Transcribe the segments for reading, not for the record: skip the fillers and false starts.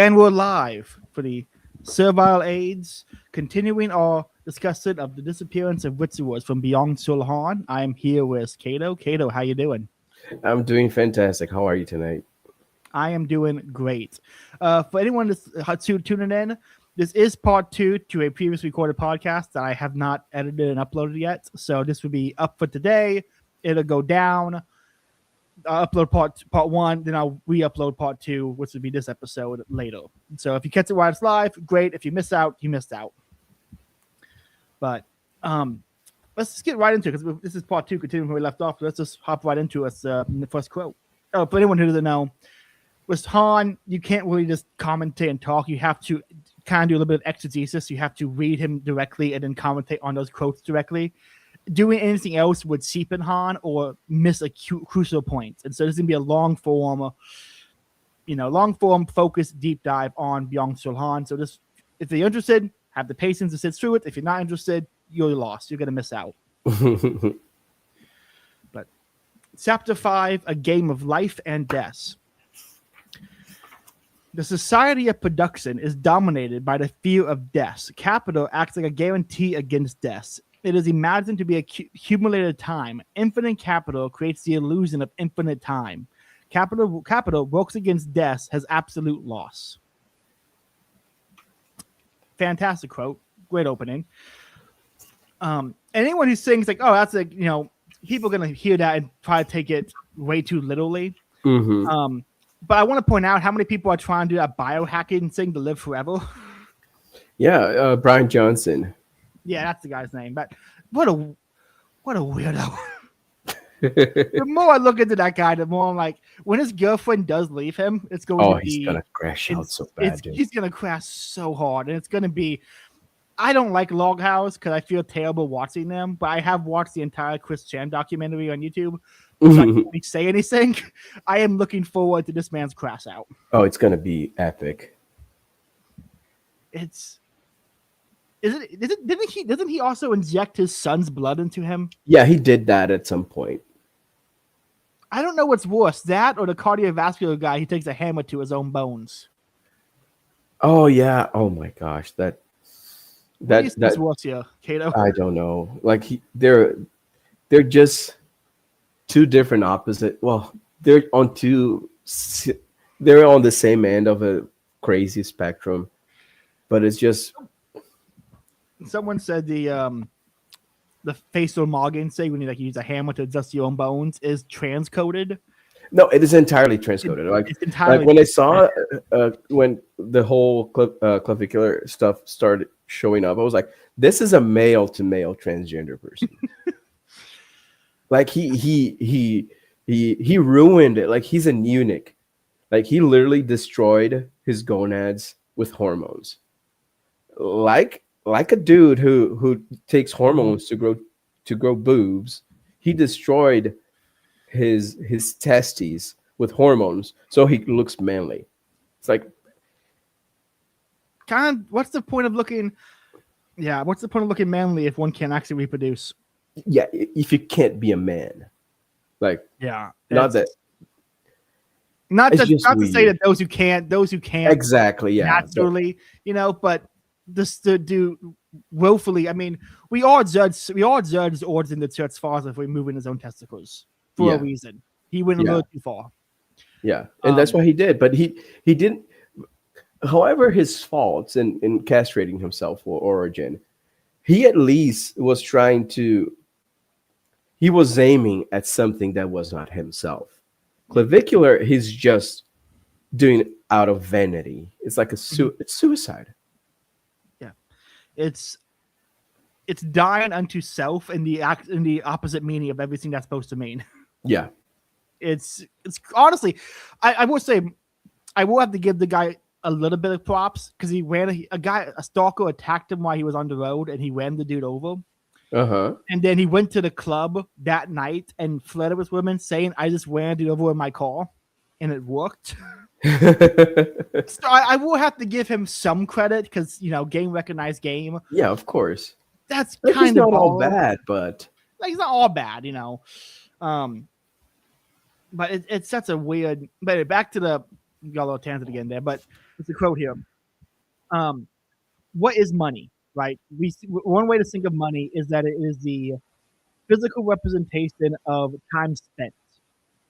And we're live for the Servile Age, continuing our discussion of the disappearance of rituals from beyond Sulhan. I'm here with Cato. Cato, how you doing? I'm doing fantastic. How are you tonight? I am doing great. For anyone that's tuning in, this is part 2 to a previous recorded podcast that I have not edited and uploaded yet. So this will be up for today. It'll go down. I'll upload part 1, then I'll re-upload part 2, which would be this episode later. So if you catch it while it's live, great. If you miss out, you missed out. But let's just get right into it, because this is part 2, continuing where we left off. Let's just hop right into us the first quote. Oh, for anyone who doesn't know, with Han, you can't really just commentate and talk. You have to kind of do a little bit of exegesis. You have to read him directly and then commentate on those quotes directly. Doing anything else would cheapen Han or miss a crucial point. And so this is going to be a long form focused deep dive on Byung Sul Han. So just, if you're interested, have the patience to sit through it. If you're not interested, you're lost. You're going to miss out. But Chapter 5, A Game of Life and Death. The society of production is dominated by the fear of death. Capital acts like a guarantee against death. It is imagined to be accumulated time. Infinite capital creates the illusion of infinite time. Capital works against death, has absolute loss. Fantastic quote. Great opening. Anyone who thinks like, oh, that's people are going to hear that and probably take it way too literally. Mm-hmm. But I want to point out how many people are trying to do that biohacking thing to live forever. Yeah, Brian Johnson. Yeah, that's the guy's name. But what a weirdo. The more I look into that guy, the more I'm like, when his girlfriend does leave him, it's going to be... he's going to crash out so bad. He's going to crash so hard. And it's going to be... I don't like Loghouse because I feel terrible watching them, but I have watched the entire Chris Chan documentary on YouTube. So I can't really say anything. I am looking forward to this man's crash out. Oh, it's going to be epic. Doesn't he also inject his son's blood into him? Yeah, he did that at some point. I don't know what's worse, that or the cardiovascular guy he takes a hammer to his own bones. Oh yeah. Oh my gosh. That's worse here, Cato? I don't know. Like they're just two different opposite. Well, they're on the same end of a crazy spectrum, but it's just. Someone said the facial mogging thing when you use a hammer to adjust your own bones is transcoded. No, it is entirely transcoded. Like when I saw when the whole clavicular stuff started showing up, I was like, "This is a male to male transgender person." Like he ruined it. Like he's a eunuch. Like he literally destroyed his gonads with hormones. Like a dude who takes hormones to grow boobs, he destroyed his testes with hormones so he looks manly. It's like, what's the point of looking manly if one can't actually reproduce? Yeah, if you can't be a man, like not to say that those who can't exactly naturally, but just to do willfully. I mean, we all judge orders in the church fathers for removing his own testicles for a reason. He went a little too far. Yeah, and that's what he did. But he didn't. However, his faults in castrating himself for origin, he at least was trying to. He was aiming at something that was not himself. Clavicular, he's just doing it out of vanity. It's like it's suicide. It's dying unto self in the opposite meaning of everything that's supposed to mean. Yeah. It's honestly, I will say, I will have to give the guy a little bit of props because he ran a stalker attacked him while he was on the road and he ran the dude over. And then he went to the club that night and flirted with women saying, "I just ran a dude over in my car," and it worked. So I will have to give him some credit because game recognized game. Yeah, of course. That's kind of not all bad, but it's not all bad, But it's such a weird. But back to the got a little tangent again there. But It's a quote here. What is money? Right. One way to think of money is that it is the physical representation of time spent.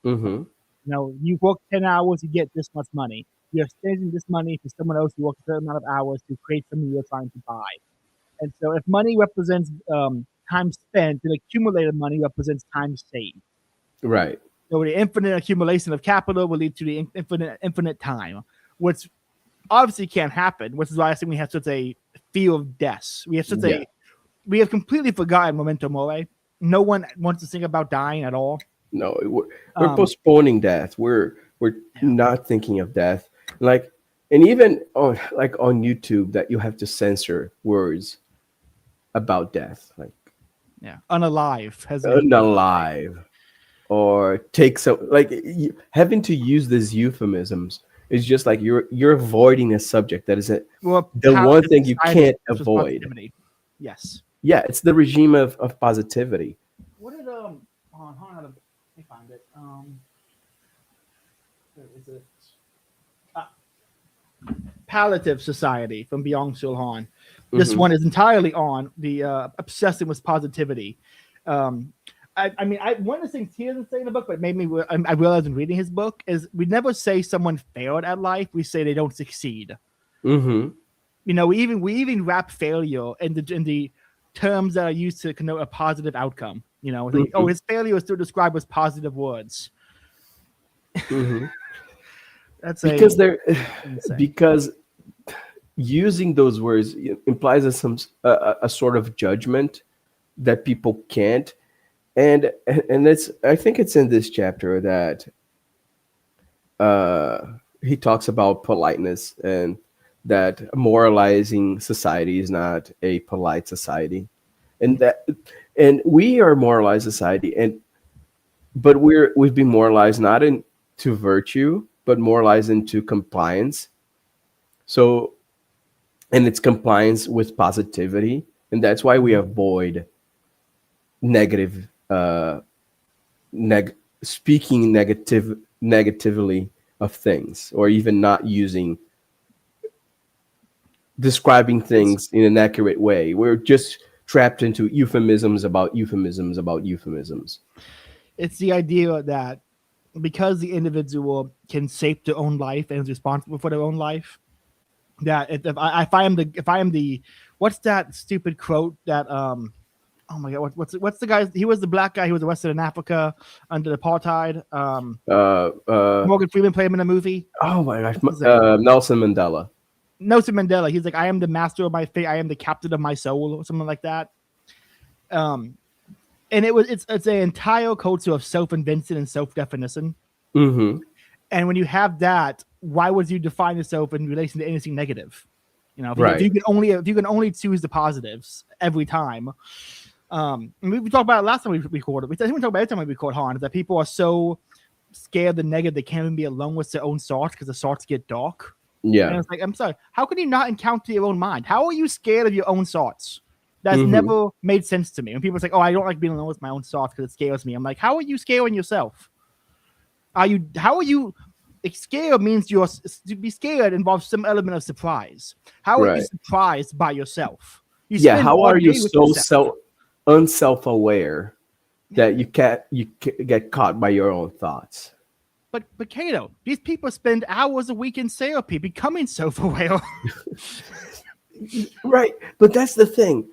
Mm-hmm. You work 10 hours, you get this much money. You're exchanging this money for someone else who works a certain amount of hours to create something you're trying to buy. And so if money represents time spent, then accumulated money represents time saved. Right. So the infinite accumulation of capital will lead to the infinite time, which obviously can't happen, which is why I think we have such a fear of death. We have completely forgotten memento mori. No one wants to think about dying at all. No, we're postponing death. We're not thinking of death. Like, and even on YouTube, that you have to censor words about death, like unalive, or take some, like, having to use these euphemisms is just like you're avoiding a subject that is the one thing you can't avoid. Yes. Yeah, it's the regime of positivity. What did hold on, let me find it. Where is it? Palliative Society from Byung-Chul Han. This one is entirely on the obsessing with positivity. One of the things he doesn't say in the book, but made me I realized in reading his book, is we never say someone failed at life. We say they don't succeed. Mm-hmm. We even wrap failure in the terms that are used to connote a positive outcome. His failure is still described as positive words. Mm-hmm. Because using those words implies a sort of judgment that people can't, and I think it's in this chapter that he talks about politeness, and that a moralizing society is not a polite society, and we are a moralized society, but we've been moralized not into virtue, but moralized into compliance. So, and it's compliance with positivity, and that's why we avoid negative, speaking negatively of things, or even not describing things in an accurate way. We're just trapped into euphemisms about euphemisms about euphemisms. It's the idea that because the individual can shape their own life and is responsible for their own life, that if I am the what's that stupid quote that oh my god, what's the guy? He was the black guy who was arrested in Africa under apartheid. Morgan Freeman played him in a movie. Oh my gosh, Nelson Mandela. Nelson Mandela. He's like, I am the master of my fate. I am the captain of my soul, or something like that. And it's an entire culture of self-invention and self-definition. Mm-hmm. And when you have that, why would you define yourself in relation to anything negative? If you can only choose the positives every time. We talked about it last time we recorded. I think we talked about it every time we record, Han, is that people are so scared of the negative they can't even be alone with their own thoughts because the thoughts get dark. Yeah. And it's like, I'm sorry, how can you not encounter your own mind? How are you scared of your own thoughts? That's never made sense to me. When people say, "Oh, I don't like being alone with my own thoughts because it scares me," I'm like, how are you scaring yourself? How are you? Scared means to be scared involves some element of surprise. How are you surprised by yourself? How are you so unself-aware that you get caught by your own thoughts? But Cato, these people spend hours a week in therapy becoming self-aware. Right, but that's the thing.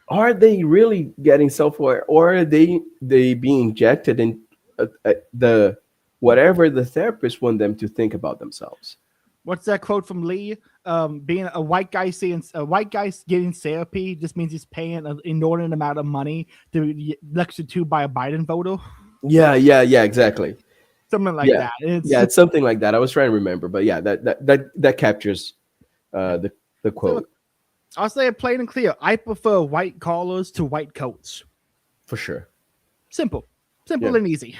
Are they really getting self-aware, or are they being injected in the whatever the therapist want them to think about themselves? What's that quote from Lee? Being a white guy getting therapy just means he's paying an inordinate amount of money to be lectured to by a Biden voter. Yeah, exactly. Something like that. It's something like that. I was trying to remember, but yeah, that captures the quote. So, I'll say it plain and clear. I prefer white collars to white coats. For sure. Simple and easy.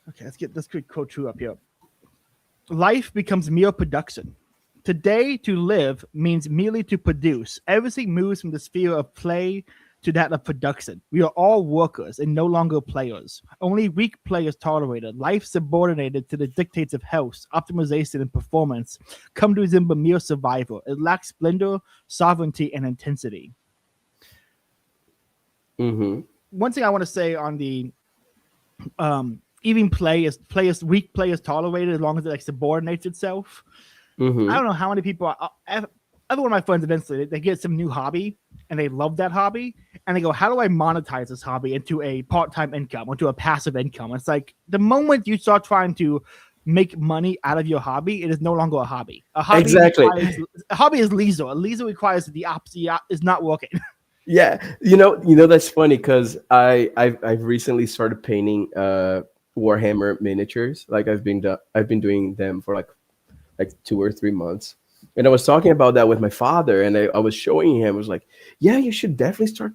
Okay, let's get this quick quote 2 up here. Life becomes mere production. Today, to live means merely to produce. Everything moves from the sphere of play to that of production. We are all workers and no longer players. Only weak players tolerated. Life subordinated to the dictates of health, optimization, and performance come to resemble mere survival. It lacks splendor, sovereignty, and intensity. Mm-hmm. One thing I want to say on the even weak players tolerated as long as it like subordinates itself. Mm-hmm. I don't know how many people. Every one of my friends eventually they get some new hobby and they love that hobby and they go, "How do I monetize this hobby into a part-time income, into a passive income?" It's like the moment you start trying to make money out of your hobby, it is no longer a hobby. A hobby a hobby is leisure. A leisure requires the opposite is not working. Yeah, that's funny because I've recently started painting Warhammer miniatures. Like I've been doing them for like 2 or 3 months, and I was talking about that with my father, and I was showing him. I was like, "Yeah, you should definitely start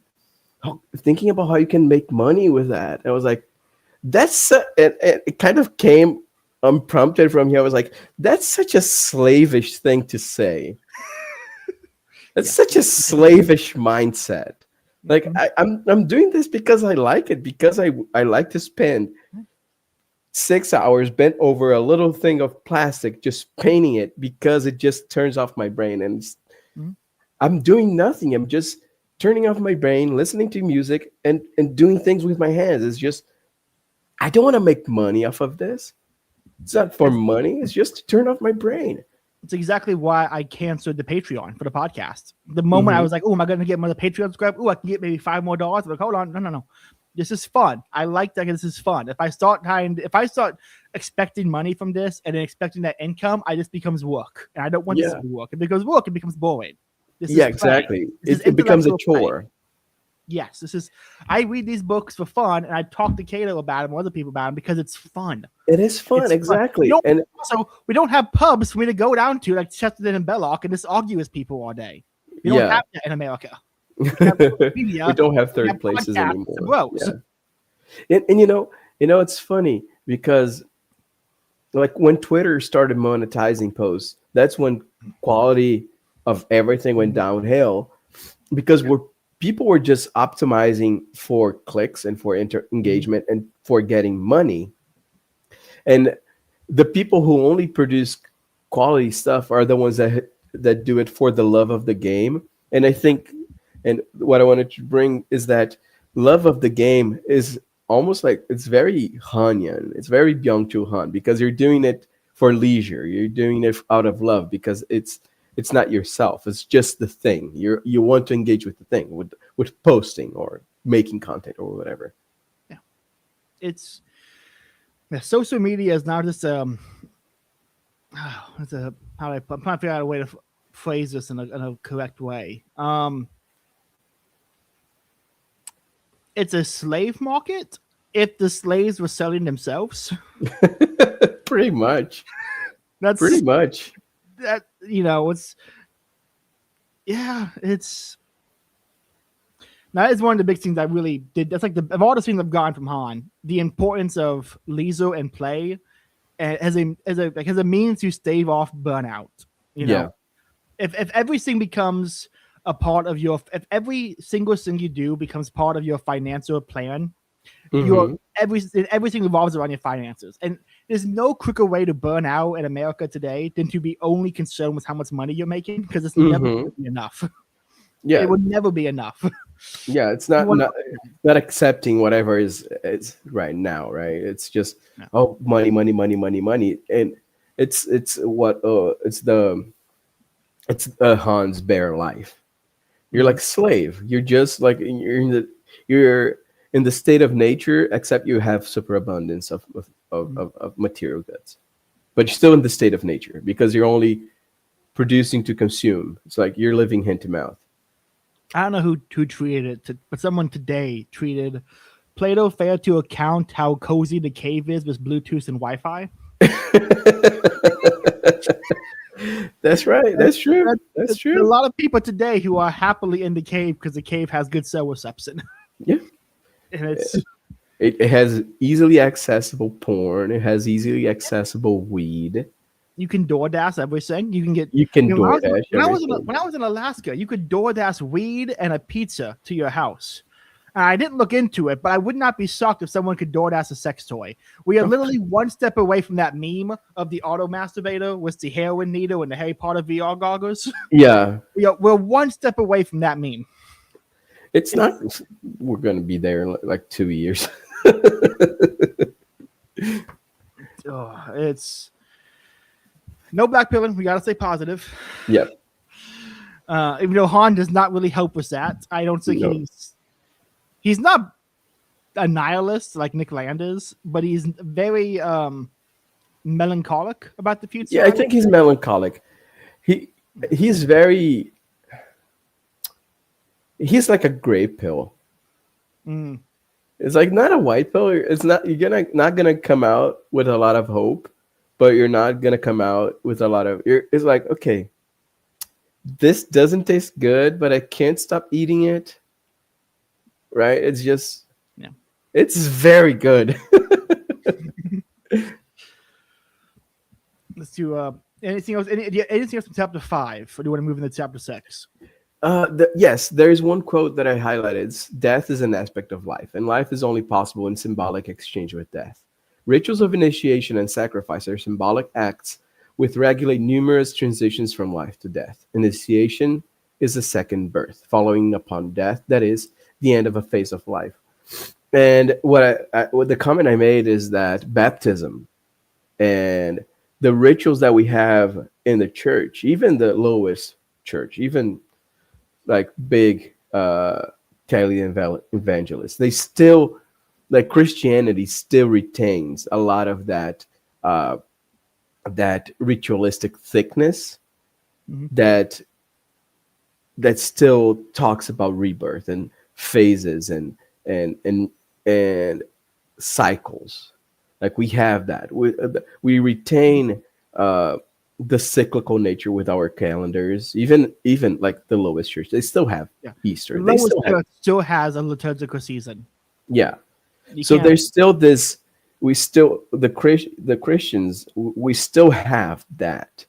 thinking about how you can make money with that." And I was like, "That's it kind of came unprompted from here." I was like, "That's such a slavish thing to say." That's such a slavish mindset. Like I'm doing this because I like it, because I like to spend 6 hours bent over a little thing of plastic just painting it because it just turns off my brain, and I'm doing nothing. I'm just turning off my brain, listening to music, and doing things with my hands. It's just I don't want to make money off of this. It's not for money. It's just to turn off my brain. It's exactly why I canceled the Patreon for the podcast. The moment I was like, "Oh, am I going to get another Patreon subscriber? Oh, I can get maybe $5 more." I'm like, hold on, no. This is fun. I like that. This is fun. If I start expecting money from this and then expecting that income, I just becomes work, and I don't want this to be work. It becomes work. It becomes boring. Exactly. It becomes a chore. Play. Yes, I read these books for fun, and I talk to Cato about them or other people about them because it's fun. It is fun, exactly. Fun. And also, we don't have pubs for me to go down to like Chesterton and Belloc and just argue with people all day. We don't have that in America. We don't have third places anymore. Yeah. And it's funny because like when Twitter started monetizing posts, that's when quality of everything went downhill because people were just optimizing for clicks and for engagement and for getting money. And the people who only produce quality stuff are the ones that do it for the love of the game. And I think, and what I wanted to bring is that love of the game is almost like it's very Hanyan. It's very Byung-Chul Han because you're doing it for leisure. You're doing it out of love because it's not yourself. It's just the thing. You want to engage with the thing, with posting or making content or whatever. Yeah, social media is now just I'm trying to figure out a way to phrase this in a correct way. It's a slave market if the slaves were selling themselves. Pretty much. That's pretty much. That it's that is one of the big things I really did. That's like of all the things I've gotten from Han, the importance of leisure and play as a means to stave off burnout. If everything becomes a part of if every single thing you do becomes part of your financial plan, everything revolves around your finances. And there's no quicker way to burn out in America today than to be only concerned with how much money you're making because it's never going to be enough. Yeah, it would never be enough. Yeah, it's not accepting whatever is right now, right? It's just money, and it's Han's bare life. You're like slave. You're just like you're in the state of nature, except you have superabundance of material goods, but you're still in the state of nature because you're only producing to consume. It's like you're living hand to mouth. I don't know who tweeted it, but someone today tweeted, Plato failed to account how cozy the cave is with Bluetooth and Wi-Fi. That's right. That's true. That's true. There are a lot of people today who are happily in the cave because the cave has good cell reception. Yeah. And it has easily accessible porn. It has easily accessible weed. You can DoorDash everything. You can get. You can When DoorDash everything. when I was in Alaska, you could DoorDash weed and a pizza to your house. And I didn't look into it, but I would not be shocked if someone could DoorDash a sex toy. We are literally one step away from that meme of the auto masturbator with the heroin needle and the Harry Potter VR goggles. Yeah. We're one step away from that meme. It's not. We're going to be there in like 2 years. It's no black pilling. We got to stay positive. Yep. Even though Han does not really help with that. I don't think he's not a nihilist like Nick Land is, but he's very melancholic about the future. Yeah, I think he's melancholic. He's like a gray pill. It's like not a white pill. It's not not gonna come out with a lot of hope, but you're not gonna come out with a lot of. It's like, okay, this doesn't taste good, but I can't stop eating it. Right? It's just, it's very good. Let's do anything else. Anything else from chapter 5, or do you want to move into chapter 6? Yes, there is one quote that I highlighted. It's, death is an aspect of life, and life is only possible in symbolic exchange with death. Rituals of initiation and sacrifice are symbolic acts which regulate numerous transitions from life to death. Initiation is a second birth, following upon death, that is, the end of a phase of life. And what the comment I made is that baptism and the rituals that we have in the church, even the lowest church, even like big Italian evangelists, they still, like, Christianity still retains a lot of that that ritualistic thickness that still talks about rebirth and phases and cycles. Like, we have that. We retain the cyclical nature with our calendars. Even like the lowest church, they still have Easter. The lowest church still has a liturgical season. Yeah. So there's still this. The Christians, we still have that.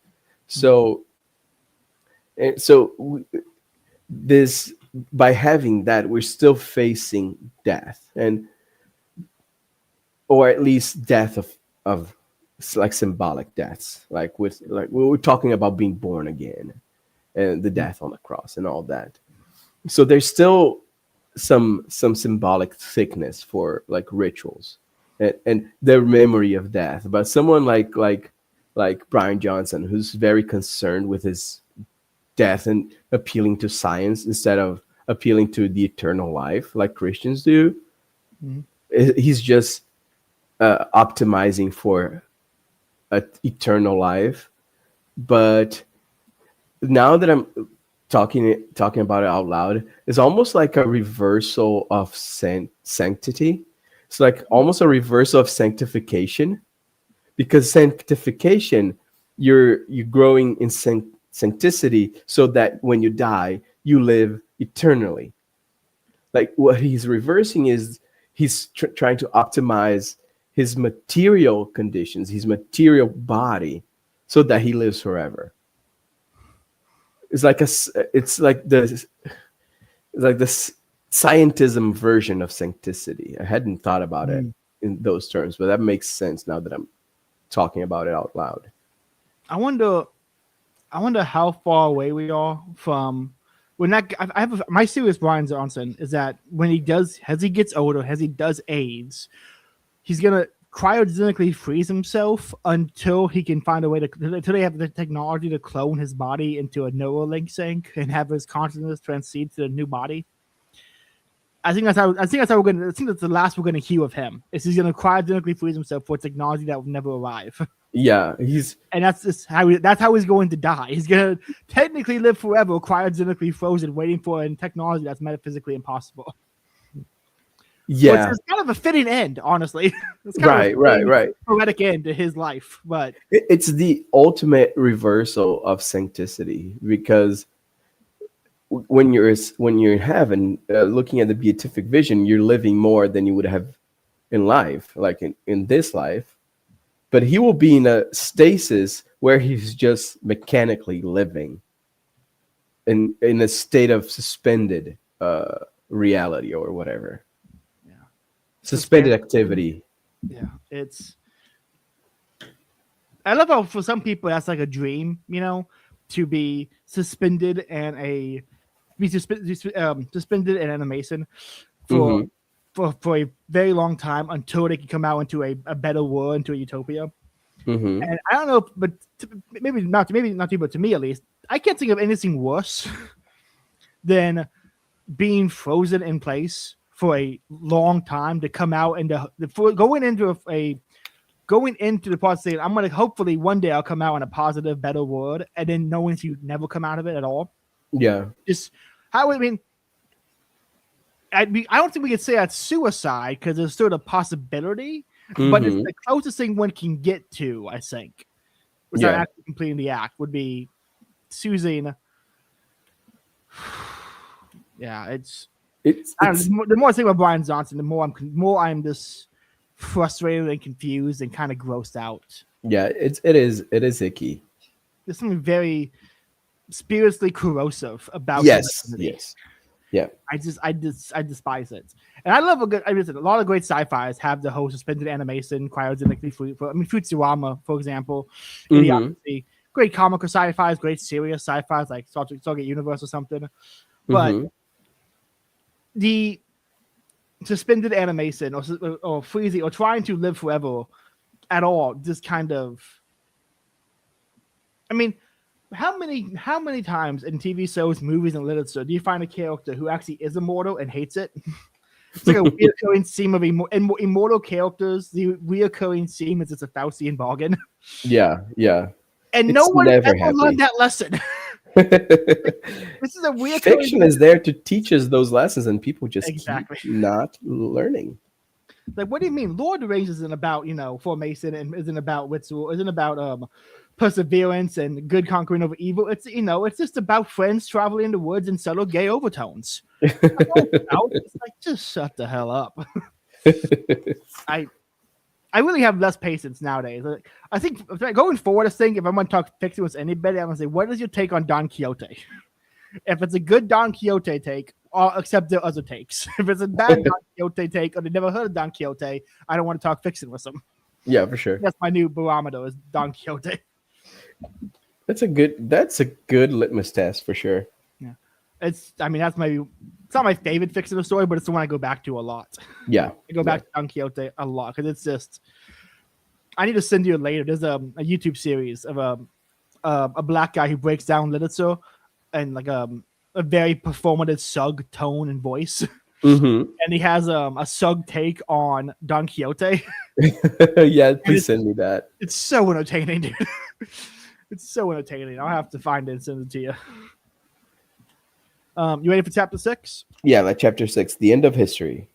So this, by having that, we're still facing death, or at least death of like symbolic deaths, like we were talking about being born again and the death on the cross and all that. So there's still some symbolic thickness for like rituals and the memory of death. But someone like Brian Johnson, who's very concerned with his death and appealing to science instead of appealing to the eternal life like Christians do, he's just optimizing for an eternal life. But now that I'm talking about it out loud, it's almost like a reversal of sanctity. It's like almost a reversal of sanctification, because sanctification, you're growing in sancticity so that when you die, you live eternally. Like, what he's reversing is he's trying to optimize his material conditions, his material body, so that he lives forever. It's like the scientism version of sancticity. I hadn't thought about it in those terms, but that makes sense now that I'm talking about it out loud. I wonder how far away we are from when that. I have my serious Brian Johnson is that when he gets older, as he does age, he's gonna cryogenically freeze himself until he can find a way until they have the technology to clone his body into a Neuralink sync and have his consciousness transcend to a new body. I think that's how we're gonna. I think that's the last we're gonna hear of him. Is he's gonna cryogenically freeze himself for technology that will never arrive. Yeah, that's how he's going to die. He's gonna technically live forever, cryogenically frozen, waiting for a technology that's metaphysically impossible. Yeah, it's kind of a fitting end, honestly. It's kind of a poetic end to his life, but it's the ultimate reversal of sancticity, because when you're in heaven, looking at the beatific vision, you're living more than you would have in life, like in this life. But he will be in a stasis where he's just mechanically living in a state of suspended reality or whatever. Yeah. Suspended activity. Yeah, I love how for some people that's like a dream, to be suspended and suspended in animation for a very long time until they can come out into a better world, into a utopia. And I don't know, but maybe not you, but to me at least, I can't think of anything worse than being frozen in place for a long time to come out and going into the part saying I'm gonna hopefully one day I'll come out in a positive, better world, and then knowing if you never come out of it at all. Yeah. Just how I mean. I don't think we could say that's suicide because there's still a possibility, but it's the closest thing one can get to, I think, without actually completing the act, would be choosing. Yeah, it's the more I think about Brian Johnson, the more I'm just frustrated and confused and kind of grossed out. Yeah, it is icky. There's something very spiritually corrosive about yes. Yeah, I despise it, and I love a lot of great sci-fi's have the whole suspended animation, cryogenically free. Futurama, for example, Idiocracy, great comical sci-fi's, great serious sci-fi's like Stargate Universe or something, but the suspended animation or freezing or trying to live forever at all just kind of. I mean. How many times in TV shows, movies, and literature do you find a character who actually is immortal and hates it? It's like a reoccurring theme of immortal characters. The reoccurring theme is it's a Faustian bargain. Yeah. And no one ever learned that lesson. This is a reoccurring fiction is there to teach us those lessons, and people just keep not learning. Like, what do you mean? Lord of the Rings isn't about formation and isn't about ritual, isn't about perseverance and good conquering over evil. It's it's just about friends traveling in the woods and subtle gay overtones. It's like, just shut the hell up. I really have less patience nowadays. I think going forward, if I'm going to talk fiction with anybody, I'm going to say, what is your take on Don Quixote? If it's a good Don Quixote take, I'll accept the other takes. If it's a bad Don Quixote take, or they never heard of Don Quixote, I don't want to talk fiction with them. Yeah, for sure. That's my new barometer, is Don Quixote. That's a good litmus test for sure. Yeah, that's not my favorite fictional story, but it's the one I go back to a lot. Yeah, I go back to Don Quixote a lot because it's just. I need to send you it later. There's a YouTube series of a black guy who breaks down literature and like a very performative sug tone and voice, and he has a sug take on Don Quixote. Yeah, please send me that. It's so entertaining, dude. It's so entertaining. I'll have to find it and send it to you. You ready for chapter 6? Yeah, like chapter 6, the end of history.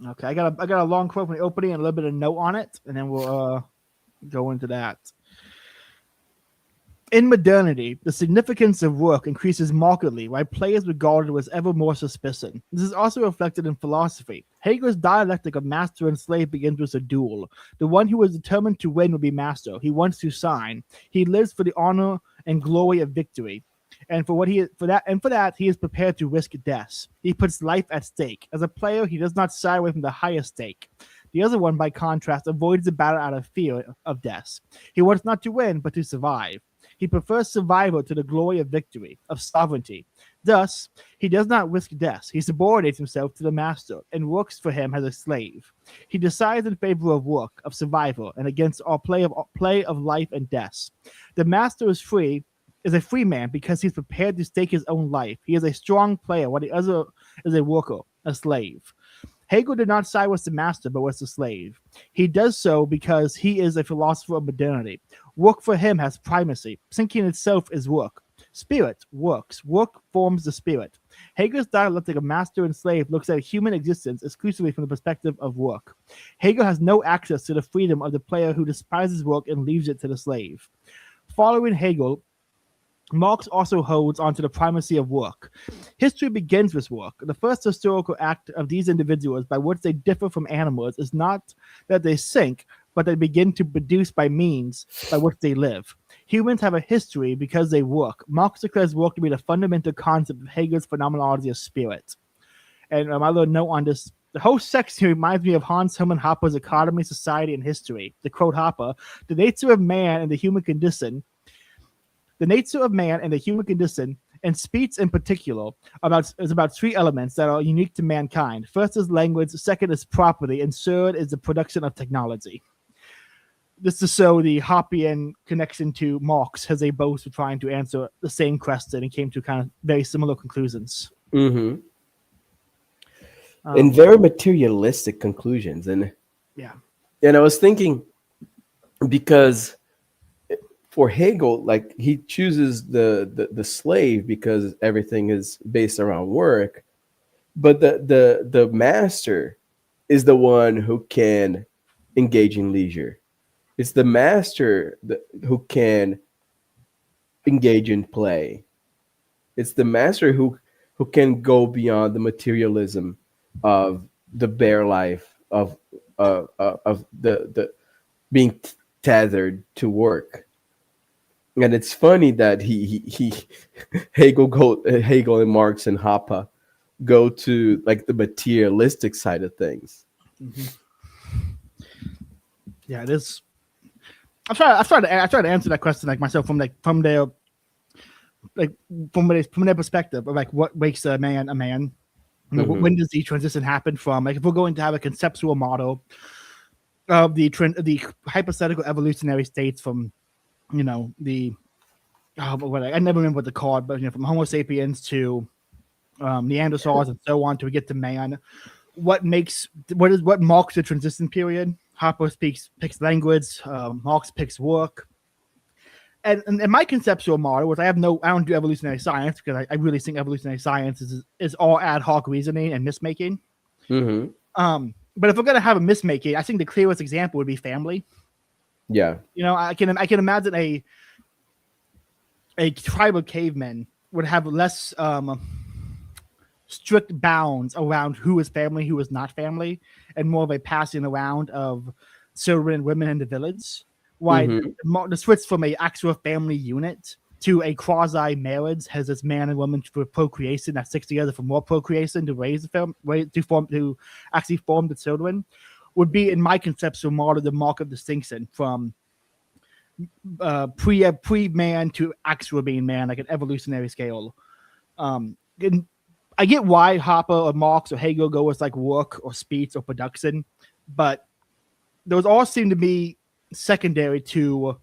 Okay, I got a long quote from the opening and a little bit of note on it, and then we'll go into that. In modernity, the significance of work increases markedly, while play is regarded with ever more suspicion. This is also reflected in philosophy. Hegel's dialectic of master and slave begins with a duel. The one who is determined to win will be master. He wants to sign. He lives for the honor and glory of victory. And for that he is prepared to risk death. He puts life at stake. As a player, he does not shy away from the highest stake. The other one, by contrast, avoids the battle out of fear of death. He wants not to win, but to survive. He prefers survival to the glory of victory, of sovereignty. Thus, he does not risk death. He subordinates himself to the master and works for him as a slave. He decides in favor of work, of survival, and against all play of life and death. The master is a free man because he's prepared to stake his own life. He is a strong player, while the other is a worker, a slave. Hegel did not side with the master, but with the slave. He does so because he is a philosopher of modernity. Work for him has primacy. Thinking itself is work. Spirit works. Work forms the spirit. Hegel's dialectic of master and slave looks at human existence exclusively from the perspective of work. Hegel has no access to the freedom of the player who despises work and leaves it to the slave. Following Hegel, Marx also holds onto the primacy of work. History begins with work. The first historical act of these individuals by which they differ from animals is not that they think, but they begin to produce by means by which they live. Humans have a history because they work. Marx declares work to be the fundamental concept of Hegel's phenomenology of spirit. And my little note on this, the whole section reminds me of Hans Hermann Hoppe's Economy, Society, and History. To quote Hoppe, the nature of man and the human condition, and speech in particular, is about three elements that are unique to mankind. First is language, second is property, and third is the production of technology. This is so the Hoppian connection to Marx, as they both were trying to answer the same question and came to kind of very similar conclusions. Mm-hmm. And very materialistic conclusions. And I was thinking, because for Hegel, like, he chooses the slave because everything is based around work, but the master is the one who can engage in leisure. It's the master who can engage in play. It's the master who can go beyond the materialism of the bare life of the being tethered to work. And it's funny that Hegel and Marx and Hoppe go to like the materialistic side of things. Mm-hmm. Yeah, it is. I tried to answer that question like myself from their perspective of like what makes a man a man. Mm-hmm. When does the transition happen from, like, if we're going to have a conceptual model of the hypothetical evolutionary states from, I never remember what they're called, but from Homo sapiens to Neanderthals and so on, till we get to man. What marks the transition period? Hoppe picks language. Marx picks work. And in my conceptual model, which I don't do evolutionary science, because I really think evolutionary science is all ad hoc reasoning and mismaking. Mm-hmm. But if we're gonna have a mismaking, I think the clearest example would be family. Yeah. I can imagine a tribe of cavemen would have less strict bounds around who is family, who is not family, and more of a passing around of children and women in the village. Why the switch from a actual family unit to a quasi marriage has this man and woman for procreation that sticks together for more procreation to raise the family, to actually form the children, would be, in my conceptual model, the mark of distinction from pre-man to actual being man, like an evolutionary scale. I get why Hoppe or Marx or Hegel go with like work or speech or production, but those all seem to be secondary to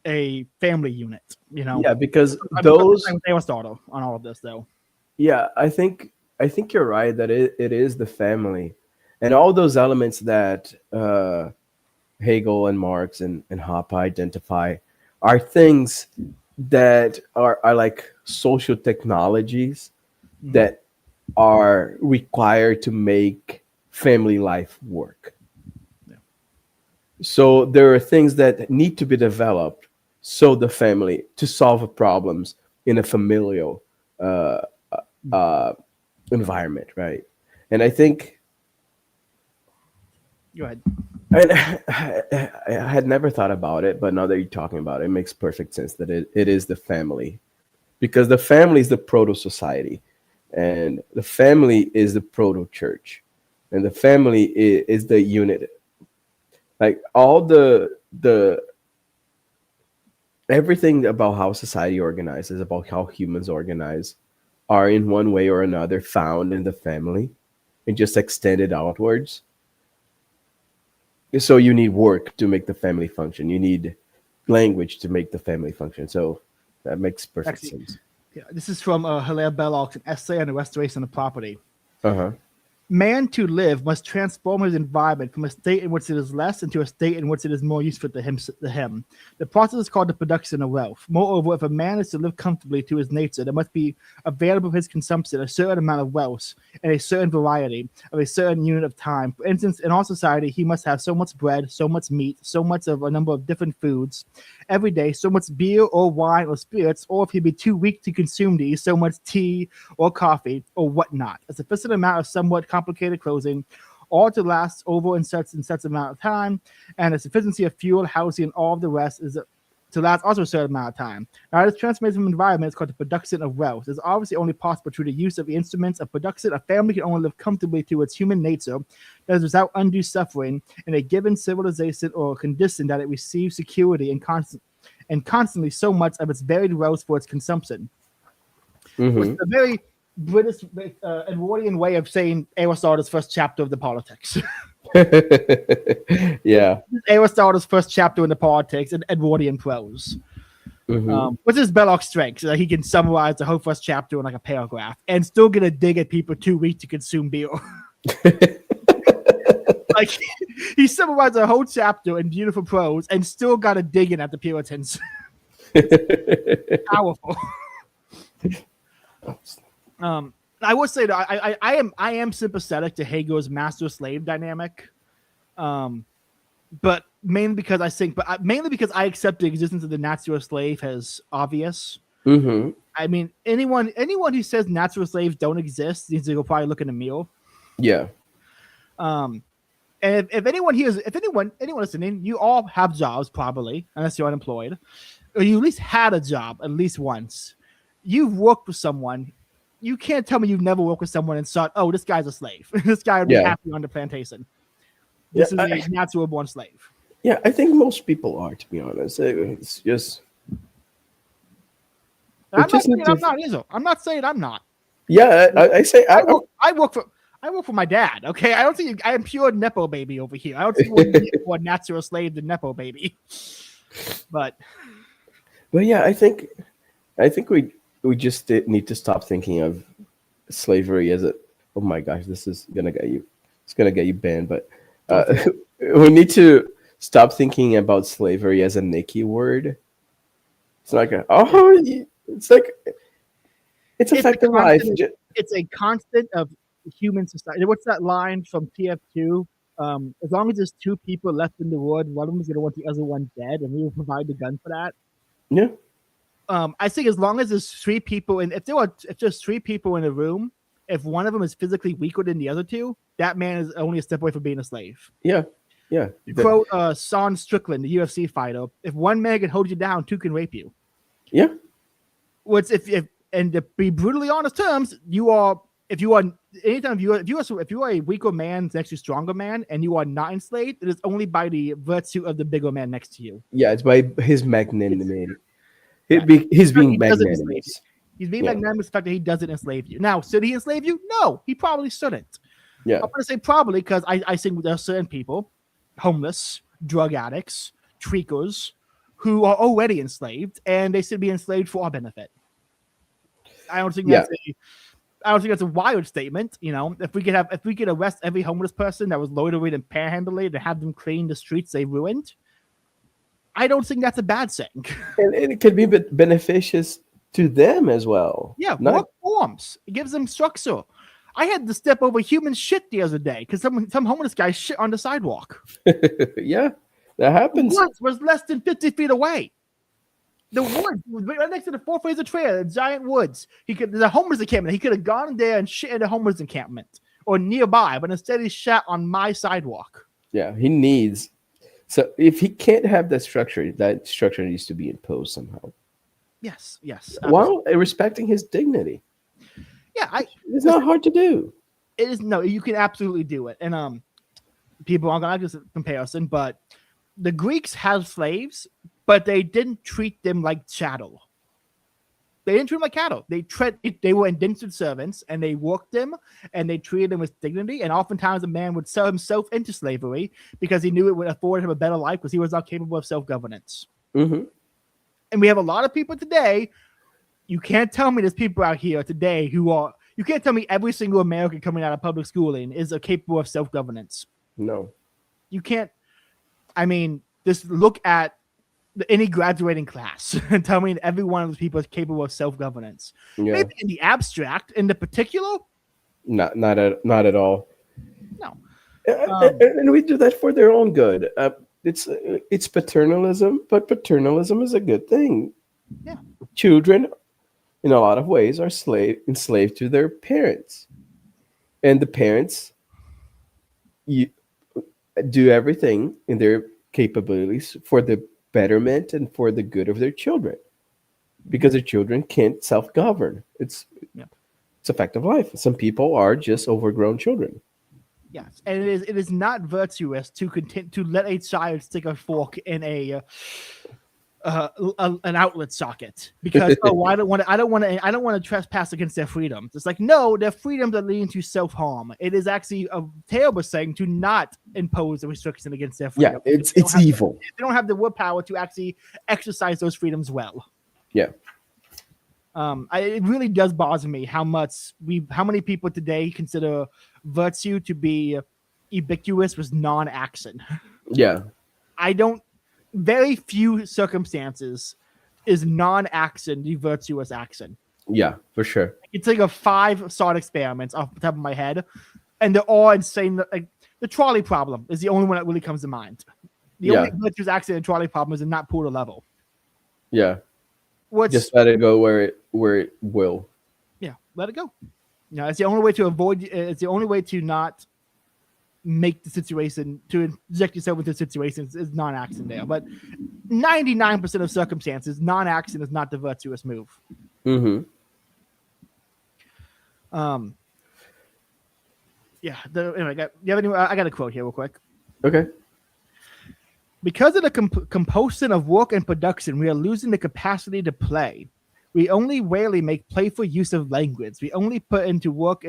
a family unit, Yeah, because those Aristotle on all of this, though. Yeah, I think you're right that it is the family, and all those elements that Hegel and Marx and Hoppe identify are things that are like social technologies that are required to make family life work. So there are things that need to be developed so the family to solve problems in a familial environment, right? And I think, go ahead. I had never thought about it, but now that you're talking about it, it makes perfect sense that it is the family, because the family is the proto-society, and the family is the proto-church, and the family is the unit. Like all the everything about how society organizes, about how humans organize, are in one way or another found in the family and just extended outwards. So you need work to make the family function. You need language to make the family function. So that makes perfect sense. Yeah, this is from Hilaire Belloc's An Essay on the Restoration of Property. Uh-huh. Man to live must transform his environment from a state in which it is less into a state in which it is more useful to him. The process is called the production of wealth. Moreover, if a man is to live comfortably to his nature, there must be available for his consumption a certain amount of wealth and a certain variety of a certain unit of time. For instance, in our society, he must have so much bread, so much meat, so much of a number of different foods every day, so much beer or wine or spirits, or if he be too weak to consume these, so much tea or coffee or whatnot. A sufficient amount of somewhat complicated clothing, all to last over in such amount of time, and a sufficiency of fuel, housing, and all of the rest is to last also a certain amount of time. Now, this transformation of environment is called the production of wealth. It's obviously only possible through the use of the instruments of production. A family can only live comfortably through its human nature, that is without undue suffering in a given civilization or condition that it receives security and constantly so much of its varied wealth for its consumption. Which is a very British Edwardian way of saying Aristotle's first chapter of the Politics. Yeah. Aristotle's first chapter in the Politics in Edwardian prose. Which is Belloc's strength. He can summarize the whole first chapter in like a paragraph and still get a dig at people too weak to consume beer. Like he summarized a whole chapter in beautiful prose and still got a dig in at the Puritans. Powerful. I would say that I am sympathetic to Hegel's master-slave dynamic, but mainly because I accept the existence of the natural slave as obvious. I mean, anyone who says natural slaves don't exist needs to go probably look in a mirror. Yeah. And if anyone listening, you all have jobs probably, unless you're unemployed, or you at least had a job at least once. You've worked with someone. You can't tell me you've never worked with someone and thought, "Oh, this guy's a slave. This guy would be happy on the plantation. This is a natural born slave." Yeah, I think most people are, to be honest. It's just. I'm not saying I'm not either. I'm not saying I'm not. Yeah, I say I work for my dad. Okay, I don't think I am pure nepo baby over here. I don't think we're more natural slave than nepo baby. But yeah, I think we just need to stop thinking of slavery as a. Oh my gosh, this is gonna get you. It's gonna get you banned. But we need to stop thinking about slavery as a Nicky word. It's like it's like it's affecting life. It's a constant of human society. What's that line from TF2? As long as there's two people left in the world, one of them is going to want the other one dead, and we will provide the gun for that. Yeah. I think as long as there's three people, and if there's three people in a room, if one of them is physically weaker than the other two, that man is only a step away from being a slave. Yeah. Yeah. Quote Sean Strickland, the UFC fighter: "If one man can hold you down, two can rape you." Yeah. What's if and to be brutally honest terms, if you are a weaker man next to a stronger man and you are not enslaved, it is only by the virtue of the bigger man next to you. Yeah, it's by his magnanimity. He's being magnanimous. He's being magnanimous the fact that he doesn't enslave you. Now, should he enslave you? No, he probably shouldn't. Yeah. I'm going to say probably because I think there are certain people, homeless, drug addicts, tweakers, who are already enslaved, and they should be enslaved for our benefit. I don't think that's a wild statement. You know, if we could arrest every homeless person that was loitering and panhandling and have them clean the streets they ruined, I don't think that's a bad thing. And it could be beneficial to them as well. Yeah, work forms. It gives them structure. I had to step over human shit the other day because some homeless guy shit on the sidewalk. Yeah, that happens. The woods was less than 50 feet away. The woods right next to the Four Fraser Trail, the giant woods. The homeless encampment. He could have gone there and shit in the homeless encampment or nearby, but instead he shot on my sidewalk. Yeah, he needs. So if he can't have that structure needs to be imposed somehow. Yes. While respecting his dignity. Yeah, it's not hard to do. It is. No, you can absolutely do it. And people aren't gonna like this comparison, but the Greeks had slaves, but they didn't treat them like chattel. They didn't treat them like cattle. They were indentured servants, and they worked them, and they treated them with dignity. And oftentimes, a man would sell himself into slavery because he knew it would afford him a better life because he was not capable of self-governance. Mm-hmm. And we have a lot of people today. You can't tell me there's people out here today who are. You can't tell me every single American coming out of public schooling is capable of self-governance. No, you can't. I mean, just look at any graduating class and tell me every one of those people is capable of self-governance. Yeah. Maybe in the abstract, in the particular, not at all. No, and we do that for their own good. It's paternalism, but paternalism is a good thing. Yeah, children, in a lot of ways, are enslaved to their parents, and the parents do everything in their capabilities for the betterment and for the good of their children, because their children can't self-govern. It's a fact of life. Some people are just overgrown children. Yes, and it is not virtuous to let a child stick a fork in an outlet socket because I don't want to trespass against their freedoms. It's like, no, their freedoms are leading to self-harm. It is actually a terrible thing to not impose a restriction against their freedom. Yeah, it's evil. They don't have the willpower to actually exercise those freedoms well. Yeah. It really does bother me how many people today consider virtue to be ubiquitous with non-action. Yeah. Very few circumstances is non-action the virtuous action. Yeah, for sure. It's like 5 thought experiments off the top of my head, and they're all insane. Like the trolley problem is the only one that really comes to mind. The only virtuous action in the trolley problem is to not pull the level. Yeah. Just let it go where it will. Yeah, let it go. It's the only way to avoid. It's the only way to not make the situation, to inject yourself into situations, is non-action there. But 99% of circumstances, non-action is not the virtuous move. Mm-hmm. Anyway, I got a quote here real quick. Okay. Because of the compulsion of work and production, we are losing the capacity to play. We only rarely make playful use of language. We only put it to work.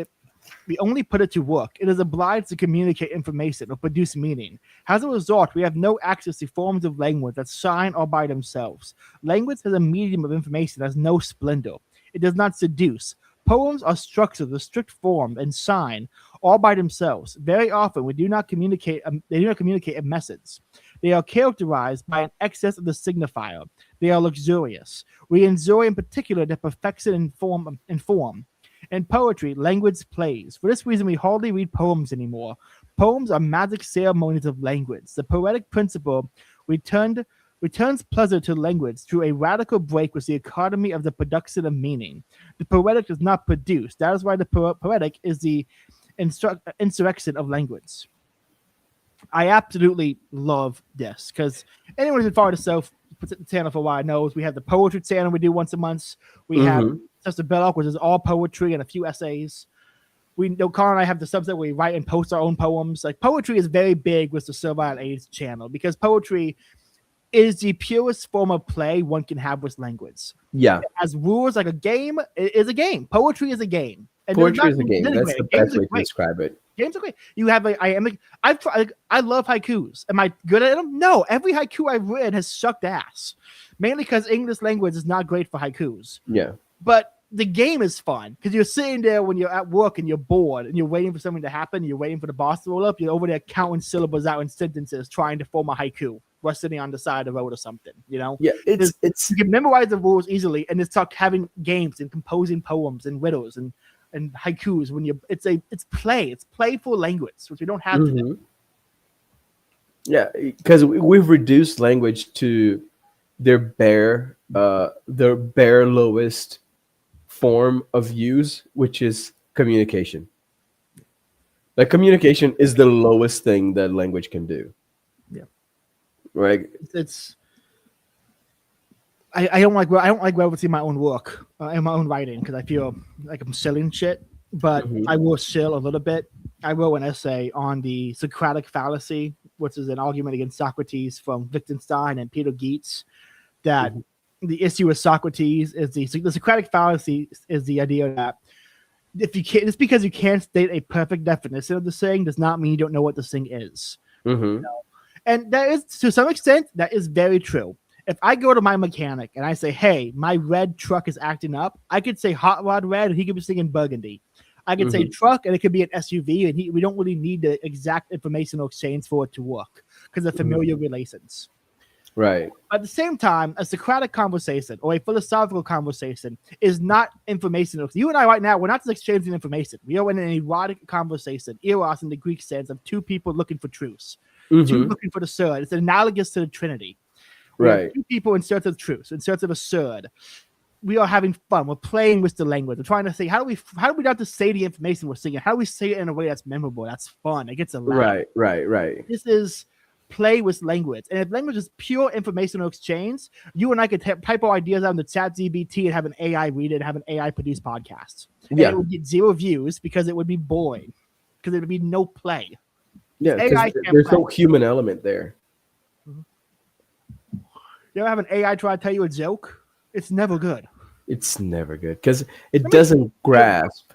It is obliged to communicate information or produce meaning. As a result, we have no access to forms of language that shine all by themselves. Language as a medium of information has no splendor. It does not seduce. Poems are structures with strict form and sign all by themselves. Very often, they do not communicate a message. They are characterized by an excess of the signifier. They are luxurious. We enjoy in particular the perfection in form. In poetry, language plays. For this reason, we hardly read poems anymore. Poems are magic ceremonies of language. The poetic principle returns pleasure to language through a radical break with the economy of the production of meaning. The poetic does not produce. That is why the poetic is the insurrection of language. I absolutely love this because anyone who's followed the channel for a while knows we have the poetry channel we do once a month. We have Servile, which is all poetry and a few essays. We know Carl and I have the subset where we write and post our own poems. Like poetry is very big with the Servile Age channel because poetry is the purest form of play one can have with language. Yeah. It has rules like a game. It is a game. Poetry is a game. And poetry is a game. That's the best way to describe it. Games are great. You have I love haikus. Am I good at them? No. Every haiku I've read has sucked ass. Mainly because English language is not great for haikus. Yeah. But the game is fun because you're sitting there when you're at work and you're bored and you're waiting for something to happen. You're waiting for the boss to roll up. You're over there counting syllables out in sentences, trying to form a haiku. We're sitting on the side of the road or something, Yeah, it's you can memorize the rules easily and it's having games and composing poems and riddles and haikus when it's playful language, which we don't have today. Yeah, because we've reduced language to their bare lowest form of use, which is communication. Like communication is the lowest thing that language can do. Yeah. Right. I don't like referencing my own work and my own writing because I feel like I'm selling shit. But I will shill a little bit. I wrote an essay on the Socratic fallacy, which is an argument against Socrates from Wittgenstein and Peter Geertz. That the issue with Socrates is the Socratic fallacy is the idea that if you can't, just because you can't state a perfect definition of the thing does not mean you don't know what the thing is. And that is, to some extent, that is very true. If I go to my mechanic and I say, hey, my red truck is acting up, I could say hot rod red and he could be singing burgundy. I could say truck and it could be an SUV and we don't really need the exact information or exchange for it to work because of familiar relations. Right. At the same time, a Socratic conversation or a philosophical conversation is not informational. You and I right now, we're not just exchanging information. We are in an erotic conversation, eros in the Greek sense of two people looking for truths, two looking for the third. It's analogous to the Trinity. Right. Two people in search of truth, in search of a third. We are having fun. We're playing with the language. We're trying to say, how do we not just say the information we're seeing? How do we say it in a way that's memorable, that's fun? It gets a laugh. Right. This is play with language. And if language is pure informational exchange, you and I could type our ideas out in the chat GBT and have an AI read it and have an AI produce podcasts. And it would get 0 views because it would be boring, because there would be no play. Yeah, because there's no human element there. You ever have an AI try to tell you a joke? It's never good. It's never good because it doesn't grasp.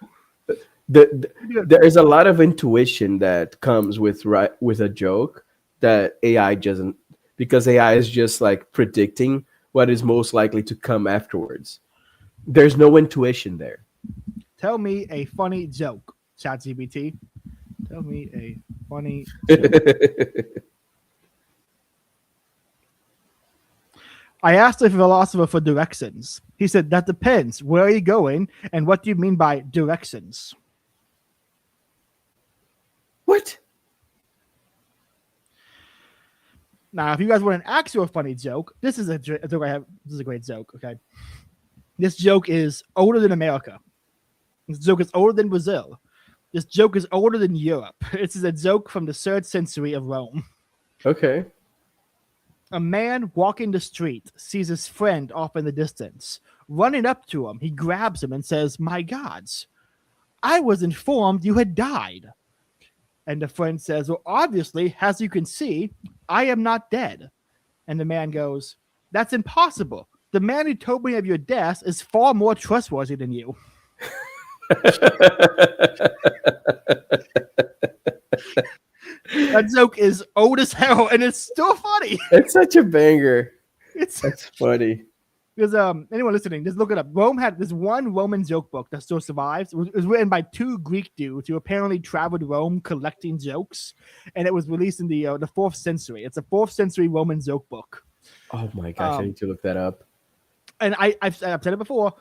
There is a lot of intuition that comes with a joke that AI doesn't, because AI is just like predicting what is most likely to come afterwards. There's no intuition there. Tell me a funny joke, ChatGPT. Tell me a funny joke. I asked a philosopher for directions. He said, that depends. Where are you going? And what do you mean by directions? What? Now, if you guys want an actual funny joke, this is a joke I have. This is a great joke, okay? This joke is older than America. This joke is older than Brazil. This joke is older than Europe. This is a joke from the 3rd century of Rome. Okay. A man walking the street sees his friend off in the distance. Running up to him, he grabs him and says, "My gods, I was informed you had died." And the friend says, "Well, obviously, as you can see, I am not dead." And the man goes, "That's impossible. The man who told me of your death is far more trustworthy than you." That joke is old as hell, and it's still funny. It's such a banger. That's funny. There's anyone listening, just look it up. Rome had this one Roman joke book that still survives. It was written by 2 Greek dudes who apparently traveled Rome collecting jokes, and it was released in the 4th century. It's a 4th century Roman joke book. Oh my gosh, I need to look that up. And I've said it before.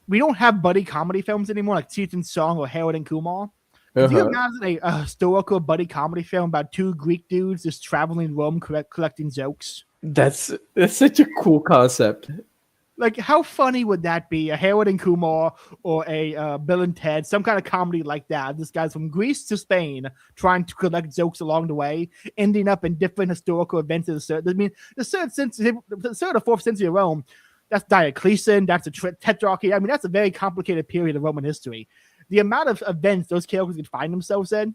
We don't have buddy comedy films anymore, like Cheech and Chong or Harold and Kumar. Could you imagine a historical buddy comedy film about 2 Greek dudes just traveling Rome collecting jokes? That's such a cool concept. Like, how funny would that be? A Harold and Kumar or a Bill and Ted, some kind of comedy like that. This guy's from Greece to Spain trying to collect jokes along the way, ending up in different historical events. The 3rd or 4th century of Rome, that's Diocletian, that's a tetrarchy. I mean, that's a very complicated period of Roman history. The amount of events those characters can find themselves in,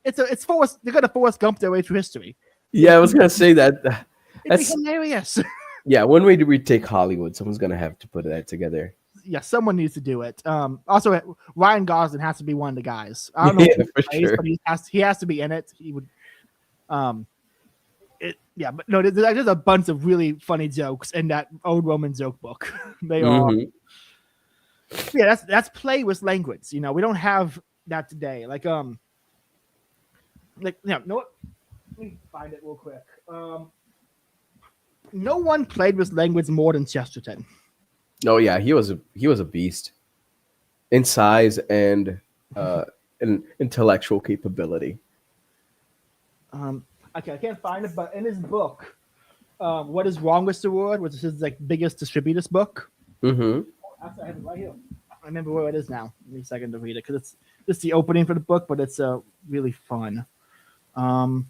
it's Forrest. They're gonna Forrest Gump their way through history. Yeah, I was gonna say that. That's hilarious. Yeah, when we retake Hollywood, someone's gonna have to put that together. Yeah, someone needs to do it. Also, Ryan Gosling has to be one of the guys. I don't know if he plays, but he has to be in it. He would. But no, there's a bunch of really funny jokes in that old Roman joke book. They are. Yeah, that's play with language. You know, we don't have that today. No, let me find it real quick. No one played with language more than Chesterton. Oh yeah, he was a beast in size and in intellectual capability. Okay, I can't find it, but in his book, "What Is Wrong with the World," which is his biggest distributor's book. Mm-hmm. Actually, I have it right here. I remember where it is now. Give me a second to read it because it's the opening for the book, but it's really fun. What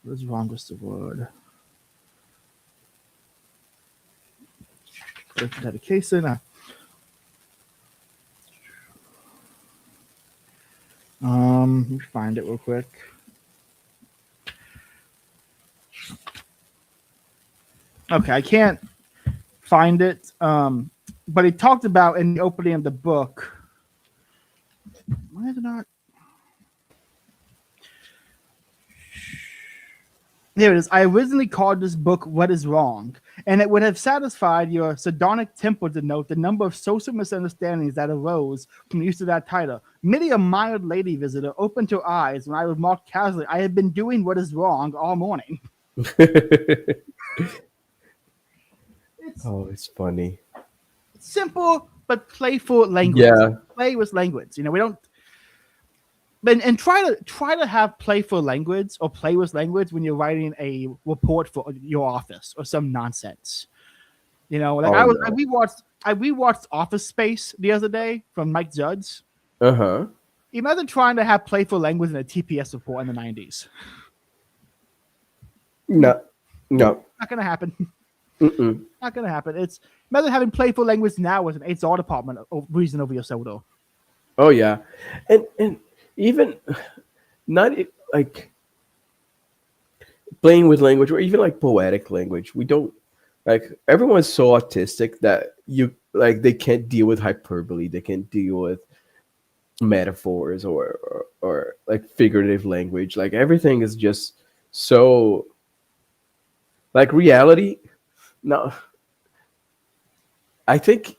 is wrong with the word? Dedication. Let me find it real quick. Okay, I can't find it. But he talked about in the opening of the book. Why is it not? Here it is. I originally called this book "What Is Wrong," and it would have satisfied your sardonic temper to note the number of social misunderstandings that arose from the use of that title. Many a mild lady visitor opened her eyes when I remarked casually, "I have been doing what is wrong all morning." It's funny. Simple but playful language. Yeah. Play with language. You know, we don't. And try to have playful language or play with language when you're writing a report for your office or some nonsense. You know, like I rewatched Office Space the other day from Mike Judge. Uh-huh. Imagine trying to have playful language in a TPS report in the 90s. No, no, Not gonna happen. mm-mm. Not gonna happen. It's imagine having playful language now with an HR department reason over your soda. Oh yeah, and even not like playing with language or even like poetic language. We don't like everyone's so autistic that you like they can't deal with hyperbole. They can't deal with metaphors or like figurative language. Like everything is just so like reality. No, I think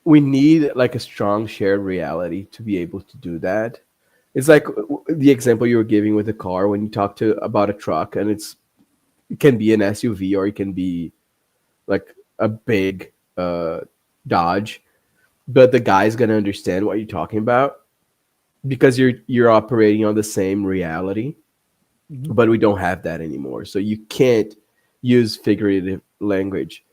we need like a strong shared reality to be able to do that. It's like the example you were giving with the car when you talk to about a truck and it can be an SUV or it can be like a big Dodge, but the guy's gonna understand what you're talking about because you're operating on the same reality. Mm-hmm. But we don't have that anymore, so you can't use figurative language.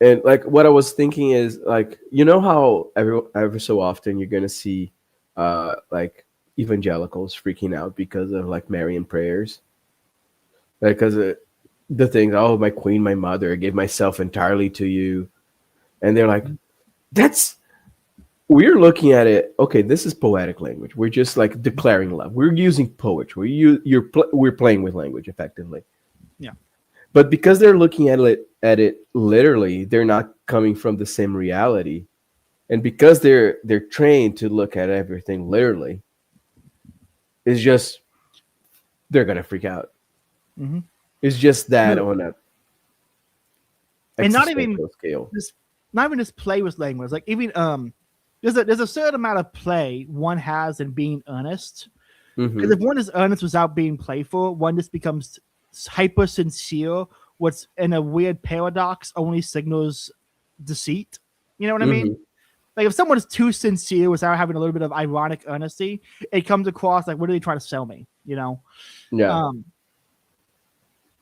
And like what I was thinking is like how every so often you're gonna see like evangelicals freaking out because of like Marian prayers, because the things, oh my queen, my mother, I gave myself entirely to you, and they're like, that's we're looking at it. Okay, this is poetic language. We're just like declaring love. We're using poetry. We're playing with language effectively. Yeah. But because they're looking at it literally, they're not coming from the same reality, and because they're trained to look at everything literally, it's just they're gonna freak out. Mm-hmm. It's just that No. on a And not even existential scale. not even just play with language. Like even there's a certain amount of play one has in being earnest. Because if one is earnest without being playful, one just becomes hyper sincere. What's in a weird paradox only signals deceit. You know what I mean? Like if someone is too sincere without having a little bit of ironic earnesty, it comes across like, what are they trying to sell me? You know? Yeah.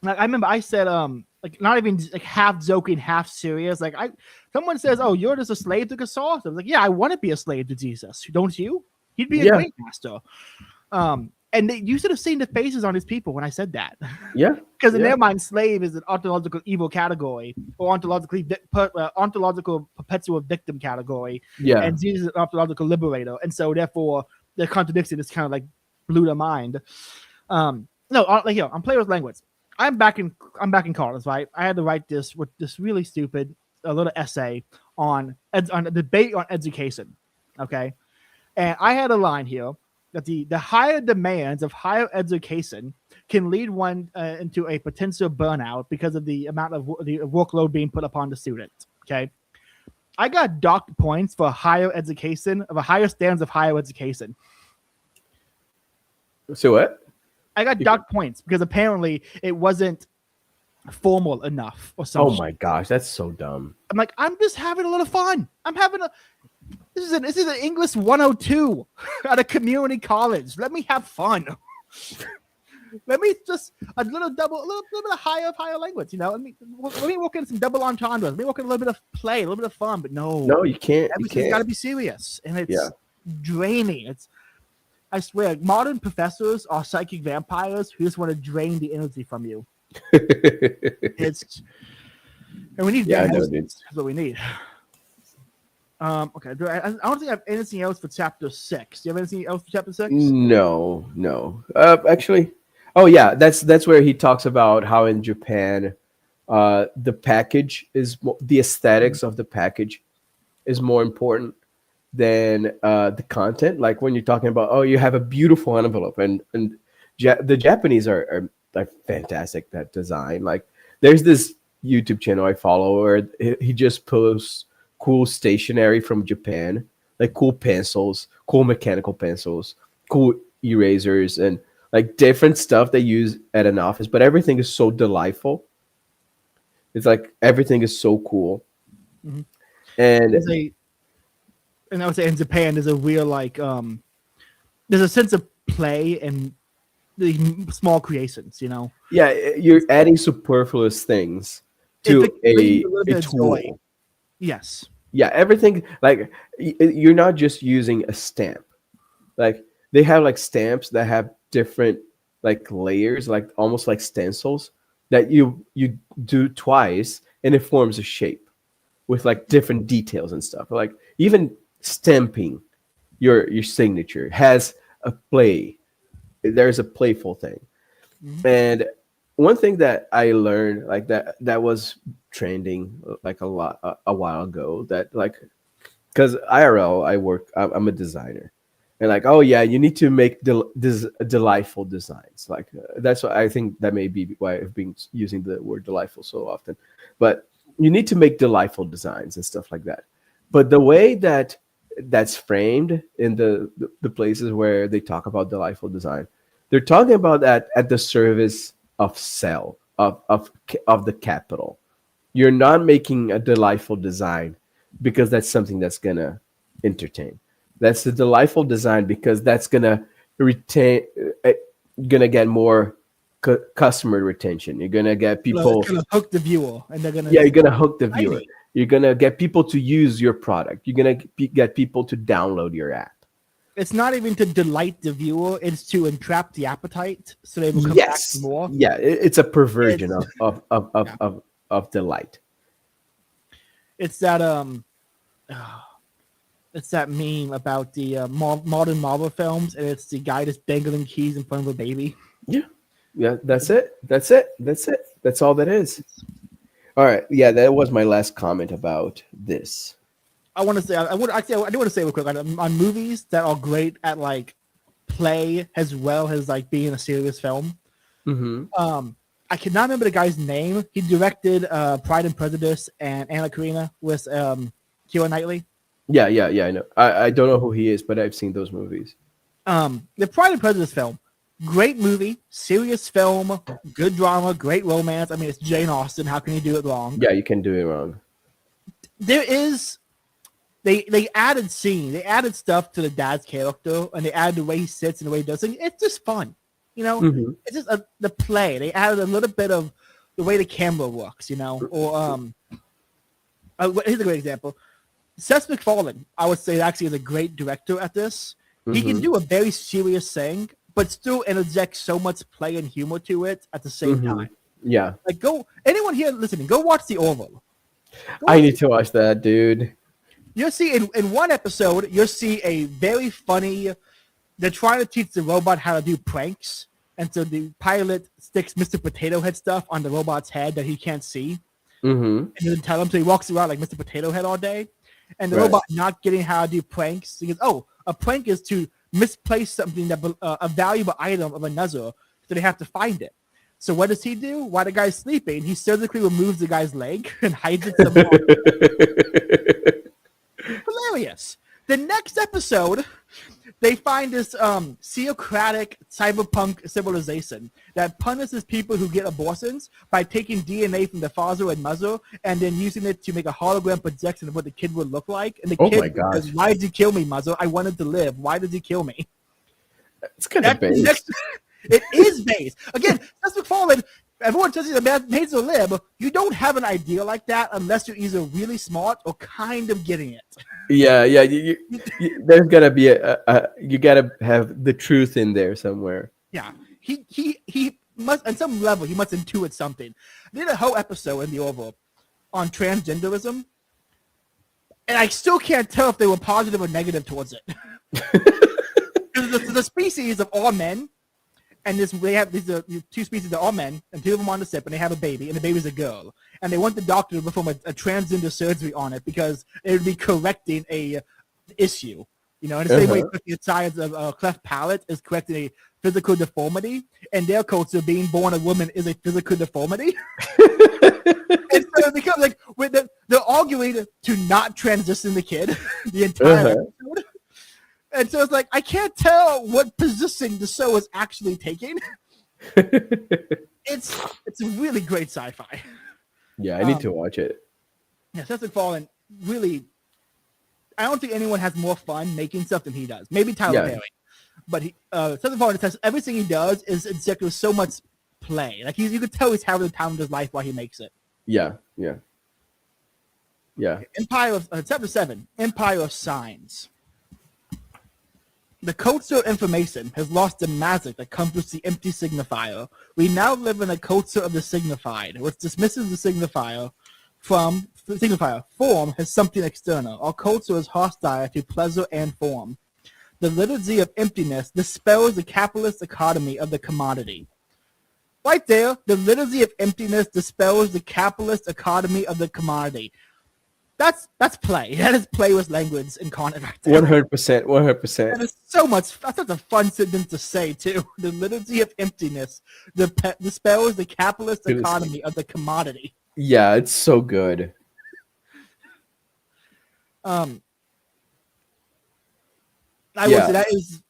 Like I remember I said, like not even like half joking, half serious. Like someone says, "Oh, you're just a slave to Casar." I was like, "Yeah, I want to be a slave to Jesus. Don't you? He'd be a great master." And you should have seen the faces on his people when I said that. Yeah. Because in their mind, slave is an ontological evil category or ontological perpetual victim category. Yeah. And Jesus is an ontological liberator. And so therefore the contradiction is kind of like blew their mind. No, like I'm playing with language. I'm back in college, right? I had to write this really stupid a little essay on a debate on education. Okay. And I had a line here that the higher demands of higher education can lead one into a potential burnout because of the amount of the workload being put upon the student. Okay. I got docked points for higher education of a higher standards of higher education. So what? I got docked points because apparently it wasn't formal enough or something. Oh my gosh, that's so dumb. I'm like, I'm just having a little fun. This is an English 102 at a community college. Let me have fun. Let me just a little bit of higher language, you know. Let me work in some double entendres. Let me work in a little bit of play, a little bit of fun. But no, you can't. Everything's got to be serious, and it's draining. I swear, modern professors are psychic vampires who just want to drain the energy from you. And we need that's what we need. Okay. I don't think I have anything else for chapter 6. Do you have anything else for chapter 6? No. Actually, oh yeah, that's where he talks about how in Japan, the package is the aesthetics of the package is more important than the content. Like when you're talking about, oh, you have a beautiful envelope, and the Japanese are like fantastic at design. Like there's this YouTube channel I follow where he just posts cool stationery from Japan, like cool pencils, cool mechanical pencils, cool erasers, and like different stuff they use at an office. But everything is so delightful. It's like everything is so cool. Mm-hmm. And I would say in Japan, there's a real there's a sense of play and the small creations, you know. Yeah, you're adding superfluous things to a tool. Joy. Yes. Yeah, everything, like you're not just using a stamp. Like they have like stamps that have different like layers, like almost like stencils. that you do twice and it forms a shape with like different details and stuff. Like even stamping your signature has a play. There's a playful thing. And one thing that I learned like that was trending like a while ago, that like, because IRL I'm a designer, and like, oh yeah, you need to make delightful designs. Like that's what I think, that may be why I've been using the word delightful so often. But you need to make delightful designs and stuff like that. But the way that that's framed in the places where they talk about delightful design, they're talking about that at the service of of the capital. You're not making a delightful design because that's something that's gonna entertain. That's a delightful design because that's gonna retain, gonna get more customer retention. You're gonna get people. It's gonna hook the viewer, and they're gonna. Yeah, you're gonna hook the viewer. Exciting. You're gonna get people to use your product. You're gonna get people to download your app. It's not even to delight the viewer; it's to entrap the appetite, so they will come back for more. Yeah, it's a perversion of delight. It's that it's that meme about the modern Marvel films, and it's the guy just dangling keys in front of a baby. Yeah, that's it. That's all that is. All right, yeah, that was my last comment about this. I want to say, I do want to say real quick on movies that are great at like play as well as like being a serious film. I cannot remember the guy's name. He directed Pride and Prejudice and Anna Karenina with Keira Knightley. Yeah, I know. I don't know who he is, but I've seen those movies. The Pride and Prejudice film, great movie, serious film, good drama, great romance. I mean, it's Jane Austen. How can you do it wrong? Yeah, you can do it wrong. There is, they added scene, they added stuff to the dad's character, and they added the way he sits and the way he does things. It's just fun, you know. It's just the play. They added a little bit of the way the camera works, you know. Or here's a great example. Seth MacFarlane, I would say, actually is a great director at this. He can do a very serious thing, but still interject so much play and humor to it at the same time. Yeah. Like, anyone here listening, go watch The Orville. I need to watch that, dude. You'll see in one episode, you'll see a very funny, they're trying to teach the robot how to do pranks. And so the pilot sticks Mr. Potato Head stuff on the robot's head that he can't see. And doesn't tell him, so he walks around like Mr. Potato Head all day. And the robot not getting how to do pranks. He goes, oh, a prank is to misplace something, that a valuable item of another, so they have to find it. So what does he do? While the guy's sleeping, he surgically removes the guy's leg and hides it somewhere. Hilarious. The next episode, they find this theocratic cyberpunk civilization that punishes people who get abortions by taking DNA from the father and mother and then using it to make a hologram projection of what the kid would look like. And the kid says, why did you kill me, mother? I wanted to live. Why did you kill me? It's kind of based. It is based. Again, Seth MacFarlane, everyone says he's a made to live. You don't have an idea like that unless you're either really smart or kind of getting it. Yeah. There's gotta be you gotta have the truth in there somewhere. Yeah, he must, on some level, he must intuit something. They did a whole episode in The Orville on transgenderism, and I still can't tell if they were positive or negative towards it. the species of all men, and they have these two species that are all men, and two of them on the ship, and they have a baby, and the baby's a girl. And they want the doctor to perform a transgender surgery on it because it would be correcting a issue. You know, in the same way the science of a cleft palate is correcting a physical deformity, and their culture, being born a woman is a physical deformity. And so it becomes like they're arguing to not transition the kid the entire episode. And so it's like, I can't tell what position the show is actually taking. It's a really great sci-fi. Yeah, I need to watch it. Yeah, Seth MacFarlane really, I don't think anyone has more fun making stuff than he does. Maybe Tyler Perry. But Seth MacFarlane says everything he does is injected with so much play. Like you could tell he's having the time of his life while he makes it. Yeah. Empire of Chapter 7, Empire of Signs. The culture of information has lost the magic that comes with the empty signifier. We now live in a culture of the signified, which dismisses the signifier from the signifier. Form has something external. Our culture is hostile to pleasure and form. The liturgy of emptiness dispels the capitalist economy of the commodity. Right there, the liturgy of emptiness dispels the capitalist economy of the commodity. That's play. That is play with language incarnate right there. 100%. 100%. That is so much. That's such a fun sentence to say too. The liturgy of emptiness dispels the capitalist economy of the commodity. Yeah, it's so good. I will say that is.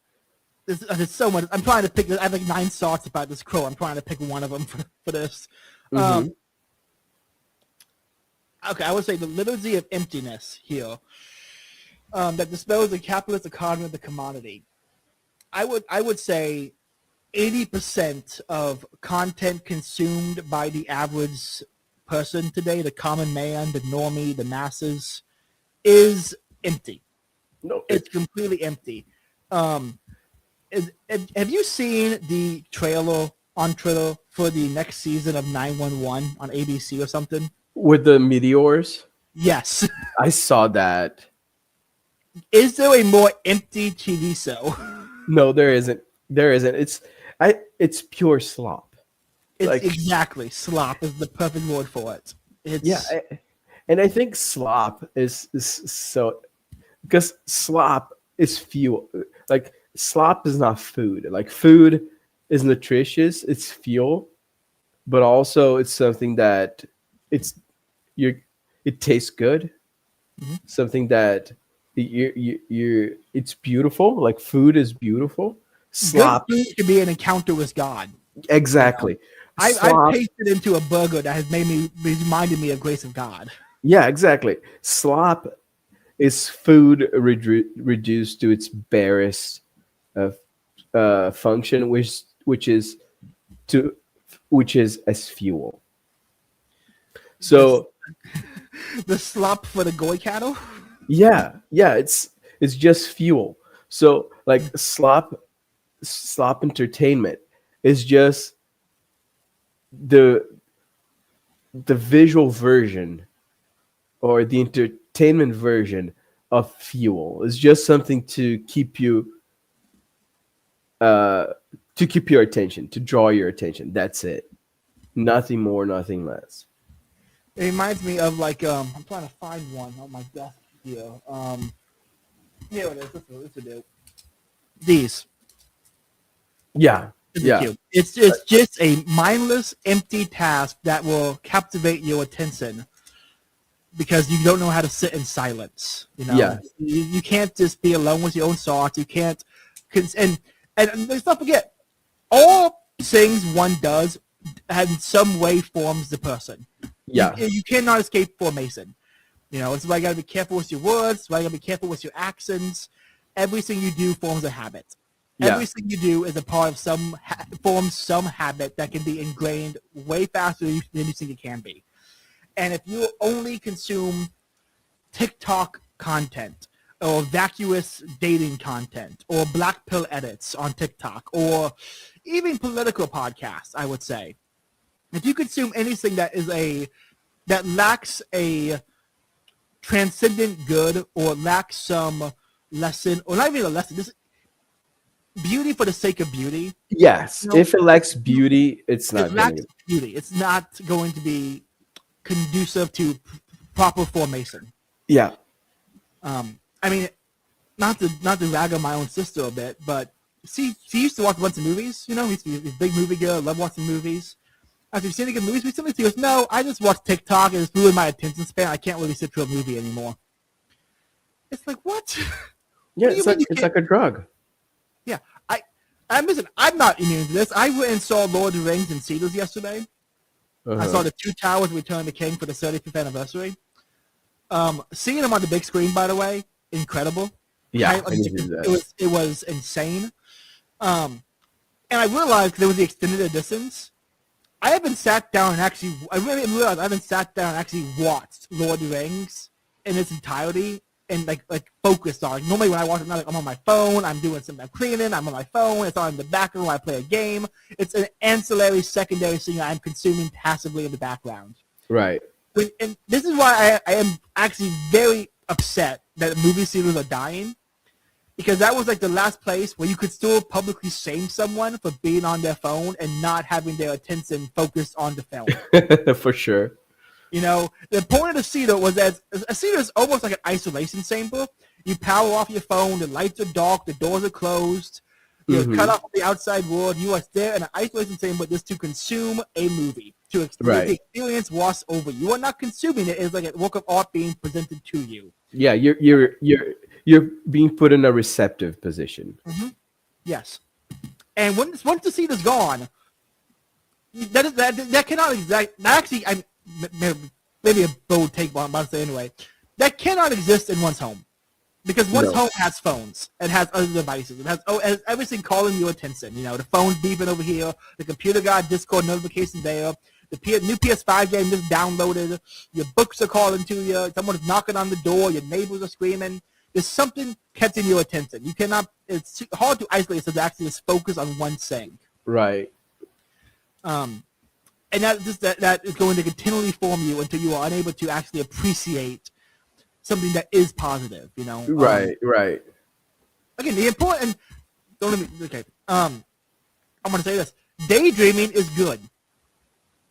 There's so much. I'm trying to pick. I have like 9 thoughts about this quote. I'm trying to pick one of them for this. Mm-hmm. Okay, I would say the liturgy of emptiness here that dispels the capitalist economy of the commodity. I would say 80% of content consumed by the average person today, the common man, the normie, the masses, is empty. No, it's completely empty. Have you seen the trailer on Twitter for the next season of 911 on ABC or something? With the meteors? Yes. I saw that. Is there a more empty TV show? No, there isn't. There isn't. It's pure slop. It's like, exactly. Slop is the perfect word for it. And I think slop is so, because slop is fuel. Like, slop is not food. Like, food is nutritious. It's fuel, but also it's something that it tastes good. Mm-hmm. Something that it's beautiful. Like, food is beautiful. Slop good food can be an encounter with God. Exactly. You know? I tasted into a burger that has reminded me of grace of God. Yeah, exactly. Slop is food reduced to its barest function, which is as fuel. So the slop for the goy cattle. Yeah, it's just fuel. So like slop entertainment is just the visual version or the entertainment version of fuel. It's just something to keep you your attention, to draw your attention. That's it. Nothing more, nothing less. It reminds me of like I'm trying to find one on my desk here. Here it is. This will do. These. Yeah. It's just a mindless, empty task that will captivate your attention because you don't know how to sit in silence. You know, yeah. You can't just be alone with your own thoughts. You can't, and let's not forget, all things one does in some way forms the person. Yeah, you cannot escape formation. You know, it's why you got to be careful with your words. It's why you got to be careful with your actions. Everything you do forms a habit. Yeah. Everything you do is a part of some habit that can be ingrained way faster than you think it can be. And if you only consume TikTok content or vacuous dating content or black pill edits on TikTok or even political podcasts, I would say, if you consume anything that lacks a transcendent good or lacks some lesson, or not even a lesson, just beauty for the sake of beauty. Yes, you know, if it lacks beauty, it's not beauty. It's not going to be conducive to proper formation. Yeah. I mean, not to rag on my own sister a bit, but she used to watch a bunch of movies. You know, she's a big movie girl, love watching movies. After you've seen any good movies recently, she goes, "No, I just watch TikTok and it's ruined my attention span. I can't really sit through a movie anymore." It's like, what? Yeah, it's like a drug. Yeah, I'm not immune to this. I went and saw Lord of the Rings in theaters yesterday. Uh-huh. I saw the Two Towers: Return of the King for the 35th anniversary. Seeing them on the big screen, by the way, incredible. Yeah, it was insane. And I realized there was the extended editions. I haven't sat down and actually watched Lord of the Rings in its entirety and like focused on. Like, normally when I watch it, I'm on my phone, I'm doing something, I'm cleaning, I'm on my phone, it's on in the background when I play a game. It's an ancillary, secondary thing I'm consuming passively in the background. Right. And this is why I am actually very upset that movie theaters are dying, because that was like the last place where you could still publicly shame someone for being on their phone and not having their attention focused on the film. For sure. You know, the point of the theater was that a theater is almost like an isolation chamber. You power off your phone, the lights are dark, the doors are closed, you're cut off from the outside world. You are there in an isolation chamber just to consume a movie, to the experience wash over. You are not consuming it. It's like a work of art being presented to you. Yeah, you're being put in a receptive position. Mm-hmm. Yes, and once the seat is gone, that cannot actually. Maybe a bold take, but I'm about to say anyway. That cannot exist in one's home, because one's home has phones, it has other devices, it has everything calling your attention. You know, the phone's beeping over here, the computer got Discord notification there, the new PS5 game just downloaded, your books are calling to you, someone's knocking on the door, your neighbors are screaming. There's something catching your attention. You cannot. It's hard to isolate, so to actually just focus on one thing. Right. And that is going to continually form you until you are unable to actually appreciate something that is positive, you know? Right. Again, the important... Don't let me... Okay. I'm going to say this. Daydreaming is good.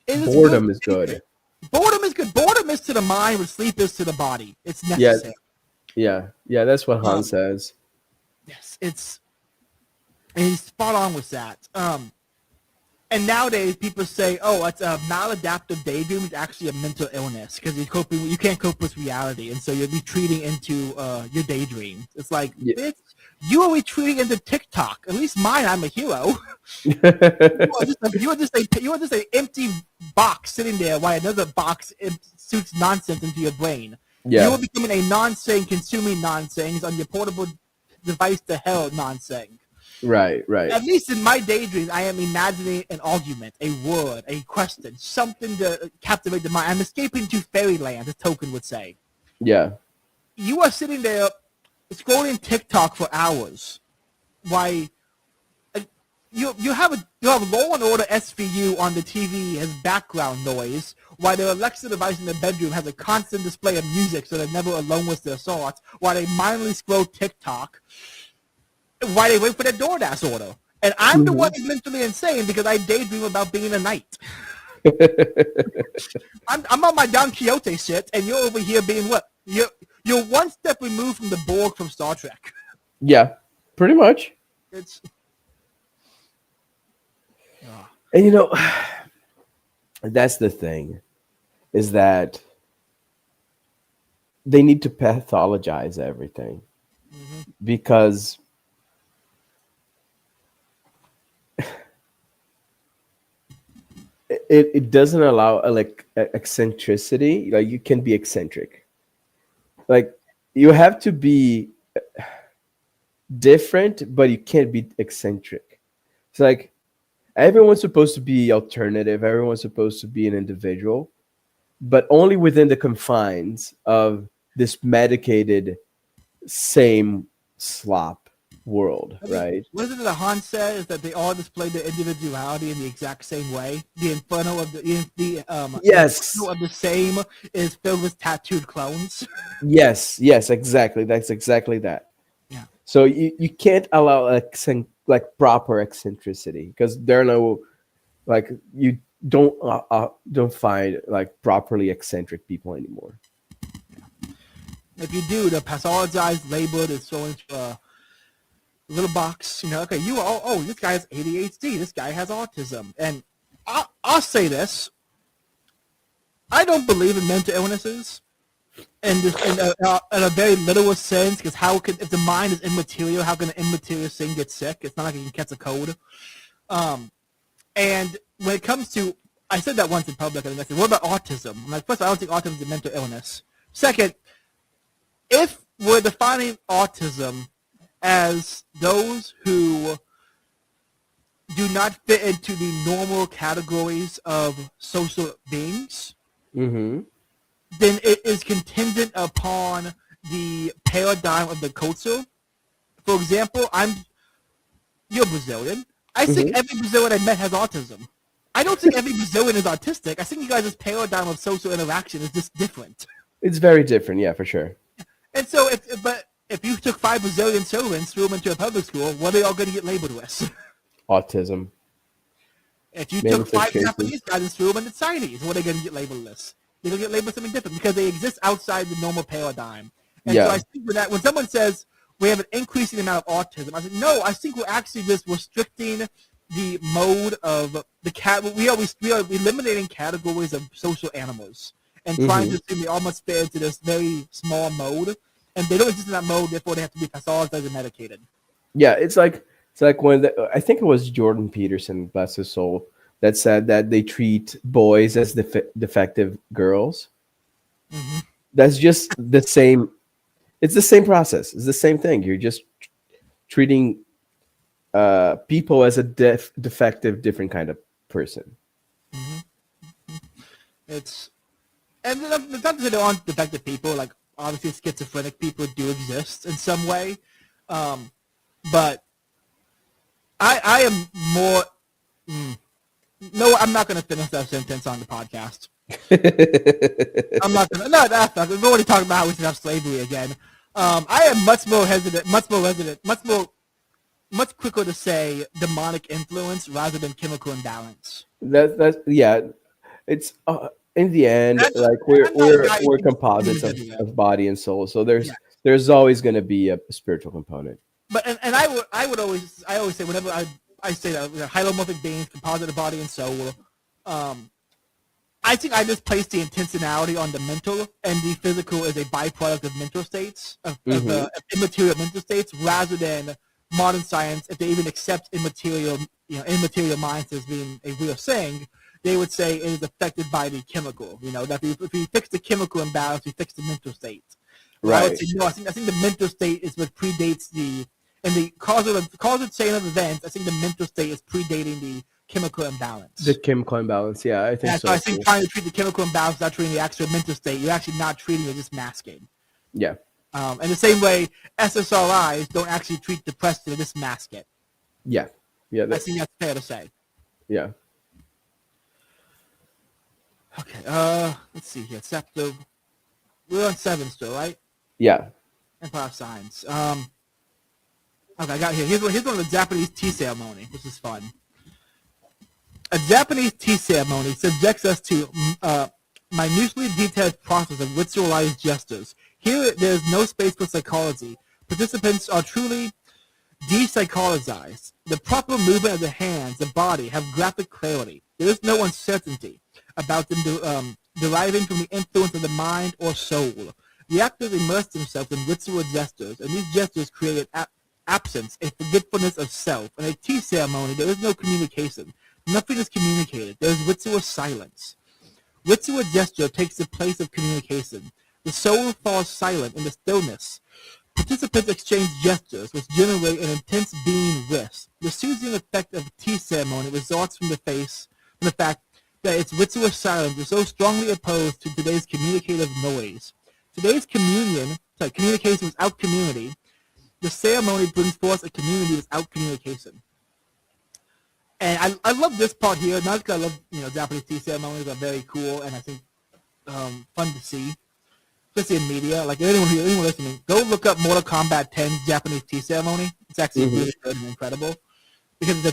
Boredom is good. Boredom is good. Boredom is to the mind what sleep is to the body. It's necessary. Yeah, that's what Han says. Yes, and he's spot on with that. And nowadays, people say, "Oh, it's a maladaptive daydream. It's actually a mental illness because you can't cope with reality, and so you're retreating into your daydream." It's like, bitch, you are retreating into TikTok. At least mine, I'm a hero. you are just an empty box sitting there while another box shoots nonsense into your brain. Yeah. You are becoming a non-saying, consuming non-sayings on your portable device to hell non-saying. Right. At least in my daydreams, I am imagining an argument, a word, a question, something to captivate the mind. I'm escaping to fairyland, as Token would say. Yeah. You are sitting there scrolling TikTok for hours. Why? You have Law and Order SVU on the TV as background noise, while their Alexa device in the bedroom has a constant display of music, so they're never alone with their thoughts. While they mindlessly scroll TikTok. Why they wait for their DoorDash order. And I'm the one who's mentally insane because I daydream about being a knight. I'm on my Don Quixote shit, and you're over here being what? You're one step removed from the Borg from Star Trek. Yeah, pretty much. It's... And you know, that's the thing, is that they need to pathologize everything. Because it doesn't allow eccentricity. Like, you can be eccentric. Like, you have to be different, but you can't be eccentric. It's like everyone's supposed to be alternative. Everyone's supposed to be an individual, but only within the confines of this medicated same slop world, right? What is it that Han said is that they all display their individuality in the exact same way? The inferno of the inferno of the same is filled with tattooed clones. Yes, exactly. That's exactly that. Yeah. So you can't allow proper eccentricity, because there are no, like, you don't find like properly eccentric people anymore. If you do, the pathologized labeled is thrown into a little box. You know, okay, this guy has ADHD. This guy has autism. And I'll say this: I don't believe in mental illnesses, in a very literal sense. Because if the mind is immaterial, how can an immaterial thing get sick? It's not like you can catch a cold. And when it comes to, I said that once in public, and I said, "What about autism?" I'm like, first, I don't think autism is a mental illness. Second, if we're defining autism as those who do not fit into the normal categories of social beings, then it is contingent upon the paradigm of the culture. For example, you're Brazilian. I think every Brazilian I met has autism. I don't think every Brazilian is autistic. I think you guys' paradigm of social interaction is just different. It's very different, yeah, for sure. And so, if you took 5 Brazilian children, threw them into a public school, what are they all going to get labeled with? Autism. If you took 5 Japanese guys and threw them into Chinese, what are they going to get labeled with? They're going to get labeled something different because they exist outside the normal paradigm. And so I think with that, when someone says we have an increasing amount of autism, I said, no, I think we're actually just restricting the mode of the cat. We are eliminating categories of social animals and trying to assume they all must fit into this very small mode. And they don't exist in that mode, therefore they have to be pathologized and medicated. Yeah, it's like when I think it was Jordan Peterson, bless his soul, that said that they treat boys as defective girls. That's just the same. It's the same process. It's the same thing. You're just treating people as a defective, different kind of person. It's not to say there aren't defective people. Like obviously, schizophrenic people do exist in some way, but I am more. No, I'm not going to finish that sentence on the podcast. I'm not going to. No, that's not. We've already talked about how we should have slavery again. I am much more hesitant, much quicker to say demonic influence rather than chemical imbalance. That's yeah. It's in the end, like we're composites of body and soul. So there's always going to be a spiritual component. But and I always say whenever I say that hylomorphic beings, composite of body and soul. I think I just place the intentionality on the mental, and the physical is a byproduct of mental states, of immaterial mental states, rather than modern science. If they even accept immaterial minds as being a real thing, they would say it is affected by the chemical. That if we fix the chemical imbalance, we fix the mental state. Right. I would say, no, I think the mental state is what predates the causal chain of events. I think the mental state is predating the chemical imbalance. The chemical imbalance, yeah, I think so. I think trying to treat the chemical imbalance without treating the actual mental state, you're actually not treating it, just masking. Yeah. And the same way, SSRIs don't actually treat depression, they just mask it. Yeah. Yeah. I think that's fair to say. Yeah. Okay. Let's see here. We're on 7 still, right? Yeah. Empire of Science. Okay, I got here. Here's one of the Japanese tea ceremony, which is fun. A Japanese tea ceremony subjects us to minutely detailed process of ritualized gestures. Here, there is no space for psychology. Participants are truly de-psychologized. The proper movement of the hands, the body, have graphic clarity. There is no uncertainty about them deriving from the influence of the mind or soul. The actors immerse themselves in ritual gestures, and these gestures create an absence and forgetfulness of self. In a tea ceremony, there is no communication. Nothing is communicated. There is ritual silence. Ritual gesture takes the place of communication. The soul falls silent in the stillness. Participants exchange gestures, which generate an intense being bliss. The soothing effect of a tea ceremony results from the fact that its ritual silence is so strongly opposed to today's communicative noise. Today's communication without community. The ceremony brings forth a community without communication. And I love this part here, not because I love, Japanese tea ceremonies are very cool and I think fun to see, especially in media. Like anyone listening, go look up Mortal Kombat 10's Japanese tea ceremony. It's actually really good and incredible because the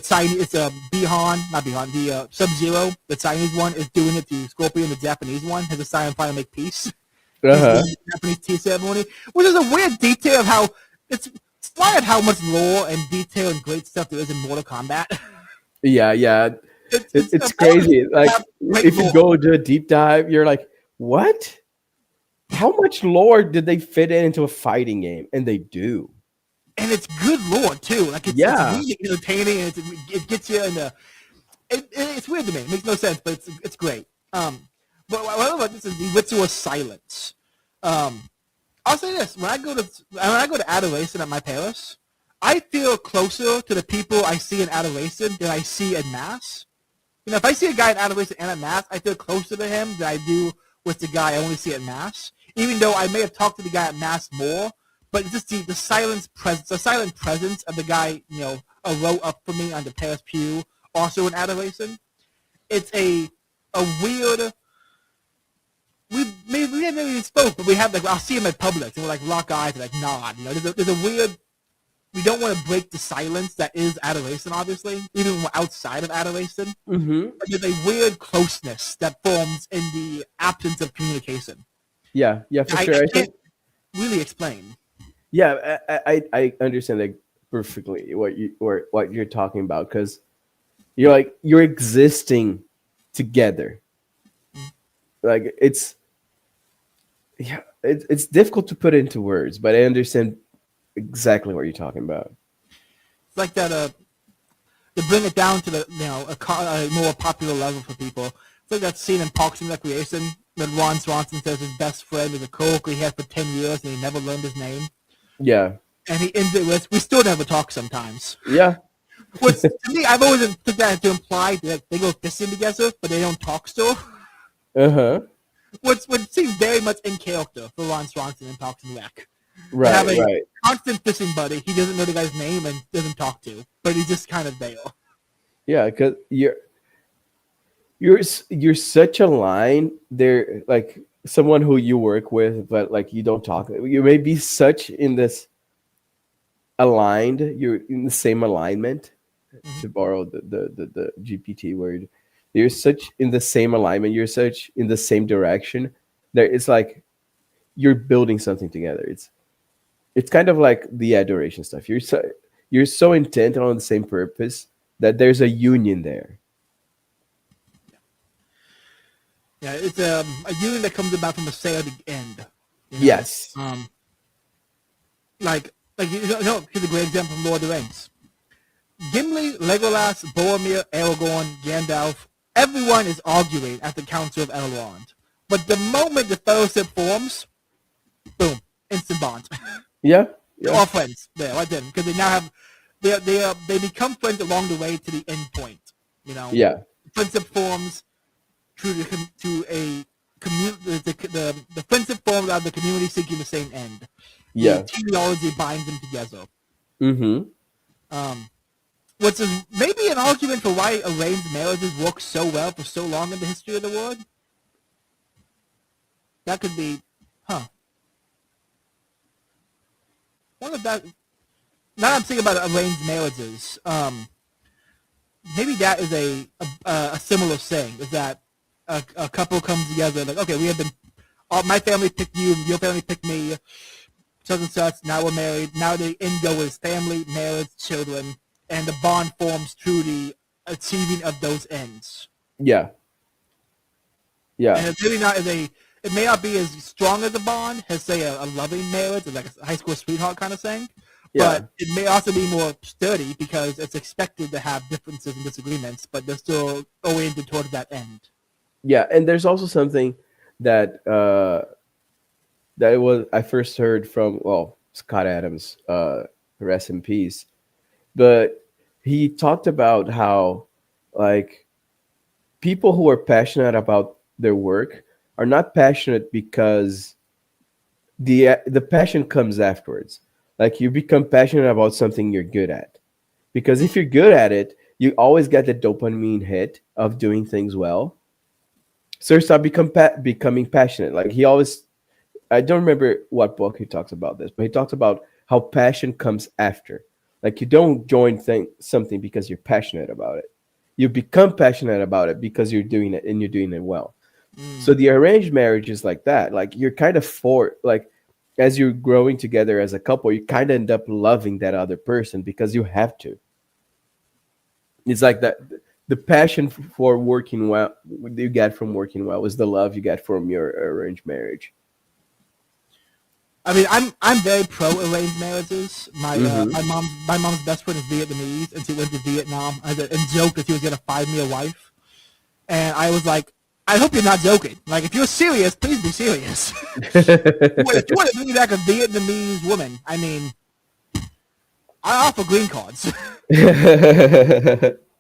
Sub-Zero, the Chinese one is doing it to Scorpion, the Japanese one has a sign trying to make peace. Japanese tea ceremony, which is a weird detail of how it's wild how much lore and detail and great stuff there is in Mortal Kombat. Yeah. It's crazy. Like if you go to a deep dive, you're like, what? How much lore did they fit into a fighting game? And they do. And it's good lore too. Like it's really entertaining and it gets you in the. It's weird to me. It makes no sense, but it's great. But what I love about this is the ritual silence. I'll say this: when I go to adoration at my palace, I feel closer to the people I see in adoration than I see in mass. If I see a guy in adoration and at mass, I feel closer to him than I do with the guy I only see at mass. even though I may have talked to the guy at Mass more, but just the silent presence of the guy, a row up from me on the Paris pew, also in adoration. It's a weird. We haven't even spoke, but we have I'll see him in public and we're lock eyes and nod. There's a weird. We don't want to break the silence that is adoration, obviously, even outside of adoration. Mm-hmm. But there's a weird closeness that forms in the absence of communication. Yeah, for sure. I can't really explain. Yeah, I understand that perfectly what you're talking about, because you're existing together. It's difficult to put into words, but I understand exactly what you're talking about. It's like that. To bring it down to the a more popular level for people. It's like that scene in Parks and Recreation that Ron Swanson says his best friend is a coworker he had for 10 years and he never learned his name. Yeah. And he ends it with, "We still never talk sometimes." Yeah. Which, to me, I've always took that to imply that they go fishing together, but they don't talk still. Uh-huh. Which seems very much in character for Ron Swanson in Parks and Rec. Right, have a right. constant fishing buddy he doesn't know the guy's name and doesn't talk to, but he's just kind of there. Yeah, because you're such a line. They're like someone who you work with, but you don't talk. You may be such in this aligned. You're in the same alignment, to borrow the GPT word. You're such in the same alignment. You're such in the same direction. It's like you're building something together. It's kind of like the adoration stuff. You're so intent on the same purpose that there's a union there. Yeah, it's a union that comes about from the start to the end. Yes. Here's a great example from Lord of the Rings. Gimli, Legolas, Boromir, Aragorn, Gandalf, everyone is arguing at the Council of Elrond. But the moment the fellowship forms, boom, instant bond. Yeah. They're all friends there, right then, because they now have they become friends along the way to the end point. Yeah. Friendship forms to a community. The friendship forms out of the community seeking the same end. Yeah. The teleology binds them together. Mm-hmm. Which is maybe an argument for why arranged marriages work so well for so long in the history of the world. That could be, One of that. Now I'm thinking about arranged marriages. Maybe that is a similar thing. Is that a couple comes together like, okay, we have been, my family picked you, your family picked me, such and such. Now we're married. Now the end goal is family, marriage, children, and the bond forms through the achieving of those ends. Yeah. Yeah. And it's really not it may not be as strong as a bond as, say, a loving marriage, or like a high school sweetheart kind of thing. Yeah. But it may also be more sturdy because it's expected to have differences and disagreements, but they're still oriented towards that end. Yeah, and there's also something that I first heard from Scott Adams, rest in peace, but he talked about how people who are passionate about their work are not passionate because the passion comes afterwards. Like, you become passionate about something you're good at, because if you're good at it, you always get the dopamine hit of doing things well. So you start becoming passionate. Like, I don't remember what book he talks about this, but he talks about how passion comes after. Like, you don't join something because you're passionate about it. You become passionate about it because you're doing it and you're doing it well. So the arranged marriage is like that. Like, you're kind of as you're growing together as a couple, you kind of end up loving that other person because you have to. It's like that. The passion for working well you get from working well is the love you get from your arranged marriage. I mean, I'm very pro arranged marriages. My mom's best friend is Vietnamese, and she went to Vietnam and joked that she was gonna find me a wife. And I was like, I hope you're not joking. Like, if you're serious, please be serious. If you want to bring me back a Vietnamese woman, I mean, I offer green cards.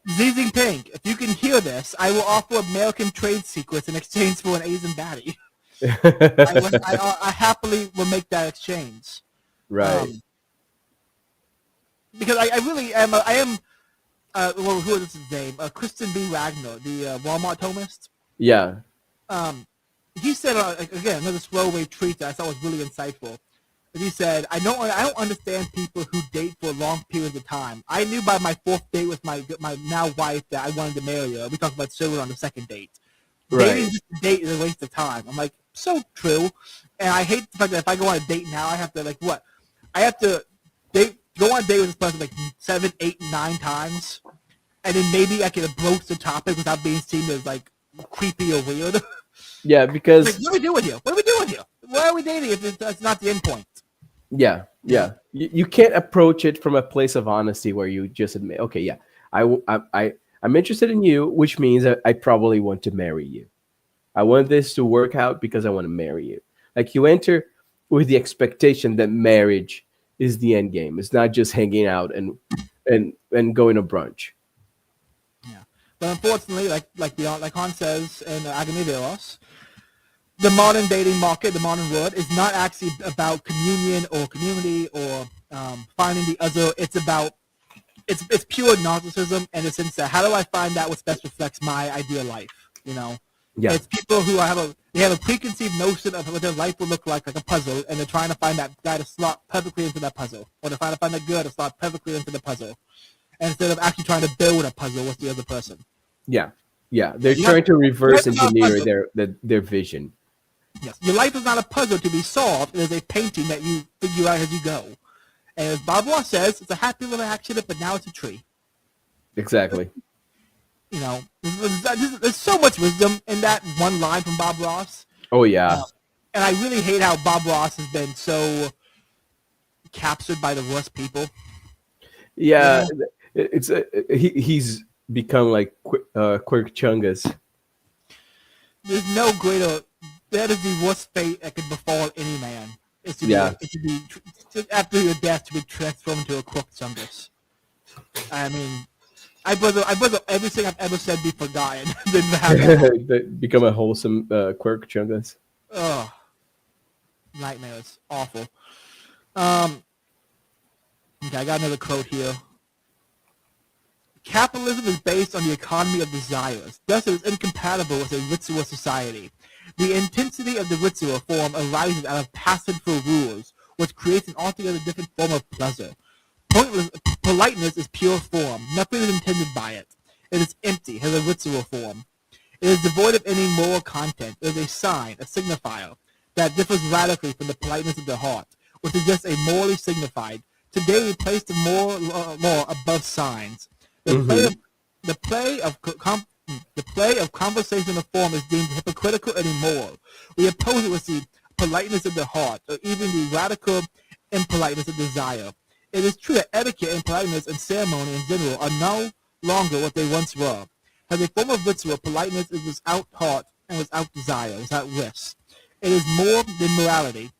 Xi Jinping, if you can hear this, I will offer American trade secrets in exchange for an Asian baddie. I happily will make that exchange. Right. Because I really am. I am. Well, who is his name? Kristen B. Wagner, the Walmart Thomist. Yeah. He said again another throwaway tweet that I thought was really insightful. And he said, I don't understand people who date for long periods of time. I knew by my 4th date with my now wife that I wanted to marry her. We talked about children on the 2nd date. Right. Dating just a date is a waste of time. I'm like, so true. And I hate the fact that if I go on a date now, I have to I have to go on a date with this person like 7, 8, 9 times, and then maybe I can broach the topic without being seen as like creepy or weird. Yeah, because like, what are we doing here? What are we doing here? Why are we dating if that's not the end point? Yeah. You can't approach it from a place of honesty where you just admit, okay, yeah, I'm interested in you, which means that I probably want to marry you. I want this to work out because I want to marry you. Like, you enter with the expectation that marriage is the end game. It's not just hanging out and going to brunch. Yeah, but unfortunately, like Han says in Agony Veros, the modern dating market, the modern world, is not actually about communion or community or finding the other. It's about it's pure narcissism in the sense that how do I find out what best reflects my ideal life? You know, It's people who have a preconceived notion of what their life will look like a puzzle, and they're trying to find that guy to slot perfectly into that puzzle, or they're trying to find that girl to slot perfectly into the puzzle, instead of actually trying to build a puzzle with the other person. Yeah, they're trying to reverse engineer their vision. Yes, your life is not a puzzle to be solved. It is a painting that you figure out as you go. And as Bob Ross says, it's a happy little accident, but now it's a tree. Exactly. You know, there's so much wisdom in that one line from Bob Ross. Oh, yeah. And I really hate how Bob Ross has been so captured by the worst people. Yeah, it's he's become like Quirk Chungus. There's no greater. That is the worst fate that could befall any man. It's to be after your death to be transformed into a Quirk Chungus. I mean, I'd rather everything I've ever said be forgotten than have become a wholesome Quirk Chungus. Oh, nightmares, awful. Okay, I got another quote here. Capitalism is based on the economy of desires. Thus, it is incompatible with a ritual society. The intensity of the ritual form arises out of passion for rules, which creates an altogether different form of pleasure. Politeness is pure form. Nothing is intended by it. It is empty, has a ritual form. It is devoid of any moral content. It is a sign, a signifier, that differs radically from the politeness of the heart, which is just a morally signified. Today we place the more above signs. The play of conversational form is deemed hypocritical and immoral. We oppose it with the politeness of the heart, or even the radical impoliteness of desire. It is true that etiquette and politeness and ceremony in general are no longer what they once were. As a form of ritual, politeness is without heart and without desire, without wish. It is more than morality.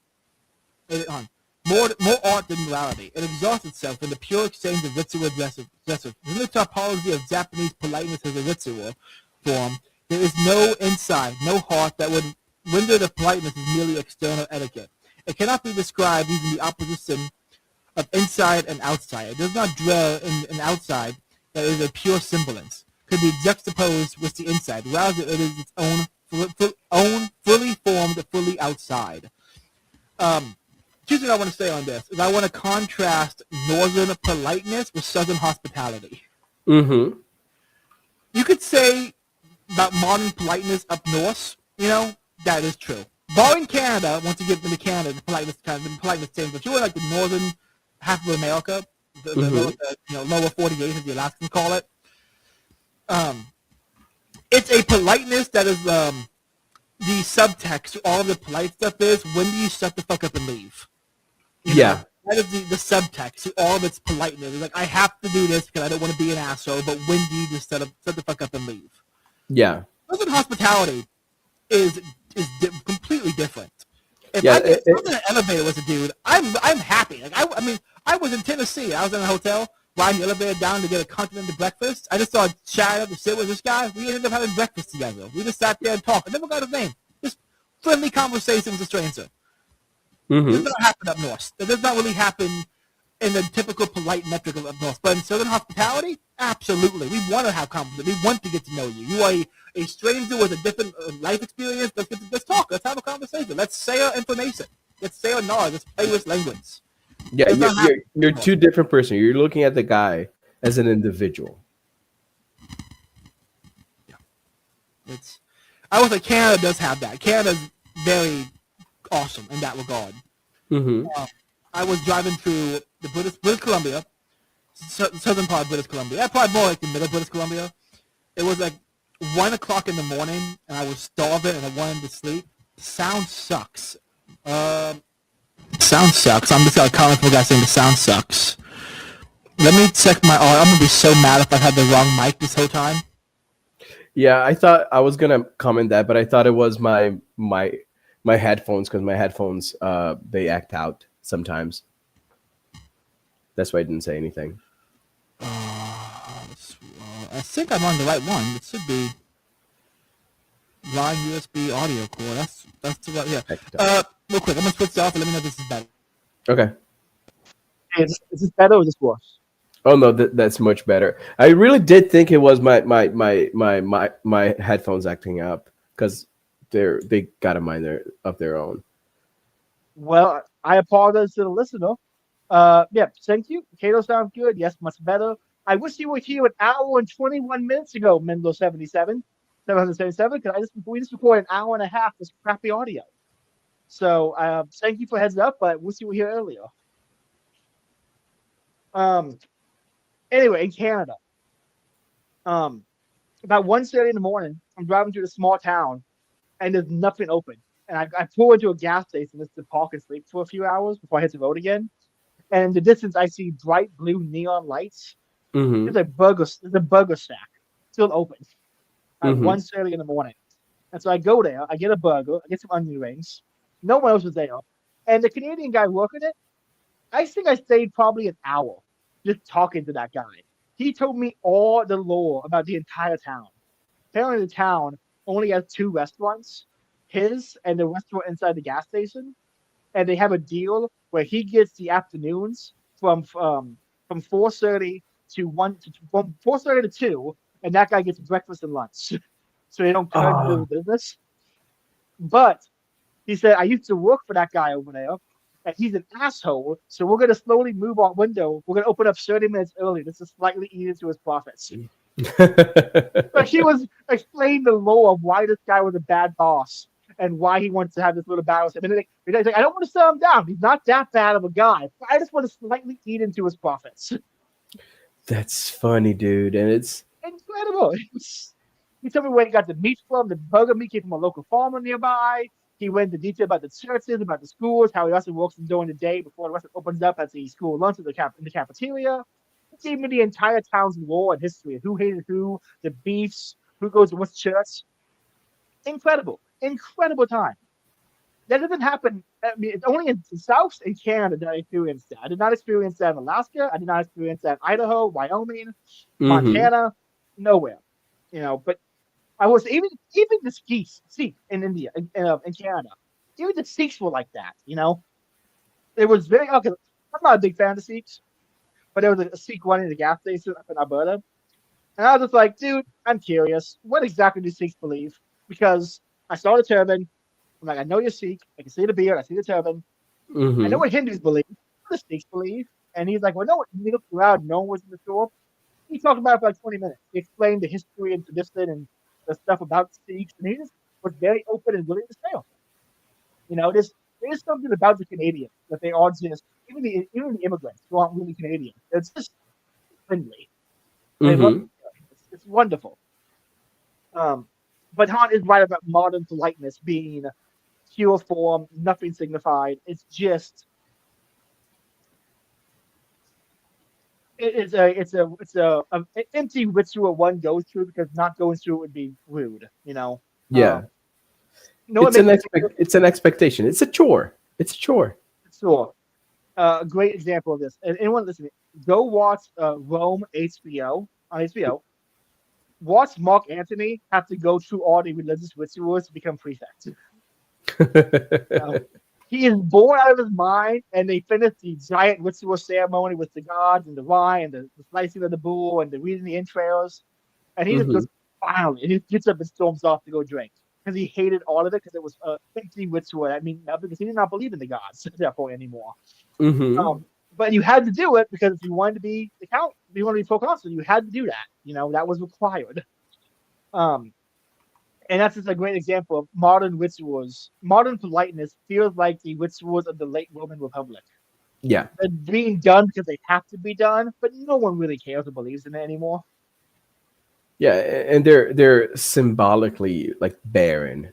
More art than morality. It exhausts itself in the pure exchange of ritual addresses. In the topology of Japanese politeness as a ritual form, there is no inside, no heart that would render the politeness as merely external etiquette. It cannot be described using the opposition of inside and outside. It does not dwell in an outside that is a pure semblance, could be juxtaposed with the inside. Rather, it is its own fully formed, fully outside. Two things I want to say on this is I want to contrast northern politeness with southern hospitality. Mm-hmm. You could say about modern politeness up north, that is true. Barring Canada, once you get into Canada, the politeness changes. But you're like the northern half of America, the lower 48, as the Alaskans call it. It's a politeness that is the subtext to all of the polite stuff is, when do you shut the fuck up and leave? That is the subtext to all of its politeness. It's like, I have to do this because I don't want to be an asshole, but when do you just shut the fuck up and leave? Yeah. Southern hospitality is completely different. If I get in an elevator with a dude, I'm happy. Like I was in Tennessee. I was in a hotel riding the elevator down to get a continental breakfast. I just saw Chad up to sit with this guy. We ended up having breakfast together. We just sat there and talked. I never got his name. Just friendly conversation with a stranger. It does not happen up north. It does not really happen in the typical polite metric of up north. But in Southern hospitality, absolutely. We want to have conversation. We want to get to know you. You are a stranger with a different life experience. Let's talk. Let's have a conversation. Let's share information. Let's share knowledge. Let's play with language. Yeah, you're two different persons. You're looking at the guy as an individual. Yeah. I would say Canada does have that. Canada's very awesome in that regard. I was driving through the British Columbia, southern part of British Columbia. Probably more like the middle of British Columbia. It was like 1 o'clock in the morning, and I was starving, and I wanted to sleep. Sound sucks. Sound sucks. I'm just got a comment from a guy saying the sound sucks. Let me check my audio. I'm gonna be so mad if I had the wrong mic this whole time. Yeah, I thought I was gonna comment that, but I thought it was my headphones, because my headphones they act out sometimes. That's why I didn't say anything. I think I'm on the right one. It should be line USB audio cord. That's what. Yeah. Real quick, I'm gonna switch it off and let me know if this is better. Okay. Is this better or is this worse? Oh no, that's much better. I really did think it was my headphones acting up, because they got a mind of their own. Well, I apologize to the listener. Yeah, thank you. Cato sounds good. Yes, much better. I wish you were here an hour and 21 minutes ago, Mendel 777, because we just recorded an hour and a half with crappy audio. So thank you for heads up, but I wish you were here earlier. Anyway, in Canada, about 1:30 in the morning, I'm driving through the small town, and there's nothing open. And I pull into a gas station just to park and sleep for a few hours before I hit the road again. And in the distance, I see bright blue neon lights. There's a burger shack still open at 1:30 in the morning. And so I go there, I get a burger, I get some onion rings. No one else was there. And the Canadian guy working it, I think I stayed probably an hour just talking to that guy. He told me all the lore about the entire town. Apparently, the town only has 2 restaurants, his and the restaurant inside the gas station. And they have a deal where he gets the afternoons from 4:30 to 4:30 to 2, and that guy gets breakfast and lunch. So they don't cut into the business. But he said, I used to work for that guy over there, and he's an asshole. So we're going to slowly move our window. We're going to open up 30 minutes early just to slightly eat into his profits. But he was explaining the lore of why this guy was a bad boss and why he wants to have this little battle with him. And he's like, I don't want to sell him down. He's not that bad of a guy. I just want to slightly eat into his profits. That's funny, dude. And it's incredible. He told me where he got the meat from. The burger meat came from a local farmer nearby. He went into detail about the churches, about the schools, how he also works during the day before the restaurant opens up as the school lunch in the cafeteria. He gave me the entire town's lore and history, who hated who, the beefs, who goes to which church. Incredible time. That doesn't happen. I mean, it's only in the South and Canada that I experienced that. I did not experience that in Alaska. I did not experience that in Idaho, Wyoming, Montana, nowhere. But I was even the Sikh in India, in Canada, even the Sikhs were like that. It was very okay. I'm not a big fan of the Sikhs, but there was a Sikh running the gas station up in Alberta, and I was just like, dude, I'm curious. What exactly do Sikhs believe? Because I saw the turban. I'm like, I know you're Sikh. I can see the beard. I see the turban. I know what Hindus believe. What the Sikhs believe. And he's like, well, no. He looked around. No one was in the store. He talked about it for like 20 minutes. He explained the history and tradition and the stuff about Sikhs. And he just was very open and willing to say it. There's something about the Canadians that they are just, even the immigrants who aren't really Canadian. It's just friendly. It's wonderful. But Han is right about modern politeness being pure form, nothing signified. It's just it's an empty ritual one goes through because not going through it would be rude. Yeah. It's an expectation. It's a chore. Sure. A great example of this. And anyone listening, go watch Rome on HBO. Watch Mark Antony have to go through all the religious rituals to become prefect. He is bored out of his mind, and they finish the giant ritual ceremony with the gods and the wine and the slicing of the bull and the reading the entrails. And he just Hmm. goes, finally, and he gets up and storms off to go drink because he hated all of it because it was a empty ritual. I mean, because he did not believe in the gods at that point anymore. Hmm. But you had to do it because if you wanted to be the count, if you wanted to be proconsul, you had to do that. That was required. Um, and that's just a great example of modern rituals. Modern politeness feels like the rituals of the late Roman Republic. Yeah. They're being done because they have to be done, but no one really cares or believes in it anymore. Yeah, and they're symbolically like barren.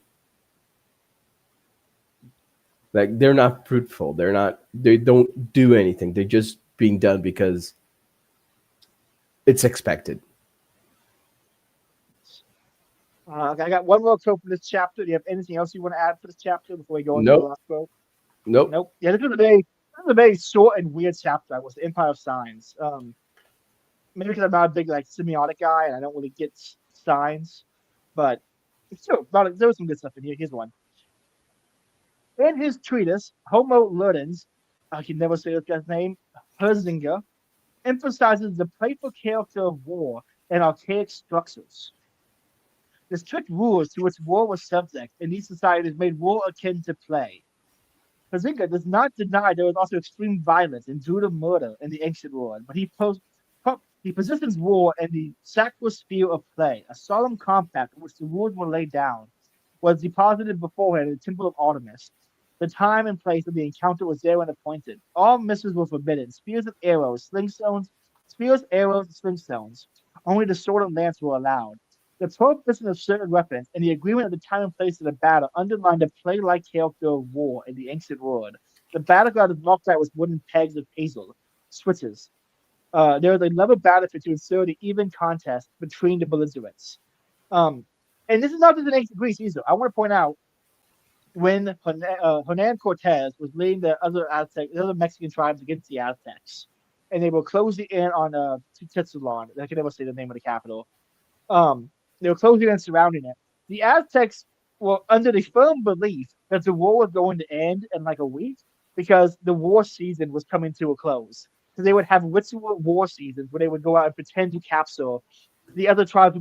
Like they're not fruitful. They don't do anything. They're just being done because it's expected. I got one more quote for this chapter. Do you have anything else you want to add for this chapter before we go into the Nope. last quote? Nope. Nope. Yeah, this is a very short and weird chapter. It was the Empire of Signs. Maybe because I'm not a big like semiotic guy and I don't really get signs, but it's still there was some good stuff in here. Here's one. In his treatise, Homo Ludens, I can never say this guy's name, Herzinger, emphasizes the playful character of war and archaic structures. The strict rules to which war was subject in these societies made war akin to play. Herzinger does not deny there was also extreme violence and brutal murder in the ancient world, but he positions war in the sacred sphere of play, a solemn compact in which the rules were laid down, was deposited beforehand in the temple of Artemis. The time and place of the encounter was therein appointed. All missiles were forbidden. Spears and arrows, spears, arrows, and slingstones. Only the sword and lance were allowed. The prohibition of certain weapons and the agreement of the time and place of the battle underlined the play-like character of war in the ancient world. The battleground is marked out with wooden pegs of hazel, switches. There is a level battlefield to ensure the even contest between the belligerents. And this is not just in ancient Greece either. I want to point out when Hernan Cortez was leading the other Mexican tribes against the Aztecs, and they were closing in on Tezculan. I can never say the name of the capital. Um, they were closing in and surrounding it. The Aztecs were under the firm belief that the war was going to end in like a week because the war season was coming to a close. So they would have ritual war seasons where they would go out and pretend to capture the other tribes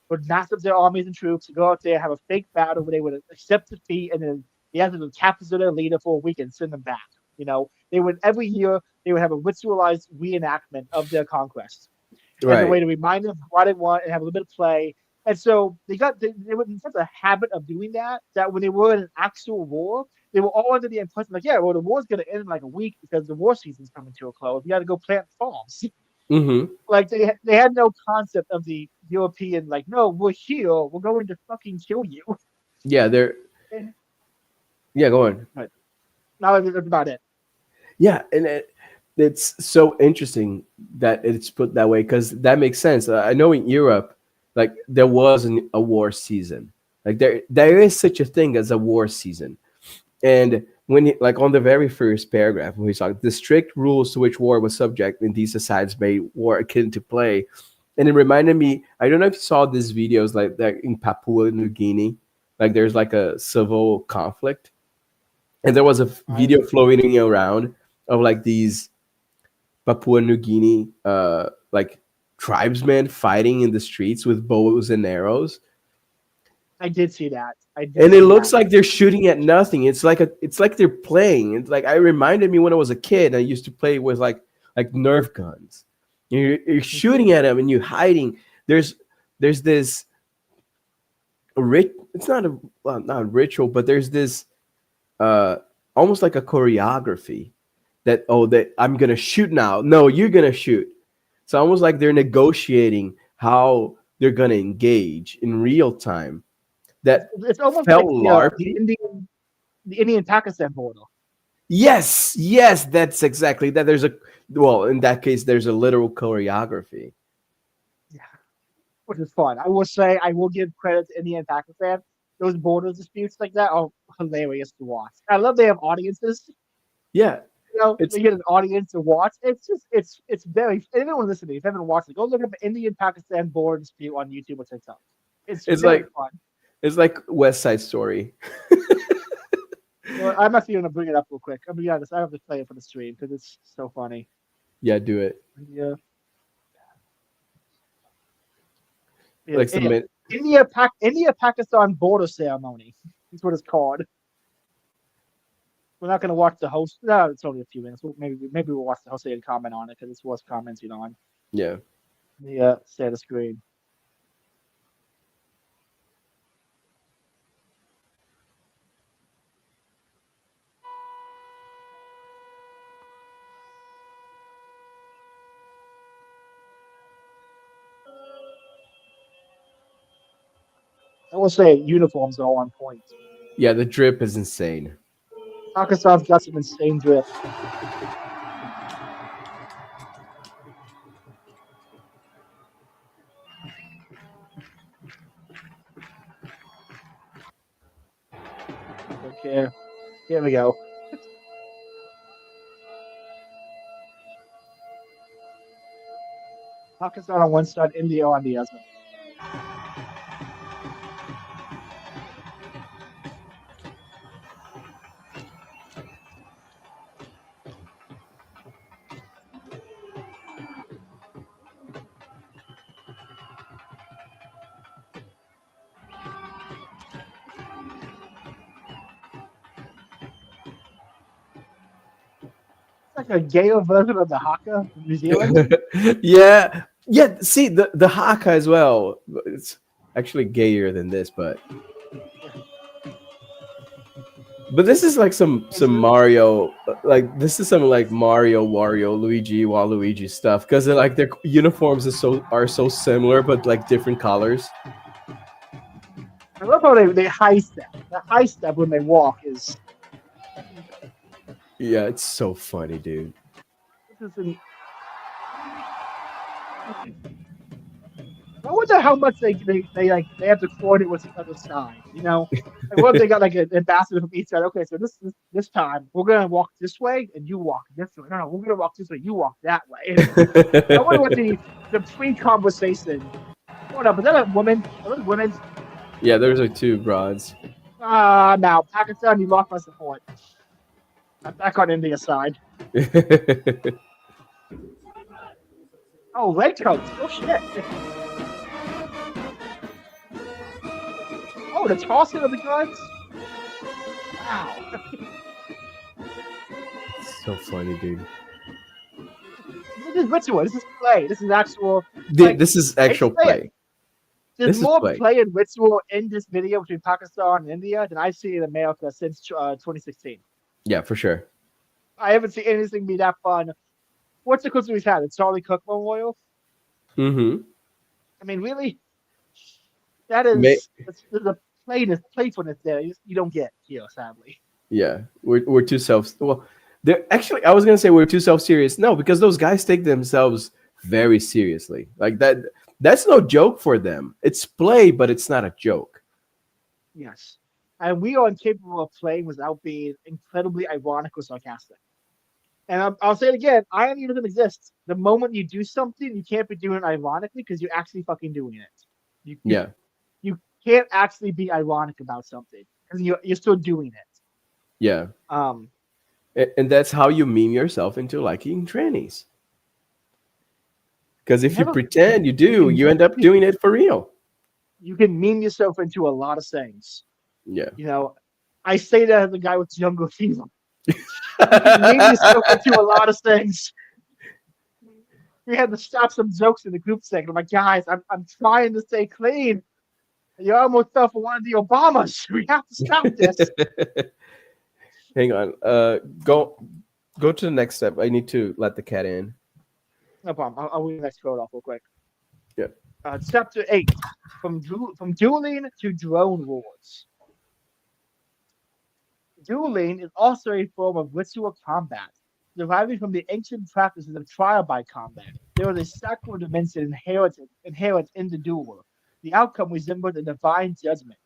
would mass up their armies and troops, go out there, have a fake battle where they would accept defeat, and then the other would capture their leader for a week and send them back. They would every year they would have a ritualized reenactment of their conquest as a way Right. to remind them what they want and have a little bit of play. And so they were in such a habit of doing that when they were in an actual war, they were all under the impression like, yeah, well, the war's going to end in like a week because the war season's coming to a close. We got to go plant farms. Hmm. Like they had no concept of the European, like, no, we're here, we're going to fucking kill you. Yeah, they're And, yeah, go on. right. Now that's about it. Yeah, and it's so interesting that it's put that way because that makes sense. I know in Europe, like there was a war season. Like there is such a thing as a war season, and like on the very first paragraph when we talk the strict rules to which war was subject in these societies made war akin to play, and it reminded me. I don't know if you saw these videos like that in Papua New Guinea, like there's like a civil conflict, and there was a video floating around of like these Papua New Guinea like tribesmen fighting in the streets with bows and arrows. I did see that. I did And it see looks that. like they're shooting at nothing. It's like they're playing. It's like I reminded me when I was a kid. I used to play with like Nerf guns. You're shooting at them and you're hiding. There's this it's not a well, not ritual, but there's this uh almost like a choreography that I'm gonna shoot now. No, you're gonna shoot. It's almost like they're negotiating how they're gonna engage in real time. That It's almost felt like larpy. the Indian Pakistan border. Yes, that's exactly that. In that case, there's a literal choreography. Yeah, which is fun. I will say, I will give credit to India and Pakistan. Those border disputes like that are hilarious to watch. I love they have audiences. Yeah, They it's get an audience to watch. It's very. Anyone listening, if you haven't watched it, go look up Indian Pakistan border dispute on YouTube or TikTok. It's it's very like fun. it's like West Side Story. Well, I'm actually going to bring it up real quick. I'm going to be honest. I have to play it for the stream because it's so funny. Yeah, do it. Yeah. Like some India Pakistan border ceremony. That's what it's called. We're not going to watch the host. No, it's only a few minutes. Maybe we'll watch the host and comment on it because it's worth commenting on. Yeah. The status screen. I will say uniforms are all on point. Yeah, the drip is insane. Pakistan's got some insane drip. Okay, here we go. Pakistan on one side, India on the other. Like a gayer version of the haka from New Zealand. Yeah. See the haka as well. It's actually gayer than this, but this is like some Mario, like this is some like Mario, Wario, Luigi, Waluigi stuff because like their uniforms are so similar but like different colors. I love how they high step. The high step when they walk is. Yeah, it's so funny, dude. This is I wonder how much they have to coordinate with the other side. You know, like what if they got like an ambassador from each side? Okay, so this time we're gonna walk this way and you walk this way. No, we're gonna walk this way. You walk that way. I wonder what the pre-conversation. Hold up, is that a woman? Are those women? Yeah, those are two broads. Now Pakistan, you lost my support. I'm back on India's side. Oh, red coats. Oh shit. Oh, the tossing of the guns. Wow. So funny, dude. This is ritual. This is play. This is actual. This is actual play. There's more play and ritual in this video between Pakistan and India than I've seen in America since 2016. Yeah, for sure. I haven't seen anything be that fun. What's the closest we've had? It's Charlie Cook Memorial. Mm-hmm. I mean, really, that is there's a playfulness there you don't get here, sadly. Yeah, we're too they're actually, I was gonna say we're too self-serious. No, because those guys take themselves very seriously. Like that's no joke for them. It's play, but it's not a joke. Yes, and we are incapable of playing without being incredibly ironic or sarcastic. And I'll say it again, irony doesn't exist. The moment you do something, you can't be doing it ironically because you're actually fucking doing it. You can't actually be ironic about something because you're still doing it. Yeah. And that's how you meme yourself into liking trannies. Because if you pretend you do, you end up doing it for real. You can meme yourself into a lot of things. Yeah. You know, I say that as a guy with jungle fever. You can meme yourself into a lot of things. We had to stop some jokes in the group second. I'm like, guys, I'm trying to stay clean. You almost fell for one of the Obamas. We have to stop this. Hang on. Go to the next step. I need to let the cat in. No problem. I'll read the next quote off real quick. Yeah. Chapter 8. From dueling to drone wars. Dueling is also a form of ritual combat, deriving from the ancient practices of trial by combat. There is a sacral dimension inherent in the duel. The outcome resembles a divine judgment.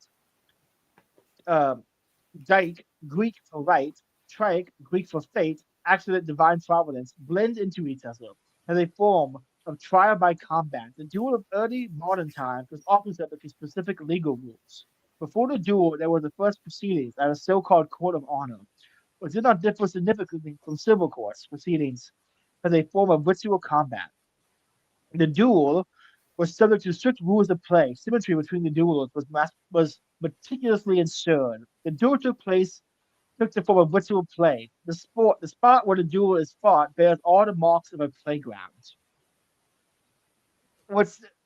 Dike, Greek for right, trike, Greek for fate, accident, divine providence, blend into each other as a form of trial by combat. The duel of early modern times was often subject to specific legal rules. Before the duel, there were the first proceedings at a so-called court of honor, which did not differ significantly from civil courts proceedings as a form of ritual combat. The duel was subject to strict rules of play. Symmetry between the duels was meticulously ensured. The duel took the form of ritual play. The spot where the duel is fought bears all the marks of a playground.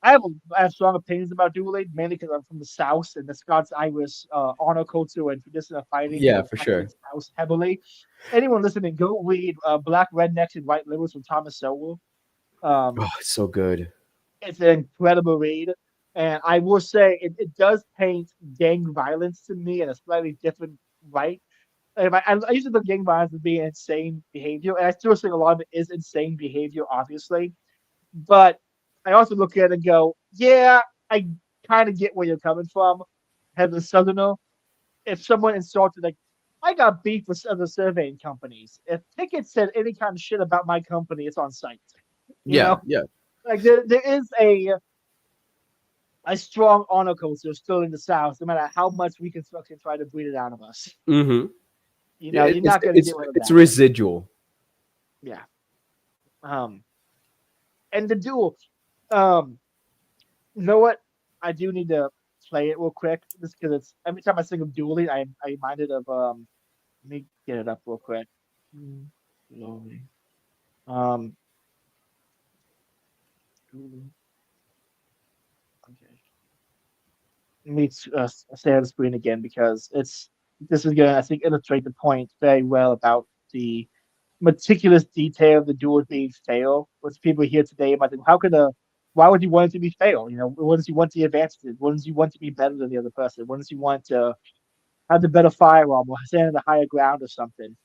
I have strong opinions about dueling, mainly because I'm from the South and the Scots-Irish honor culture and tradition of fighting. Yeah, for sure. South heavily. Anyone listening, go read Black Rednecks and White Liberals from Thomas Sowell. It's so good. It's an incredible read. And I will say it does paint gang violence to me in a slightly different light. I used to look at gang violence as being insane behavior, and I still think a lot of it is insane behavior, obviously. But I also look at it and go, yeah, I kind of get where you're coming from. As a Southerner, if someone insulted, like, I got beef with other surveying companies. If Pickett said any kind of shit about my company, it's on site. You know? Yeah. Like there is a strong honor culture still in the South, no matter how much Reconstruction tried to breed it out of us. Mm-hmm. You know, you're not going to get rid of that. It's residual. Yeah. And the duel. You know what? I do need to play it real quick, just because it's every time I think of dueling, I'm reminded of let me get it up real quick. Slowly. Okay. Let me stay on the screen again because this is gonna, I think, illustrate the point very well about the meticulous detail of the duel being fail. Which people here today might think, why would you want it to be fail? You know, what does he want the advantage? What does he want to be better than the other person? What does he want to have the better firearm or stand on the higher ground or something?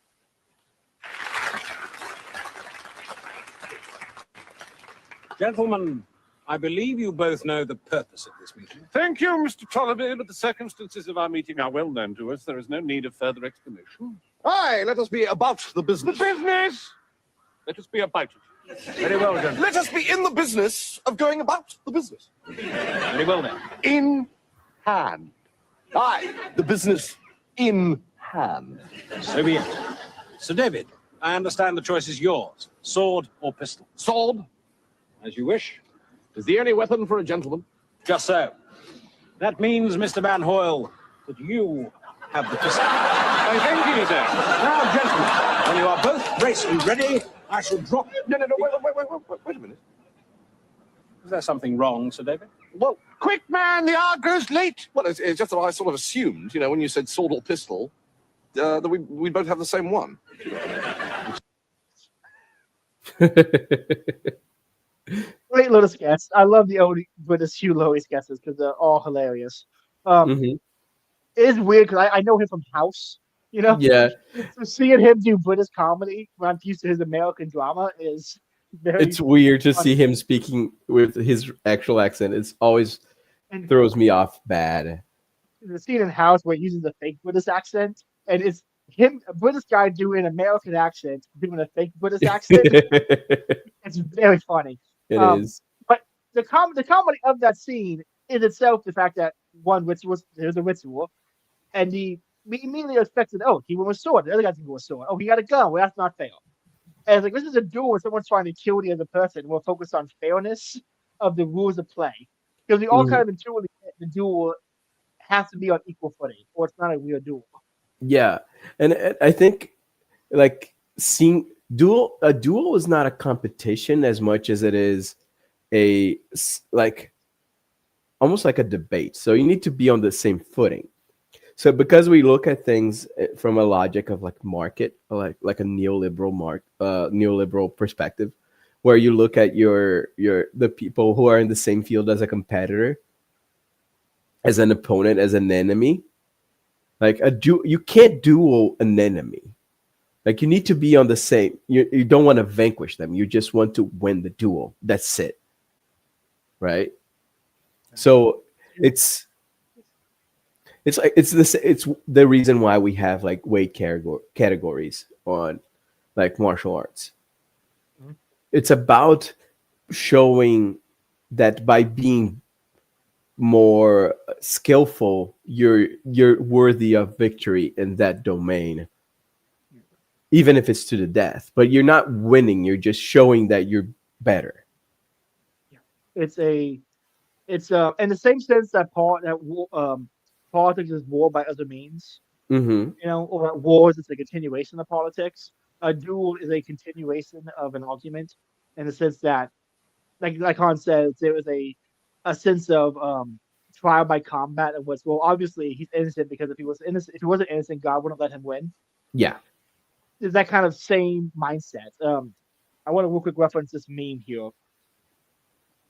Gentlemen, I believe you both know the purpose of this meeting. Thank you, Mr. Tolliver, but the circumstances of our meeting are well known to us. There is no need of further explanation. Aye, let us be about the business. The business! Let us be about it. Very well, gentlemen. Let us be in the business of going about the business. Very well, then. In hand. Aye, the business in hand. So be it. Sir David, I understand the choice is yours. Sword or pistol? Sword As you wish. is the only weapon for a gentleman. Just so. That means, Mr. Van Hoyle, that you have the pistol. I thank you, sir. Now, gentlemen, when you are both braced and ready, I shall drop. No, wait a minute. Is there something wrong, Sir David? Well, Quick, man, the hour grows late. well, it's just that I sort of assumed, when you said sword or pistol, that we both have the same one. Great little sketch. I love the old British Hugh Laurie sketches because they're all hilarious. It is weird because I know him from House, Yeah. So seeing him do British comedy when I'm used to his American drama is very. It's weird to see him speaking with his actual accent. It's always throws me off bad. The scene in House where he uses a fake British accent, and it's him, a British guy doing an American accent, doing a fake British accent. It's very funny. It is. But the comedy of that scene is itself the fact that there's a ritual, and we immediately expected, he went with sword. The other guy didn't go with sword. Oh, he got a gun. Well, that's not fair. And it's like, this is a duel where someone's trying to kill the other person. We're focused on fairness of the rules of play. Because we all kind of intuitively the duel has to be on equal footing, or it's not a real duel. Yeah, and I think like seeing a duel is not a competition as much as it is almost like a debate. So you need to be on the same footing. So because we look at things from a logic of like market, like a neoliberal perspective, where you look at the people who are in the same field as a competitor, as an opponent, as an enemy. Like you can't duel an enemy. Like you need to be on the same. You don't want to vanquish them. You just want to win the duel. That's it. Right. So it's the reason why we have like weight categories on like martial arts. Mm-hmm. It's about showing that by being more skillful, you're worthy of victory in that domain, even if it's to the death. But you're not winning. You're just showing that you're better. It's in the same sense that politics is war by other means. Mm-hmm. Or wars is a continuation of politics. A duel is a continuation of an argument, in the sense that, like Han says, there is a sense of trial by combat, of what's, well, obviously he's innocent, because if he wasn't innocent, God wouldn't let him win. Yeah. There's that kind of same mindset. I want to real quick reference this meme here.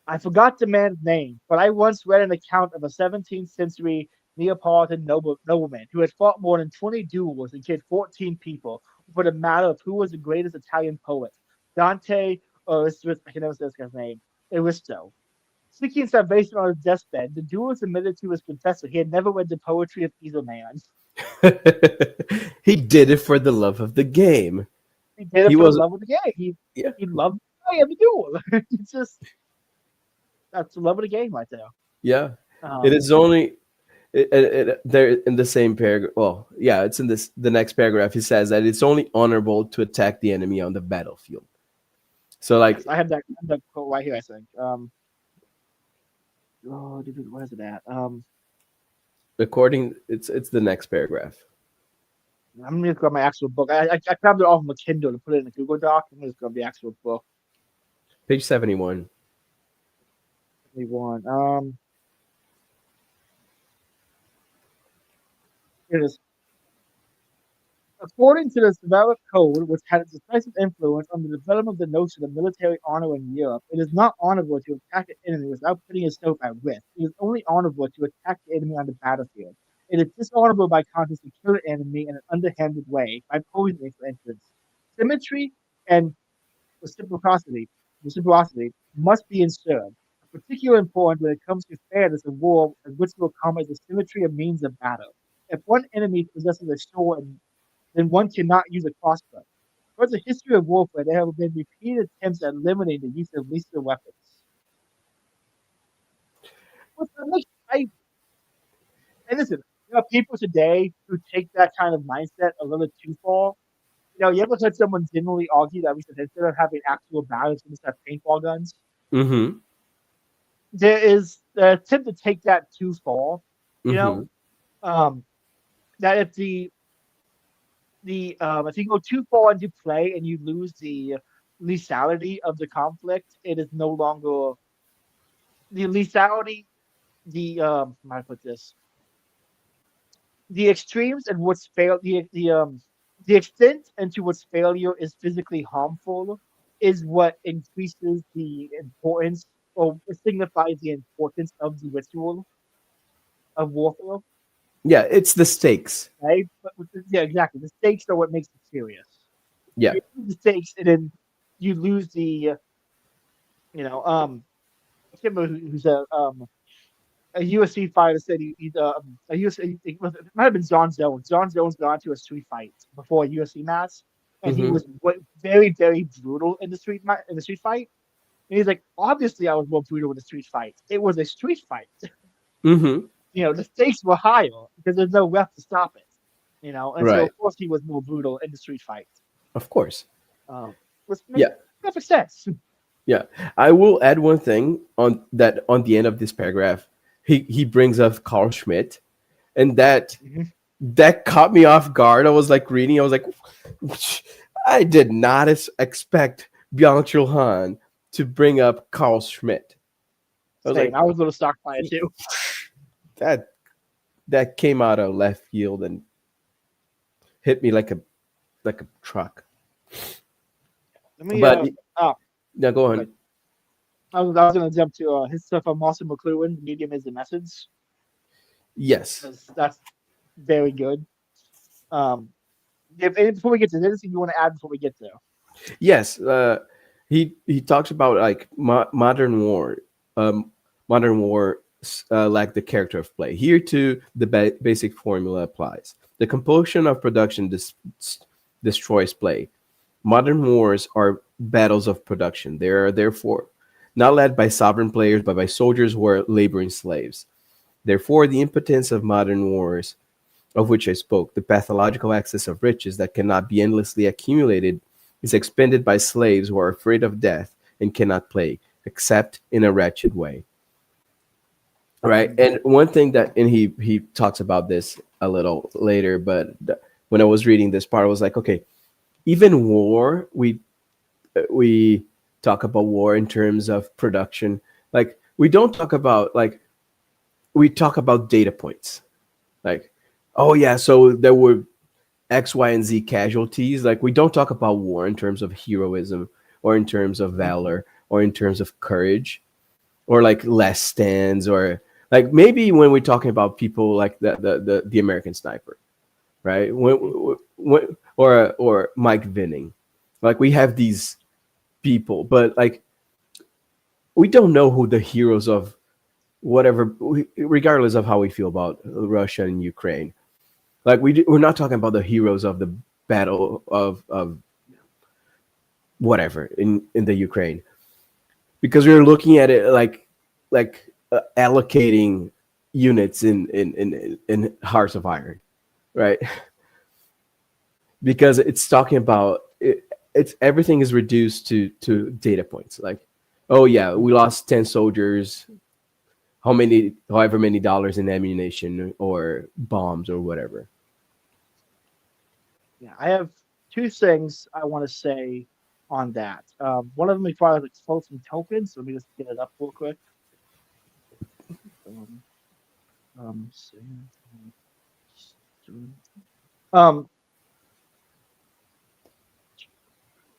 I forgot the man's name, but I once read an account of a 17th century Neapolitan nobleman who had fought more than 20 duels and killed 14 people for the matter of who was the greatest Italian poet, Dante or I can never say this guy's name, Aristo. Seeking salvation on his deathbed, the duelist admitted to his confessor he had never read the poetry of either man. He did it for the love of the game. He did it for the love of the game. He loved the duel. It's just, that's the love of the game right there. Yeah. It is only there in the same paragraph. Well, yeah, it's in the next paragraph. He says that it's only honorable to attack the enemy on the battlefield. So, like, yes, I have that quote right here, I think. Where is it at? It's the next paragraph. I'm just grab my actual book. I grabbed it off my Kindle to put it in the Google Doc. I'm just grab the actual book. Page 71. 71. Here it is. According to the Servile Code, which had a decisive influence on the development of the notion of military honor in Europe, it is not honorable to attack an enemy without putting yourself at risk. It is only honorable to attack the enemy on the battlefield. It is dishonorable by contrast to kill an enemy in an underhanded way, by poisoning, for instance. Symmetry and reciprocity must be ensured. Particularly important when it comes to fairness of war, which will come as a symmetry of means of battle. If one enemy possesses a sword, then one cannot use a crossbow. For the history of warfare, there have been repeated attempts at limiting the use of lethal weapons. And listen, there are people today who take that kind of mindset a little too far. You ever heard someone generally argue that we should, instead of having actual battles, we just have paintball guns? Mm-hmm. There is the attempt to take that too far. That if if you go too far into play and you lose the lethality of the conflict, it is no longer the lethality. How do I put this? The extremes and what's the extent into which failure is physically harmful is what increases the importance, or signifies the importance of the ritual of warfare. Yeah, it's the stakes. Right? Yeah, exactly. The stakes are what makes it serious. Yeah. You lose the stakes, and then you lose the, I can't remember who's a UFC fighter said a UFC, it might have been John Jones. John Jones got into a street fight before a UFC match, and he was very, very brutal in the street fight. And he's like, obviously, I was more brutal in the street fight. It was a street fight. Mm-hmm. The stakes were higher because there's no ref to stop it. And right. So of course he was more brutal in the street fight. Of course. Which makes perfect sense. Yeah, I will add one thing on the end of this paragraph. He brings up Carl Schmitt, and that caught me off guard. I was like reading. I was like, I did not expect Byung-Chul Han to bring up Carl Schmitt. I was a little shocked by it too. That came out of left field and hit me like a truck. Now go on. I was going to jump to his stuff on Marshall McLuhan, Medium is the Message. Yes. That's very good. Before we get to this, anything you want to add before we get there? Yes. He talks about like modern war. Modern war lack the character of play. Here too, the basic formula applies. The compulsion of production destroys play. Modern wars are battles of production. They are therefore not led by sovereign players, but by soldiers who are laboring slaves. Therefore, the impotence of modern wars, of which I spoke, the pathological excess of riches that cannot be endlessly accumulated, is expended by slaves who are afraid of death and cannot play, except in a wretched way. Right. And one thing that, and he talks about this a little later, but when I was reading this part, I was like, okay, even war, we talk about war in terms of production. Like we don't talk about like we talk about data points. Like, oh yeah, so there were X, Y, and Z casualties. Like we don't talk about war in terms of heroism or in terms of valor or in terms of courage or like last stands or like maybe when we're talking about people like the American Sniper, right? When or Mike Vinning, like we have these people, but like we don't know who the heroes of whatever, regardless of how we feel about Russia and Ukraine. Like we're not talking about the heroes of the battle of whatever in the Ukraine, because we're looking at it like allocating units in Hearts of Iron, right? Because it's talking about it's everything is reduced to data points. Like, oh yeah, we lost 10 soldiers, however many dollars in ammunition or bombs or whatever. Yeah, I have two things I want to say on that. One of them requires like floating tokens. So let me just get it up real quick. Um, um, um,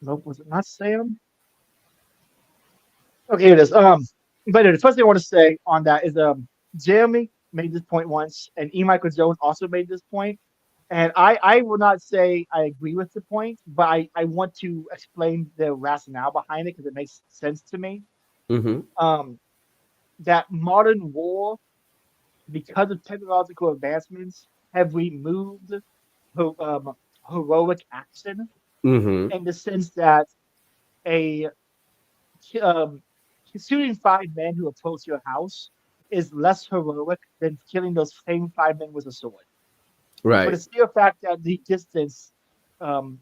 nope, was it not Sam? Okay, here it is. But the first thing I want to say on that is Jeremy made this point once, and E. Michael Jones also made this point. And I will not say I agree with the point, but I want to explain the rationale behind it because it makes sense to me. Mm-hmm. That modern war, because of technological advancements, have removed heroic action Mm-hmm. in the sense that a um, shooting 5 men who approach your house is less heroic than killing those same 5 men with a sword. But Right. it's still a fact that the distance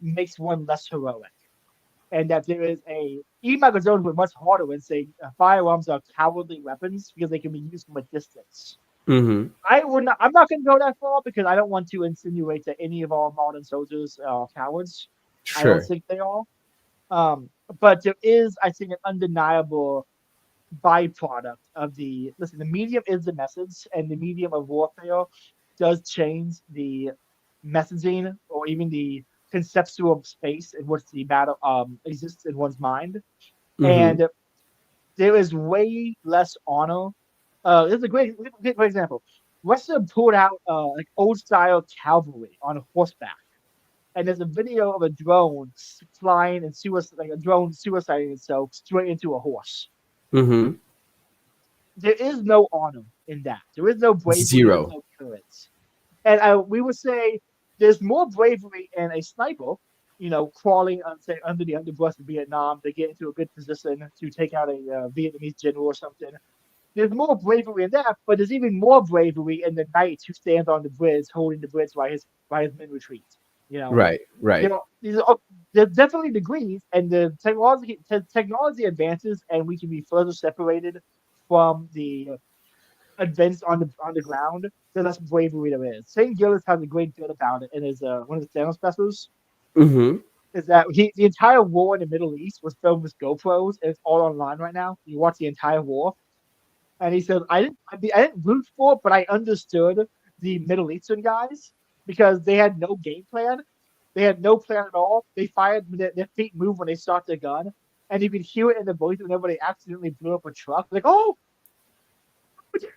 makes one less heroic. And that there is even Michael Jones went much harder when saying firearms are cowardly weapons because they can be used from a distance. Mm-hmm. I'm not going to go that far because I don't want to insinuate that any of our modern soldiers are cowards. I don't Sure. think they are. Um, but there is, I think, an undeniable byproduct of the medium is the message, and the medium of warfare does change the messaging or even the conceptual space in which the battle exists in one's mind. Mm-hmm. And there is way less honor. This is a great example. Russia pulled out like old style cavalry on horseback, and there's a video of a drone flying and like a drone suiciding itself straight into a horse. Mm-hmm. There is no honor in that. There is no bravery. There's Zero. no courage. And we would say there's more bravery in a sniper, crawling say under the underbrush of Vietnam to get into a good position to take out a Vietnamese general or something. There's more bravery in that, but there's even more bravery in the knight who stands on the bridge, holding the bridge while his men retreat. You know, Right. Right. these are there's definitely degrees, and the technology advances, and we can be further separated from the events on the ground. The less bravery there is. St. Gillis has a great bit about it in his one of his stand-up specials. Mm-hmm. Is that the entire war in the Middle East was filmed with GoPros, and it's all online right now. You watch the entire war, and he says, I didn't root for it, but I understood the Middle Eastern guys because they had no game plan. They had no plan at all. They fired, their feet moved when they shot their gun, and you could hear it in the voice whenever they accidentally blew up a truck. Like, oh, we did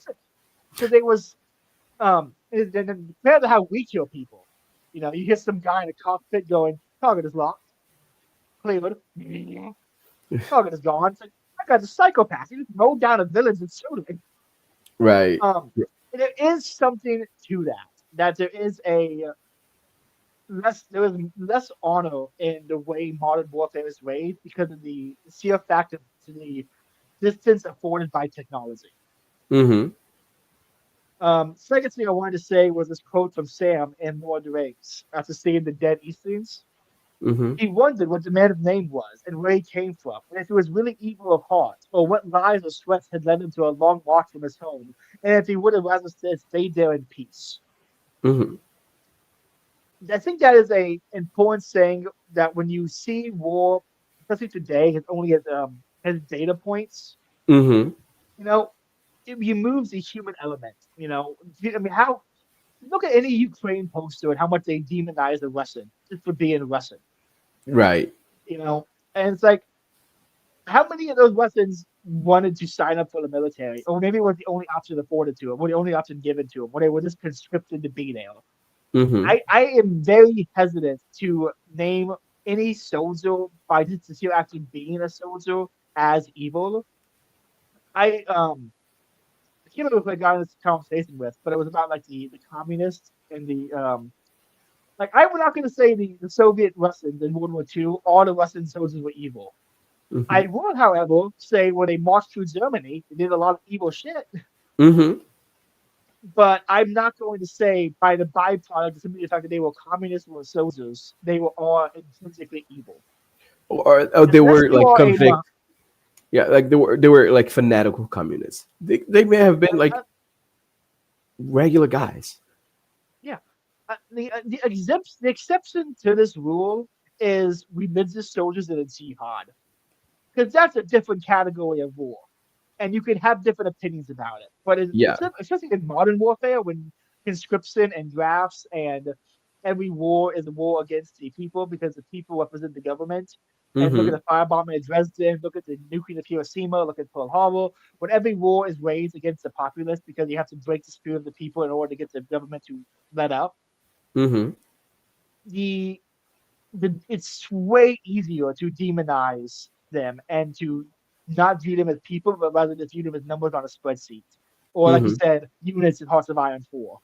it. Because it was, and then compared to how we kill people, you hear some guy in a cockpit going, target is locked, cleared, target is gone. It's like, that guy's a psychopath. He just mowed down a village and showed it. Right. There is something to that. That there is less honor in the way modern warfare is waged because of the sheer fact of the distance afforded by technology. Mm-hmm. Second thing I wanted to say was this quote from Sam in Lord of the Rings after seeing the dead Easterlings. Mm-hmm. He wondered what the man's name was and where he came from, and if he was really evil of heart, or what lies or sweats had led him to a long march from his home, and if he would have rather stayed there in peace. Mm-hmm. I think that is a important saying that when you see war, especially today, it only has data points. Mm-hmm. You know, it removes the human element. I mean, how look at any Ukraine poster and how much they demonize a Russian just for being a Russian. Right. And it's like, how many of those Russians wanted to sign up for the military, or maybe it was the only option afforded to them, or the only option given to them, or they were just conscripted to be there? Mm-hmm. I am very hesitant to name any soldier by just actually being a soldier as evil. I can't remember who I got in this conversation with, but it was about like the communists and the like I'm not gonna say the Soviet Russians in World War II, all the Russian soldiers were evil. Mm-hmm. I will, however, say when they marched through Germany, they did a lot of evil shit. Mm-hmm. But I'm not going to say by the byproduct, simply the fact that they were communists or soldiers, they were all intrinsically evil. Or they Unless were you like are convict. Yeah, like they were like fanatical communists. They may have been like regular guys. yeah, the exception to this rule is religious soldiers in a jihad, because that's a different category of war, and you can have different opinions about it. But Yeah. especially in modern warfare, when conscription and drafts and every war is a war against the people because the people represent the government. And look at Mm-hmm. the firebombing at Dresden, look at the nuclear of Hiroshima, look at Pearl Harbor. When every war is waged against the populace because you have to break the spirit of the people in order to get the government to let up, Mm-hmm. the it's way easier to demonize them and to not view them as people, but rather just view them as numbers on a spreadsheet, or like you Mm-hmm. said, units in Hearts of Iron 4.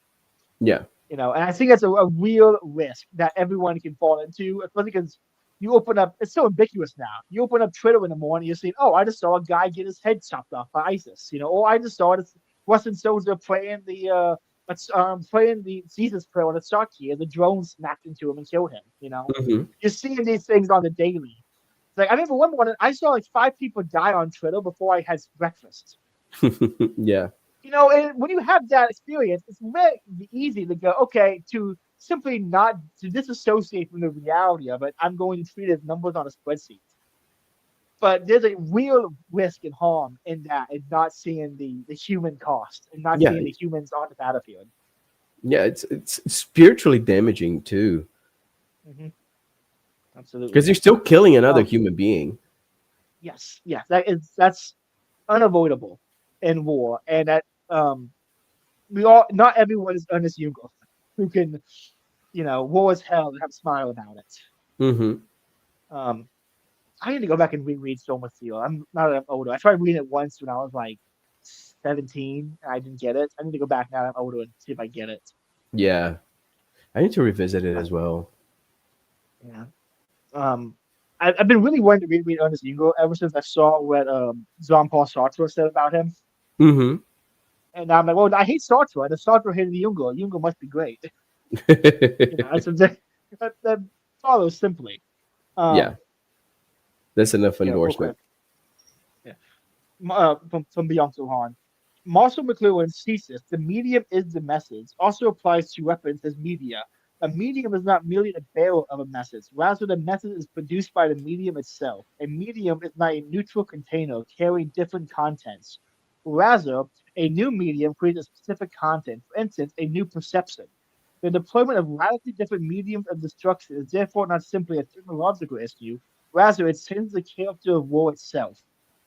Yeah. And I think that's a real risk that everyone can fall into, especially because you open up, it's so ambiguous now. You open up Twitter in the morning, you're seeing, oh, I just saw a guy get his head chopped off by ISIS, or I just saw this Russian soldier playing the Jesus prayer on a Saki, and the drone smacked into him and killed him. Mm-hmm. You're seeing these things on the daily. Like I remember one morning, I saw like 5 people die on Twitter before I had breakfast. Yeah. And when you have that experience, it's very easy to go, okay, to simply not to disassociate from the reality of it. I'm going to treat it as numbers on a spreadsheet. But there's a real risk and harm in that, and not seeing the human cost and not Yeah. seeing the humans on the battlefield. Yeah. It's spiritually damaging too, Mm-hmm. Absolutely. because you're still killing another Oh, human being. yes, that's unavoidable in war, and that we all not everyone is Ernest Jungel who can war is hell and have a smile about it. Mm-hmm. Um, I need to go back and reread Storm of Steel. I'm not that I'm older. I tried reading it once when I was like 17 and I didn't get it. I need to go back now that I'm older and see if I get it. Yeah. I need to revisit it as well. Yeah. I've been really wanting to reread Ernest Jungel ever since I saw what Jean-Paul Sartre said about him. Mm-hmm. And I'm like, well, I hate Sartre. And if Sartre hated Jungel, Jungel must be great. That follows simply. Yeah. That's enough Real quick. endorsement. Yeah. From Beyond Sohan. Marshall McLuhan's thesis, the medium is the message, also applies to weapons as media. A medium is not merely the bearer of a message, rather, the message is produced by the medium itself. A medium is not a neutral container carrying different contents. Rather, a new medium creates a specific content, for instance, a new perception. The deployment of radically different mediums of destruction is therefore not simply a technological issue, rather, it changes the character of war itself.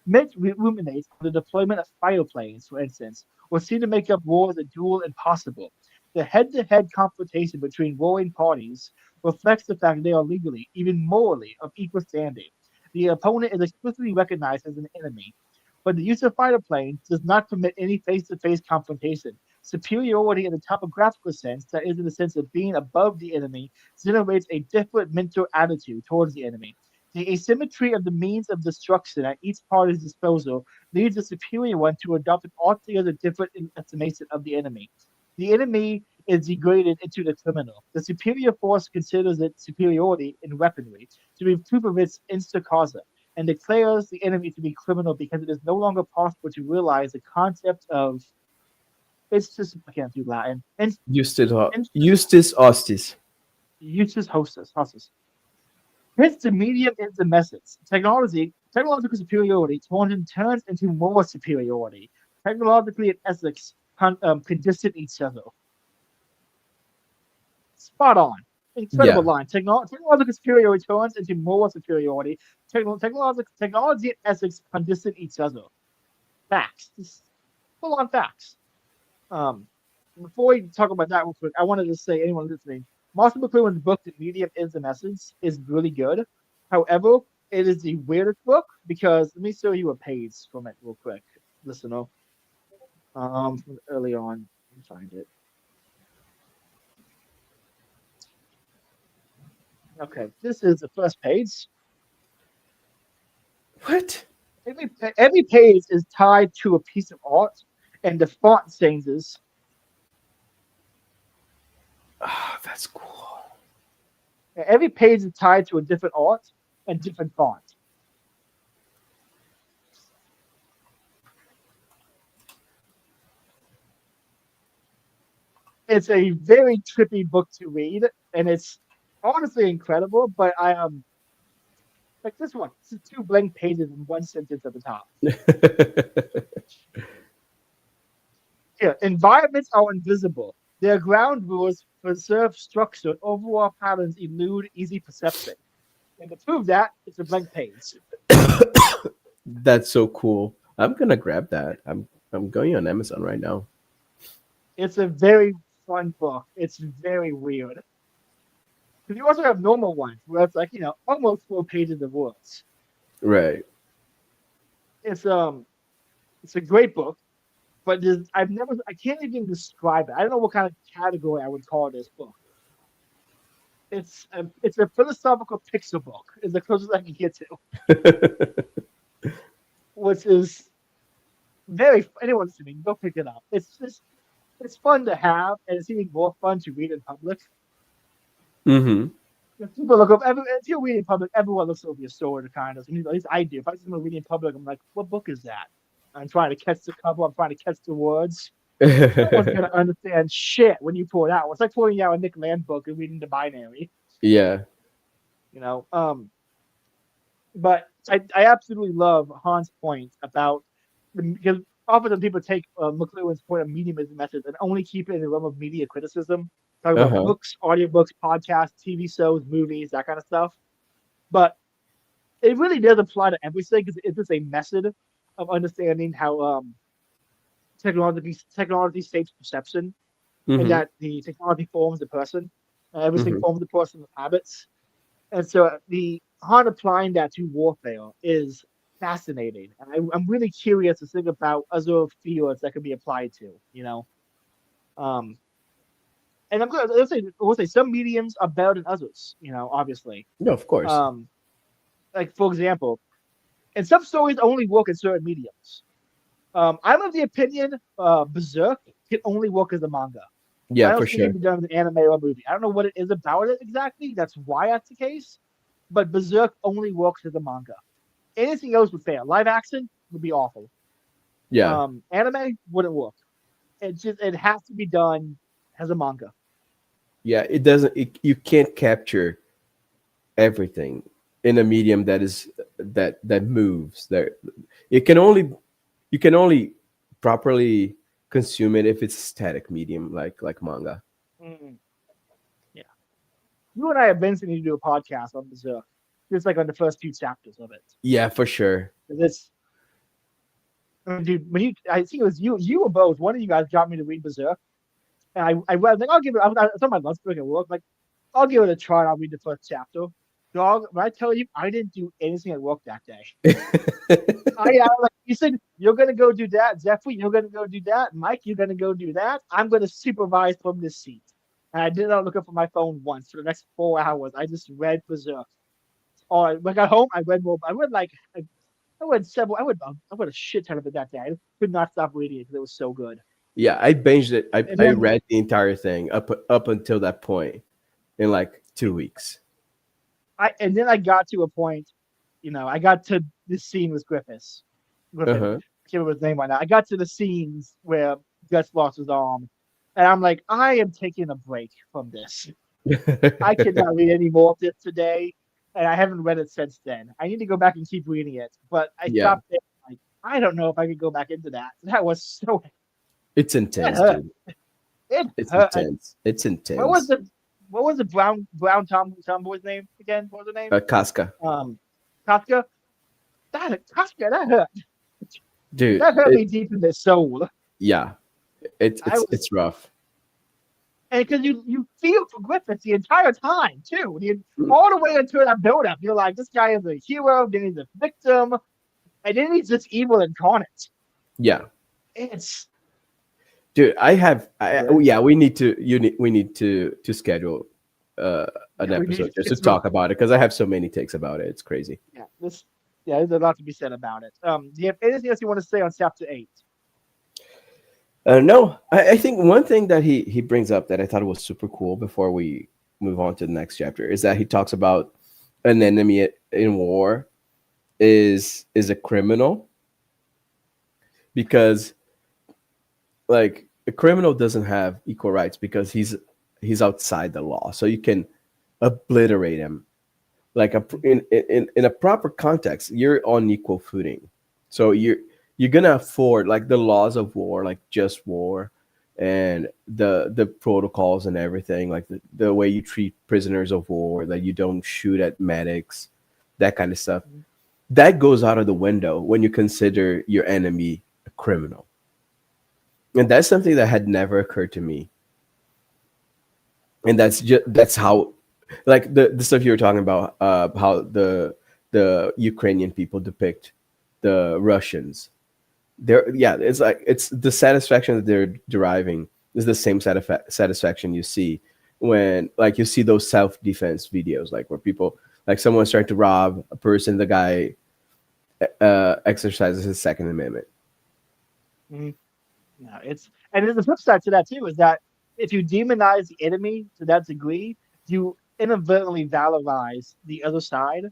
Mitch ruminates on the deployment of fighter planes, for instance, would seem to make up war as a duel impossible. The head-to-head confrontation between warring parties reflects the fact that they are legally, even morally, of equal standing. The opponent is explicitly recognized as an enemy, but the use of fighter planes does not permit any face-to-face confrontation. Superiority in the topographical sense, that is in the sense of being above the enemy, generates a different mental attitude towards the enemy. The asymmetry of the means of destruction at each party's disposal leads the superior one to adopt an altogether different estimation of the enemy. The enemy is degraded into the criminal. The superior force considers its superiority in weaponry to be proof of its insta causa, and declares the enemy to be criminal because it is no longer possible to realize the concept of it's just I can't do Latin. Justus Ostis. Justus hostis. Hence, the medium is the message. Technological superiority turns into moral superiority. Technologically and ethics condition each other. Spot on. Incredible line. Technological superiority turns into moral superiority. Technology and ethics condition each other. Facts. Full on facts. Before we talk about that real quick, I wanted to say, anyone listening, Marshall McLuhan's book, The Medium is the Message, is really good. However, it is the weirdest book because let me show you a page from it real quick, listener. From early on, let me find it. Okay, this is the first page. What? Every page is tied to a piece of art, and the font changes. Ah, that's cool. Every page is tied to a different art and different font. It's a very trippy book to read, and it's honestly incredible. But like this one. This is 2 blank pages and 1 sentence at the top. Yeah, environments are invisible. Their ground rules preserve structure. Overall patterns elude easy perception. And to prove that, it's a blank page. That's so cool. I'm gonna grab that. I'm going on Amazon right now. It's a very fun book. It's very weird. Because you also have normal ones where it's like, almost 4 pages of words. Right. It's a great book, but I can't even describe it. I don't know what kind of category I would call this book. It's a philosophical pixel book, is the closest I can get to. Which is anyone listening, go pick it up. It's fun to have, and it's even more fun to read in public. Mm-hmm. If people look up, if you're reading in public, everyone looks over your sword, kind of. At least I do. If I see someone reading in public, I'm like, what book is that? I'm trying to catch the cover. I'm trying to catch the words. No one's gonna understand shit when you pull it out. It's like pulling out a Nick Land book and reading the binary. Yeah. But I absolutely love Han's point about because often people take McLuhan's point of medium as a message and only keep it in the realm of media criticism. Talk about books, audiobooks, podcasts, TV shows, movies, that kind of stuff. But it really does apply to everything because it's just a method of understanding how technology shapes perception, and that the technology forms the person. Everything forms the person's habits. And so the Han applying that to warfare is fascinating. And I'm really curious to think about other fields that could be applied to, and I'm going to say some mediums are better than others, obviously. No, of course. Like, for example, and some stories only work in certain mediums. I'm of the opinion Berserk can only work as a manga. Yeah, I don't for think sure. it can be done as an anime or a movie. I don't know what it is about it exactly. That's why that's the case. But Berserk only works as a manga. Anything else would fail. Live action would be awful. Yeah. Anime wouldn't work. It has to be done as a manga. Yeah, it doesn't. You can't capture everything in a medium that moves. There, you can only properly consume it if it's a static medium like manga. Mm. Yeah, you and I eventually need to do a podcast on Berserk, just like on the first few chapters of it. Yeah, for sure. Dude, I think it was you or both. One of you guys got me to read Berserk, and I was like, I'll give it. I was on my lunch break at work, like, I'll give it a try. I'll read the first chapter. Dog, when I tell you, I didn't do anything at work that day. Like, you said, you're going to go do that. Jeffrey, you're going to go do that. Mike, you're going to go do that. I'm going to supervise from this seat. And I did not look up on my phone once for the next 4 hours. I just read Berserk. Or when I got home, I read more. I read like I read several. I read a shit ton of it that day. I could not stop reading it because it was so good. Yeah, I binged it. And I then read the entire thing up until that point in like 2 weeks. I got to a point, I got to this scene with Griffiths. Griffin. Uh-huh. I can't remember his name right now. I got to the scenes where Gus lost his arm, and I'm like, I am taking a break from this. I cannot read any more of this today, and I haven't read it since then. I need to go back and keep reading it, but I Yeah, stopped there. Like, I don't know if I could go back into that. That was so it's it intense, hurt. dude. It It's hurt. intense. It's What was intense. the brown tomboy's name again? What was her name? Casca, Kafka. Kafka. That hurt. dude. That hurt me deep in the soul. Yeah, it's I it's was, it's rough. and because you feel for Griffiths the entire time too, all the way until that build-up, you're like, this guy is a hero, then he's a victim, and then he's just evil incarnate. Yeah, It's dude. Yeah, we need to. We need to schedule an episode just to talk about it because I have so many takes about it. It's crazy. there's a lot to be said about it. Do you have anything else you want to say on chapter 8? No, I think one thing that he brings up that I thought was super cool before we move on to the next chapter is that he talks about an enemy in war is a criminal, because like a criminal doesn't have equal rights because he's outside the law, so you can obliterate him. Like in a proper context, you're on equal footing, so you're gonna afford like the laws of war, like just war, and the protocols and everything, like the way you treat prisoners of war, that you don't shoot at medics, that kind of stuff. That goes out of the window when you consider your enemy a criminal, and that's something that had never occurred to me. And that's how, like the stuff you were talking about, how the Ukrainian people depict the Russians. It's like it's the satisfaction that they're deriving is the same satisfaction you see when like you see those self-defense videos, like where people, like someone's trying to rob a person, the guy exercises his Second Amendment. Mm-hmm. No, and there's a flip side to that too, is that if you demonize the enemy to that degree, you inadvertently valorize the other side.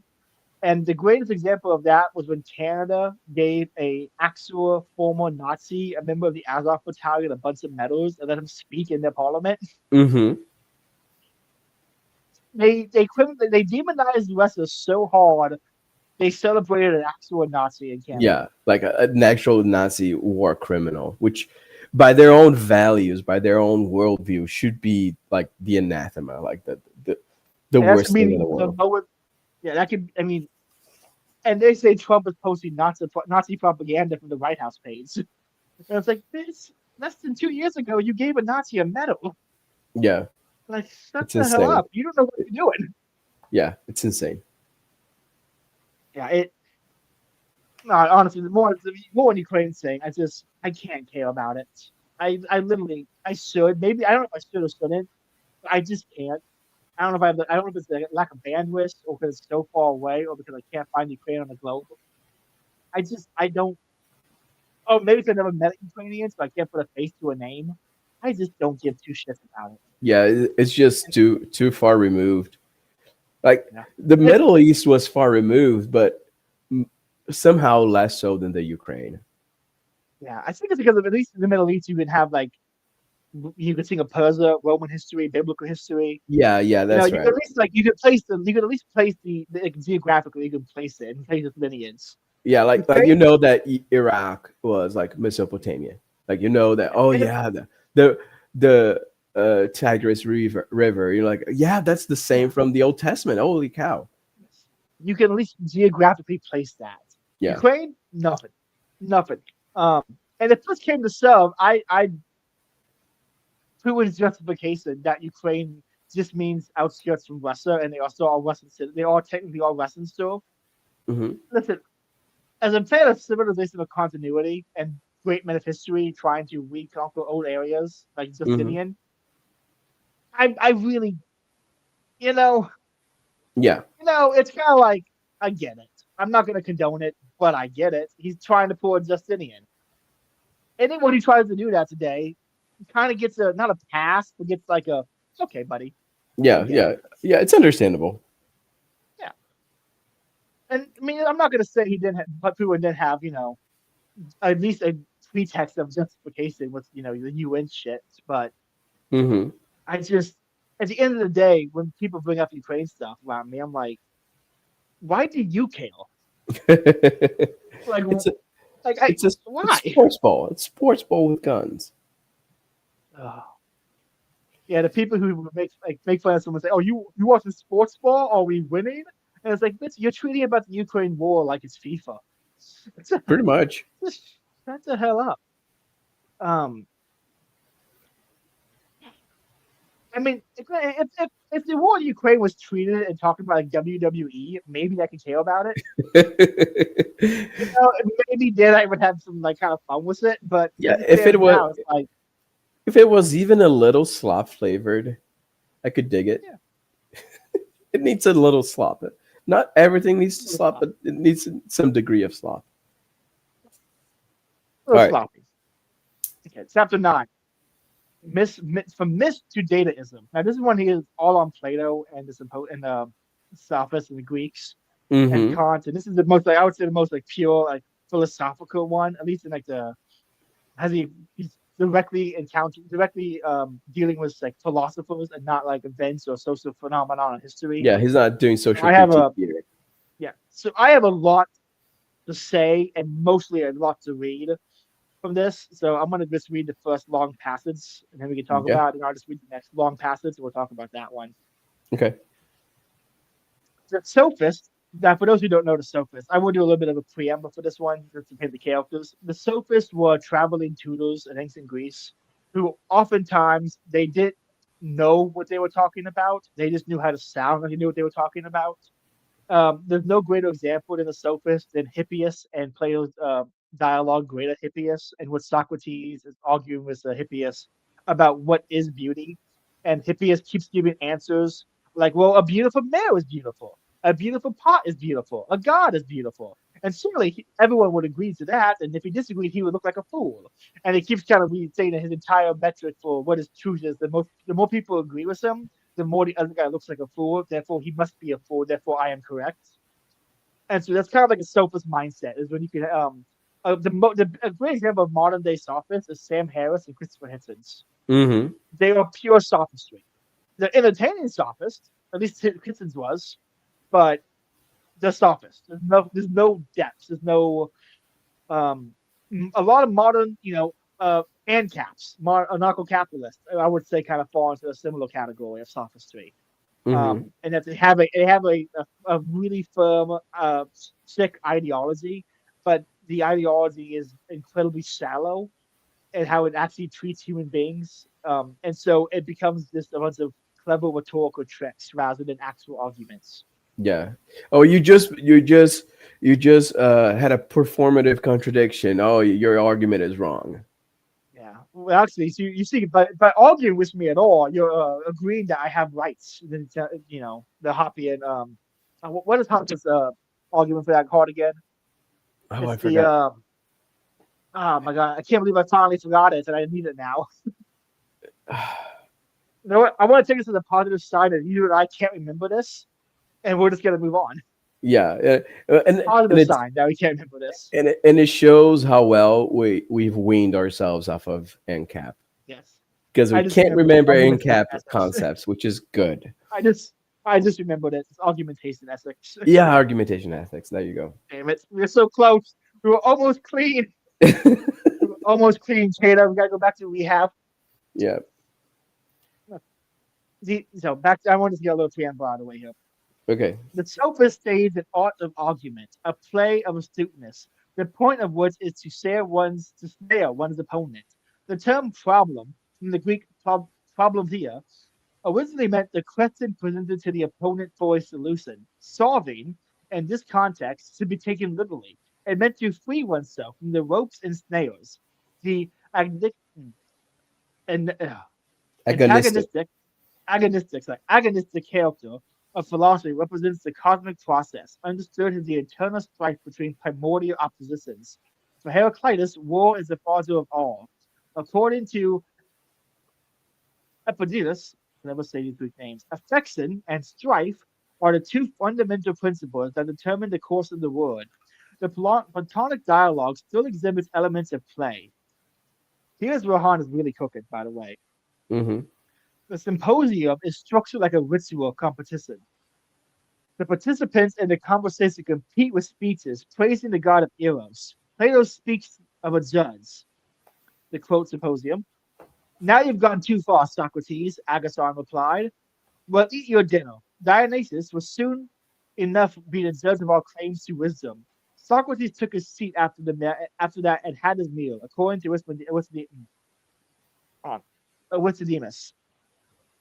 And the greatest example of that was when Canada gave a actual former Nazi, a member of the Azov battalion, a bunch of medals and let him speak in their parliament. Mm-hmm. They demonized Russia so hard they celebrated an actual Nazi in Canada. Yeah, like an actual Nazi war criminal, which by their own values, by their own worldview, should be like the anathema, like the worst thing in the world. That could, I mean, and they say Trump is posting Nazi propaganda from the White House page. And it's like, this, less than 2 years ago, you gave a Nazi a medal. Yeah. Like, shut the hell up. You don't know what you're doing. Yeah, it's insane. Yeah, honestly, the more Ukraine saying, I can't care about it. I should. Maybe, I don't know if I should or shouldn't, but I just can't. I don't know if it's a lack of bandwidth or because it's so far away or because I can't find Ukraine on the globe. I don't. Oh, maybe because I never met Ukrainians, so I can't put a face to a name. I just don't give two shits about it. Yeah, it's just too far removed. Like the Middle East was far removed, but somehow less so than the Ukraine. Yeah, I think it's because at least in the Middle East you could have like you could think of Persia, Roman history, biblical history. Yeah, that's you right. could at least you could place them. You could at least place the geographically. You could place it and place its lineage. Yeah, like you know that Iraq was like Mesopotamia. Like you know that. Oh yeah, the Tigris River. You're like, yeah, that's the same from the Old Testament. Holy cow! You can at least geographically place that. Yeah. Ukraine, nothing. And if this came to shove, I prove his justification that Ukraine just means outskirts from Russia, and they also are Russian. They are technically all Russian still. Mm-hmm. Listen, as a fan of civilization of continuity and great men of history trying to reconquer old areas like Justinian, I really, Yeah. it's kind of like I get it. I'm not going to condone it, but I get it. He's trying to pull a Justinian. Anyone who tries to do that today kind of gets not a pass, but gets like a, okay, buddy. Yeah. It's understandable. Yeah. And I mean, I'm not going to say he didn't have, but people didn't have, at least a pretext of justification with, the UN shit. But I just, at the end of the day, when people bring up Ukraine stuff around me, I'm like, why do you care? Like, why? It's sports ball. It's sports ball with guns. Oh. Yeah, the people who make fun of someone say, "Oh, you watching sports ball? Are we winning?" And it's like, bitch, you're tweeting about the Ukraine war like it's FIFA. Pretty much. Just shut the hell up. I mean, if the war in Ukraine was treated and talking about like WWE, maybe I could care about it. Maybe then I would have some like kind of fun with it. But yeah, if it was even a little slop flavored, I could dig it. Yeah. It needs a little slop. Not everything needs to slop, but it needs some degree of slop. A little sloppy. Okay, chapter 9. From myth to dataism. Now, this is one he is all on Plato and the Sophists and the Greeks and Kant. And this is the most, I would say, the most like pure, like philosophical one. At least in like he's directly dealing with like philosophers and not like events or social phenomenon in history. Yeah, he's not doing social. So I have a lot to say and mostly a lot to read from this. So I'm going to just read the first long passage and then we can talk about it. And I'll just read the next long passage and we'll talk about that one. Okay. The Sophists, now for those who don't know the Sophists, I will do a little bit of a preamble for this one just to paint the characters. The Sophists were traveling tutors in ancient Greece who oftentimes they didn't know what they were talking about. They just knew how to sound like they knew what they were talking about. There's no greater example than the Sophists than Hippias and Plato's dialogue Greater Hippias, and what Socrates is arguing with Hippias about what is beauty. And Hippias keeps giving answers like, well, a beautiful mare is beautiful. A beautiful pot is beautiful. A god is beautiful. And certainly everyone would agree to that. And if he disagreed, he would look like a fool. And he keeps kind of saying that his entire metric for what is truth is the more people agree with him, the more the other guy looks like a fool. Therefore, he must be a fool. Therefore, I am correct. And so that's kind of like a sophist mindset. Is when you can a great example of modern day sophists is Sam Harris and Christopher Hitchens. They are pure sophistry. They're entertaining sophists, at least Hitchens was, but they're sophists. There's no depth. There's no a lot of modern, ANCAPs, anarcho-capitalists, I would say, kind of fall into a similar category of sophistry. And that they have a really firm, sick ideology, but the ideology is incredibly shallow and how it actually treats human beings. And so it becomes just a bunch of clever rhetorical tricks rather than actual arguments. Yeah. Oh, you just had a performative contradiction. Oh, your argument is wrong. Yeah. Well, actually, so you see, by arguing with me at all, you're agreeing that I have rights. Then the Hoppian. What is Hoppian's argument for that card again? Oh, I forgot. Oh my god! I can't believe I finally forgot it, and I need it now. You know what? I want to take this to the positive side, and you and I can't remember this, and we're just gonna move on. Yeah, and positive sign that we can't remember this, and it shows how well we've weaned ourselves off of NCAP. Yes, because we can't remember NCAP concepts, which is good. I just remembered it. It's argumentation ethics. Yeah, argumentation ethics. There you go. Damn it, we're so close. We were almost clean. Almost clean, Cato. We gotta go back to rehab. Yeah. So back. I want to get a little preamble out of the way here. Okay. The sophist stays an art of argument, a play of astuteness, the point of which is to snare one's opponent. The term problem, from the Greek problemia, originally meant the question presented to the opponent for a solution. Solving, in this context, should be taken literally. It meant to free oneself from the ropes and snares. The agonistic character of philosophy represents the cosmic process, understood as the eternal strife between primordial oppositions. For Heraclitus, war is the father of all. According to Epictetus, I never say these Greek names, affection and strife are the two fundamental principles that determine the course of the world. The Platonic dialogue still exhibits elements of play. Here's where Han is really cooking, by the way. Mm-hmm. The symposium is structured like a ritual competition. The participants in the conversation compete with speeches praising the god of Eros. Plato speaks of a judge. The quote symposium. Now you've gone too far, Socrates, Agathon replied. Well, eat your dinner. Dionysus was soon enough be the judge of all claims to wisdom. Socrates took his seat after that and had his meal, according to Aristodemus.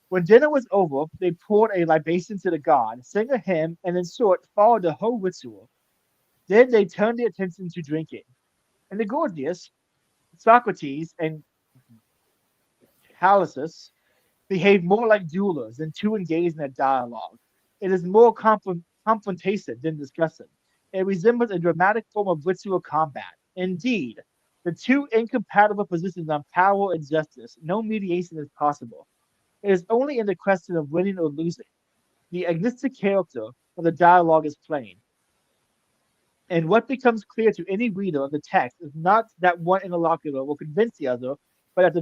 When dinner was over, they poured a libation to the god, sang a hymn, and in short followed the whole ritual. Then they turned their attention to drinking. In the Gorgias, Socrates and Callias behaved more like duelers than two engaged in a dialogue. It is more confrontation than discussion. It resembles a dramatic form of ritual combat. Indeed, the two incompatible positions on power and justice, no mediation is possible. It is only in the question of winning or losing. The agnostic character of the dialogue is plain. And what becomes clear to any reader of the text is not that one interlocutor will convince the other, but that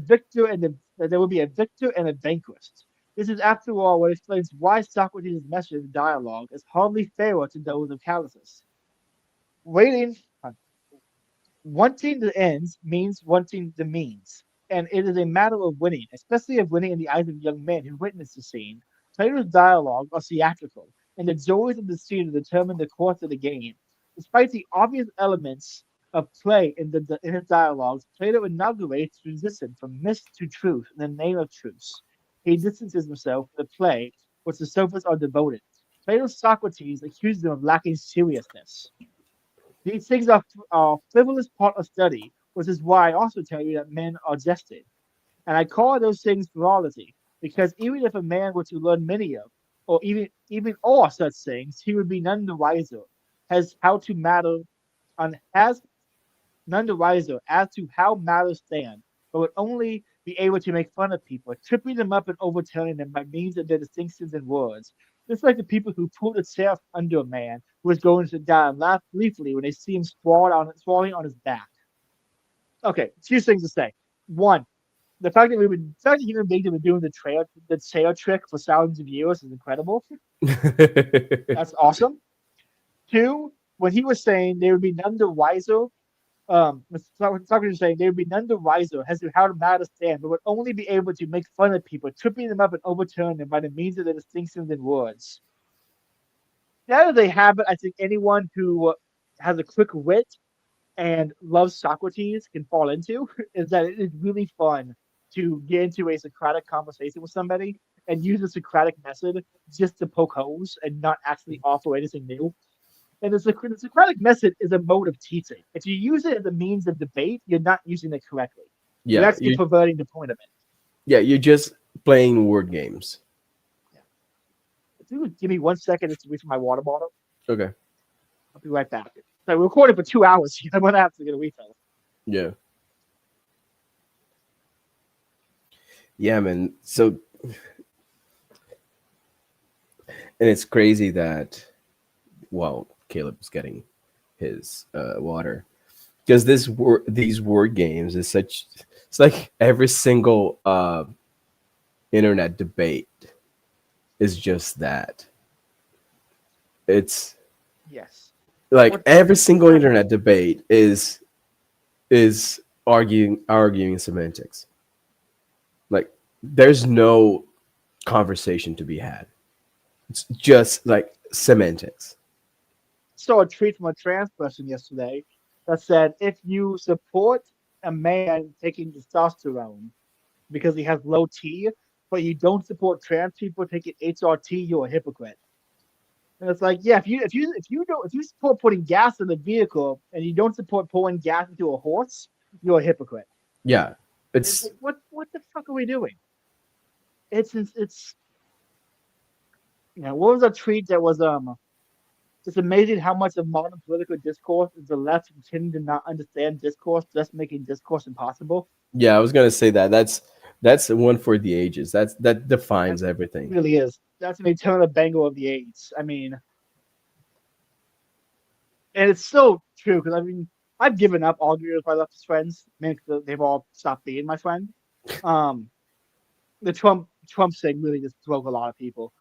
there will be a victor and a vanquished. This is, after all, what explains why Socrates' message in the dialogue is hardly fairer to those of Callias. Wanting the ends means wanting the means, and it is a matter of winning, especially of winning in the eyes of young men who witness the scene. Plato's dialogue are theatrical, and the joys of the scene determine the course of the game. Despite the obvious elements of play in his dialogues, Plato inaugurates transition from myth to truth in the name of truth. He distances himself from the play, which the sophists are devoted. Plato's Socrates accuses him of lacking seriousness. These things are a frivolous part of study, which is why I also tell you that men are jesting. And I call those things frivolity, because even if a man were to learn many of, or even all such things, he would be none the wiser as none the wiser as to how matters stand, but would only be able to make fun of people, tripping them up and overturning them by means of their distinctions in words. Just like the people who pulled a chair under a man who was going to die and laugh gleefully when they see him sprawling on his back. Okay, two things to say. One, the fact that human beings have been doing the chair trick for thousands of years is incredible. That's awesome. Two, when he was saying there would be none the wiser, Socrates was saying there would be none the wiser as to how the matter stand, but would only be able to make fun of people, tripping them up and overturning them by the means of their distinctions in words. Now that they have it, I think anyone who has a quick wit and loves Socrates can fall into is that it is really fun to get into a Socratic conversation with somebody and use the Socratic method just to poke holes and not actually offer anything new. And the Socratic method is a mode of teaching. If you use it as a means of debate, you're not using it correctly. Yeah, you're actually perverting the point of it. Yeah, you're just playing word games. Yeah. If you would give me 1 second to reach for my water bottle. Okay. I'll be right back. So we're recording for 2 hours. I'm gonna have to get a refill. Yeah. Yeah, man. So, and it's crazy that, well, Caleb's getting his water because these word games is such. It's like every single internet debate is just that. It's yes. Like every single internet debate is arguing semantics. Like there's no conversation to be had. It's just like semantics. Saw a tweet from a trans person yesterday that said if you support a man taking testosterone because he has low T, but you don't support trans people taking HRT, you're a hypocrite. And it's like, yeah, if you support putting gas in the vehicle and you don't support pouring gas into a horse, you're a hypocrite. Yeah, it's like, what the fuck are we doing? It's what was a tweet that was it's amazing how much of modern political discourse is the left intending to not understand discourse, thus making discourse impossible. Yeah, I was gonna say that. That's one for the ages. That defines That everything. really is. That's an eternal bangle of the age. I mean, and it's so true because I've given up arguing with my leftist friends. Maybe they've all stopped being my friend. Um, the Trump thing really just broke a lot of people.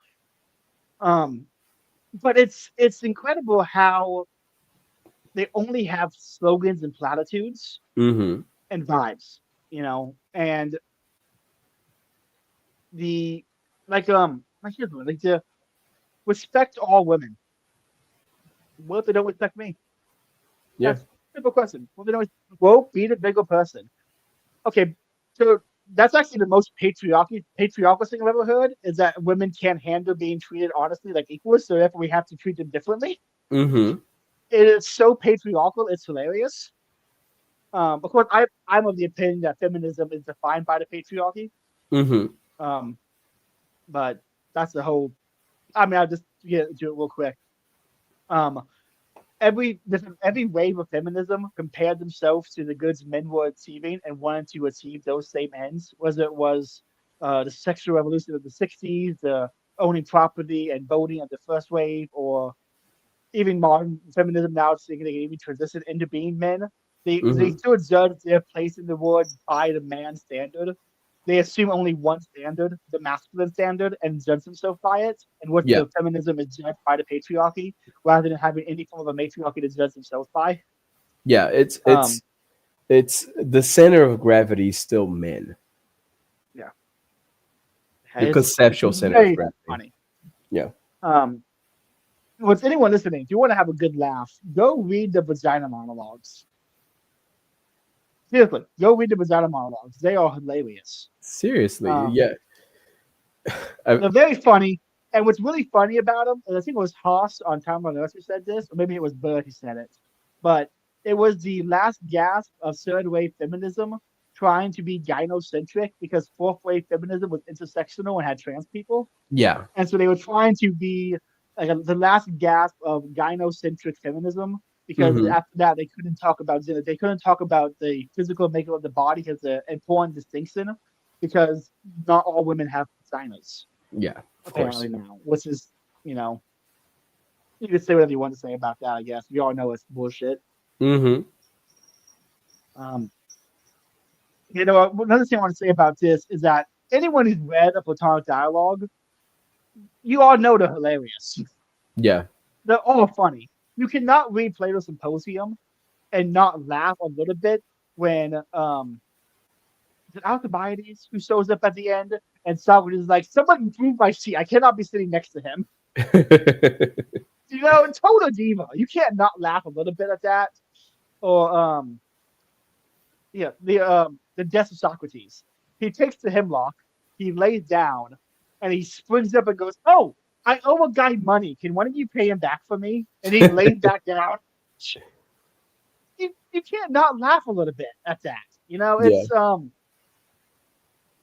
But it's incredible how they only have slogans and platitudes Mm-hmm. and vibes, and the here's one, like to respect all women. What if they don't respect me? Yeah. That's a simple question. What if they don't? Well, be the bigger person. Okay, so that's actually the most patriarchal thing I've ever heard is that women can't handle being treated honestly like equals, so therefore we have to treat them differently. Mm-hmm. It is so patriarchal, it's hilarious. Of course, I'm of the opinion that feminism is defined by the patriarchy. Mm-hmm. Um, but that's the whole. I mean, I'll just get into it real quick. Um, every wave of feminism compared themselves to the goods men were achieving and wanted to achieve those same ends. Whether it was the sexual revolution of the '60s, the owning property and voting of the first wave, or even modern feminism now thinking they can even transition into being men. They Mm-hmm. still judge their place in the world by the man standard. They assume only one standard, the masculine standard, and judge themselves by it. And what Yeah. the feminism is judged by the patriarchy, rather than having any form of a matriarchy to judge themselves by. Yeah. It's Um, it's it's the center of gravity is still men. yeah, The it's conceptual center of very gravity. funny. Yeah. Um, what's anyone listening? If you want to have a good laugh, go read the vagina monologues. Seriously, go read the vagina monologues. They are hilarious. Seriously. Um, Yeah. I, they're very funny. And what's really funny about them, and I think it was Haas on Time on Earth who said this, or maybe it was Bird who said it, but it was the last gasp of third wave feminism trying to be gynocentric because fourth wave feminism was intersectional and had trans people. yeah. And so they were trying to be like the last gasp of gynocentric feminism because Mm-hmm. after that they couldn't talk about gender. They couldn't talk about the physical makeup of the body as an important distinction because not all women have vaginas Yeah. Of course. apparently now, which is you know you can say whatever you want to say about that. I guess we all know it's bullshit. Mm-hmm. Um, another thing I want to say about this is that anyone who's read a Platonic dialogue, you all know they're hilarious. Yeah. They're all funny. You cannot read Plato's Symposium and not laugh a little bit when is it Alcibiades who shows up at the end and Socrates is like, "Somebody move my seat. I cannot be sitting next to him." Total diva. You can't not laugh a little bit at that. Or the death of Socrates. He takes the hemlock, he lays down, and he springs up and goes, "Oh, I owe a guy money. Can one of you pay him back for me?" And he lays back down. You can't not laugh a little bit at that. Yeah.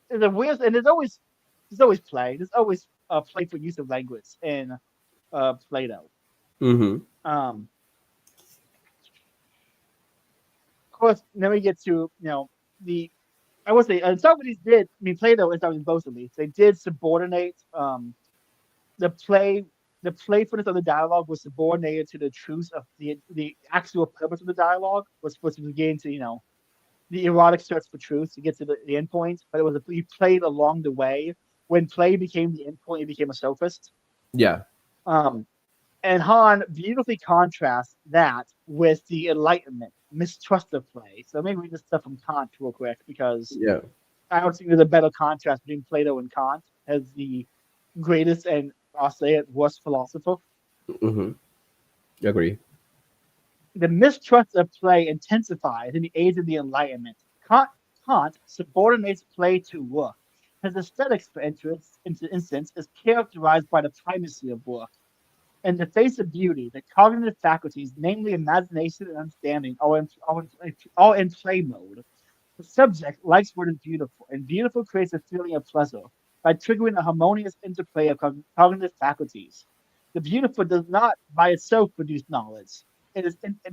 It's a weird, and there's always play. There's always playful use of language in Plato. Mm-hmm. Of course, then we get to the I would say Socrates did. I mean, Plato and Socrates both at least they did subordinate the play. The playfulness of the dialogue was subordinated to the truth of the actual purpose of the dialogue was supposed to begin to the erotic search for truth to get to the end point, but it was he played along the way. When play became the end point, he became a sophist. Yeah. Um, and Han beautifully contrasts that with the Enlightenment mistrust of play. So maybe we just stuff from Kant real quick because Yeah. I don't think there's a better contrast between Plato and Kant as the greatest and I'll say it worst philosopher. Mm-hmm. Agree. The mistrust of play intensifies in the age of the Enlightenment. Kant subordinates play to work. His aesthetics, for instance, is characterized by the primacy of work. In the face of beauty, the cognitive faculties, namely imagination and understanding, are in play mode. The subject likes what is beautiful, and beautiful creates a feeling of pleasure. by triggering a harmonious interplay of cognitive faculties. The beautiful does not by itself produce knowledge,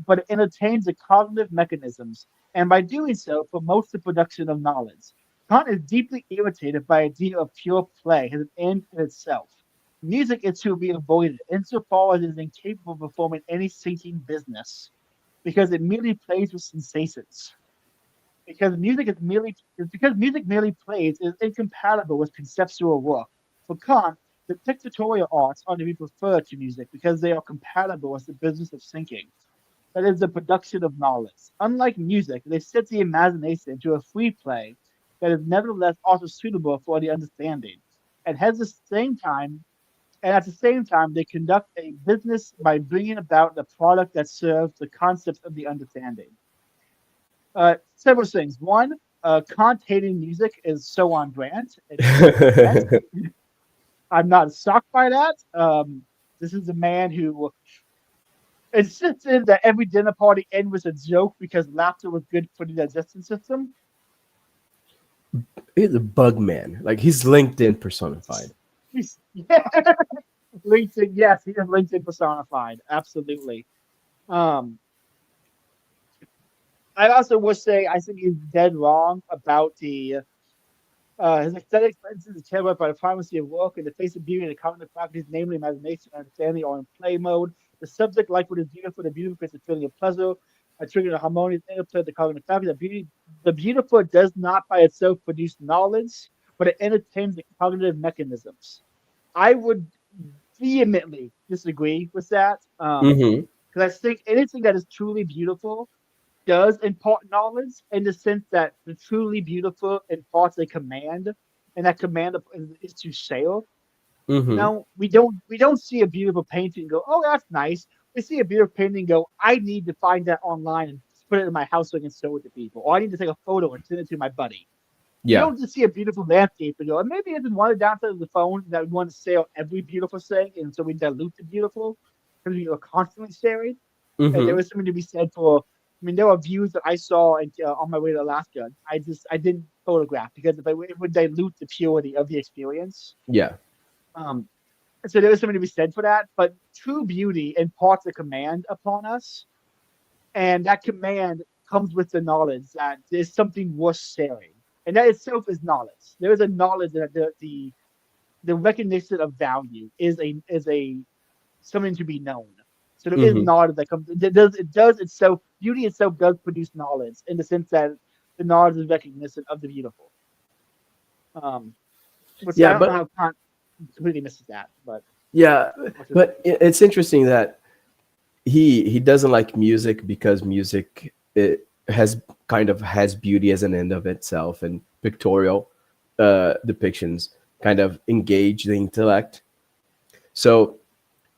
but it entertains the cognitive mechanisms, and by doing so promotes the production of knowledge. Kant is deeply irritated by the idea of pure play as an end in itself. Music is to be avoided insofar as it is incapable of performing any thinking business, because it merely plays with sensations. Because music merely plays is incompatible with conceptual work. For Kant, the pictorial arts are to be preferred to music because they are compatible with the business of thinking, that is the production of knowledge. Unlike music, they set the imagination into a free play that is nevertheless also suitable for the understanding, and has the same time and at the same time they conduct a business by bringing about the product that serves the concepts of the understanding. Several things. One, Kant hating music is so on brand. I'm not shocked by that. This is a man who insisted that every dinner party end with a joke because laughter was good for the digestion system. He's a bug man. Like he's LinkedIn personified. Yeah. LinkedIn, yes, he is LinkedIn personified. Absolutely. Um, I also would say I think he's dead wrong about the his aesthetic lenses is tailored by the primacy of work in the face of beauty and the cognitive faculties, namely imagination and understanding, are in play mode. The subject, like what is beautiful, the beautiful creates a feeling of pleasure, a trigger a harmonious interplay of the cognitive faculties. The beautiful does not by itself produce knowledge, but it entertains the cognitive mechanisms. I would vehemently disagree with that Mm-hmm. because I think anything that is truly beautiful does impart knowledge in the sense that the truly beautiful imparts a command, and that command is to sail. Mm-hmm. Now we don't see a beautiful painting and go, oh, that's nice. We see a beautiful painting and go, I need to find that online and put it in my house so I can show it to people, or I need to take a photo and send it to my buddy. We Yeah. don't just see a beautiful landscape and go, maybe it's one of the downsides of the phone that we want to sail every beautiful thing, and so we dilute the beautiful because we are constantly staring. And there Mm-hmm. was something to be said for. I mean, there were views that I saw on my way to Alaska. I didn't photograph because it would dilute the purity of the experience. Yeah. Um, so there was something to be said for that. But true beauty imparts a command upon us, and that command comes with the knowledge that there's something worth sharing, and that itself is knowledge. There is a knowledge that the recognition of value is a something to be known. So there is Mm-hmm. knowledge that comes. It does itself. Beauty itself does produce knowledge in the sense that the knowledge is recognition of the beautiful. Um, which I Yeah, don't know but how Kant completely misses that, but yeah, unfortunately. but it's interesting that he doesn't like music because music it has beauty as an end of itself, and pictorial depictions kind of engage the intellect. So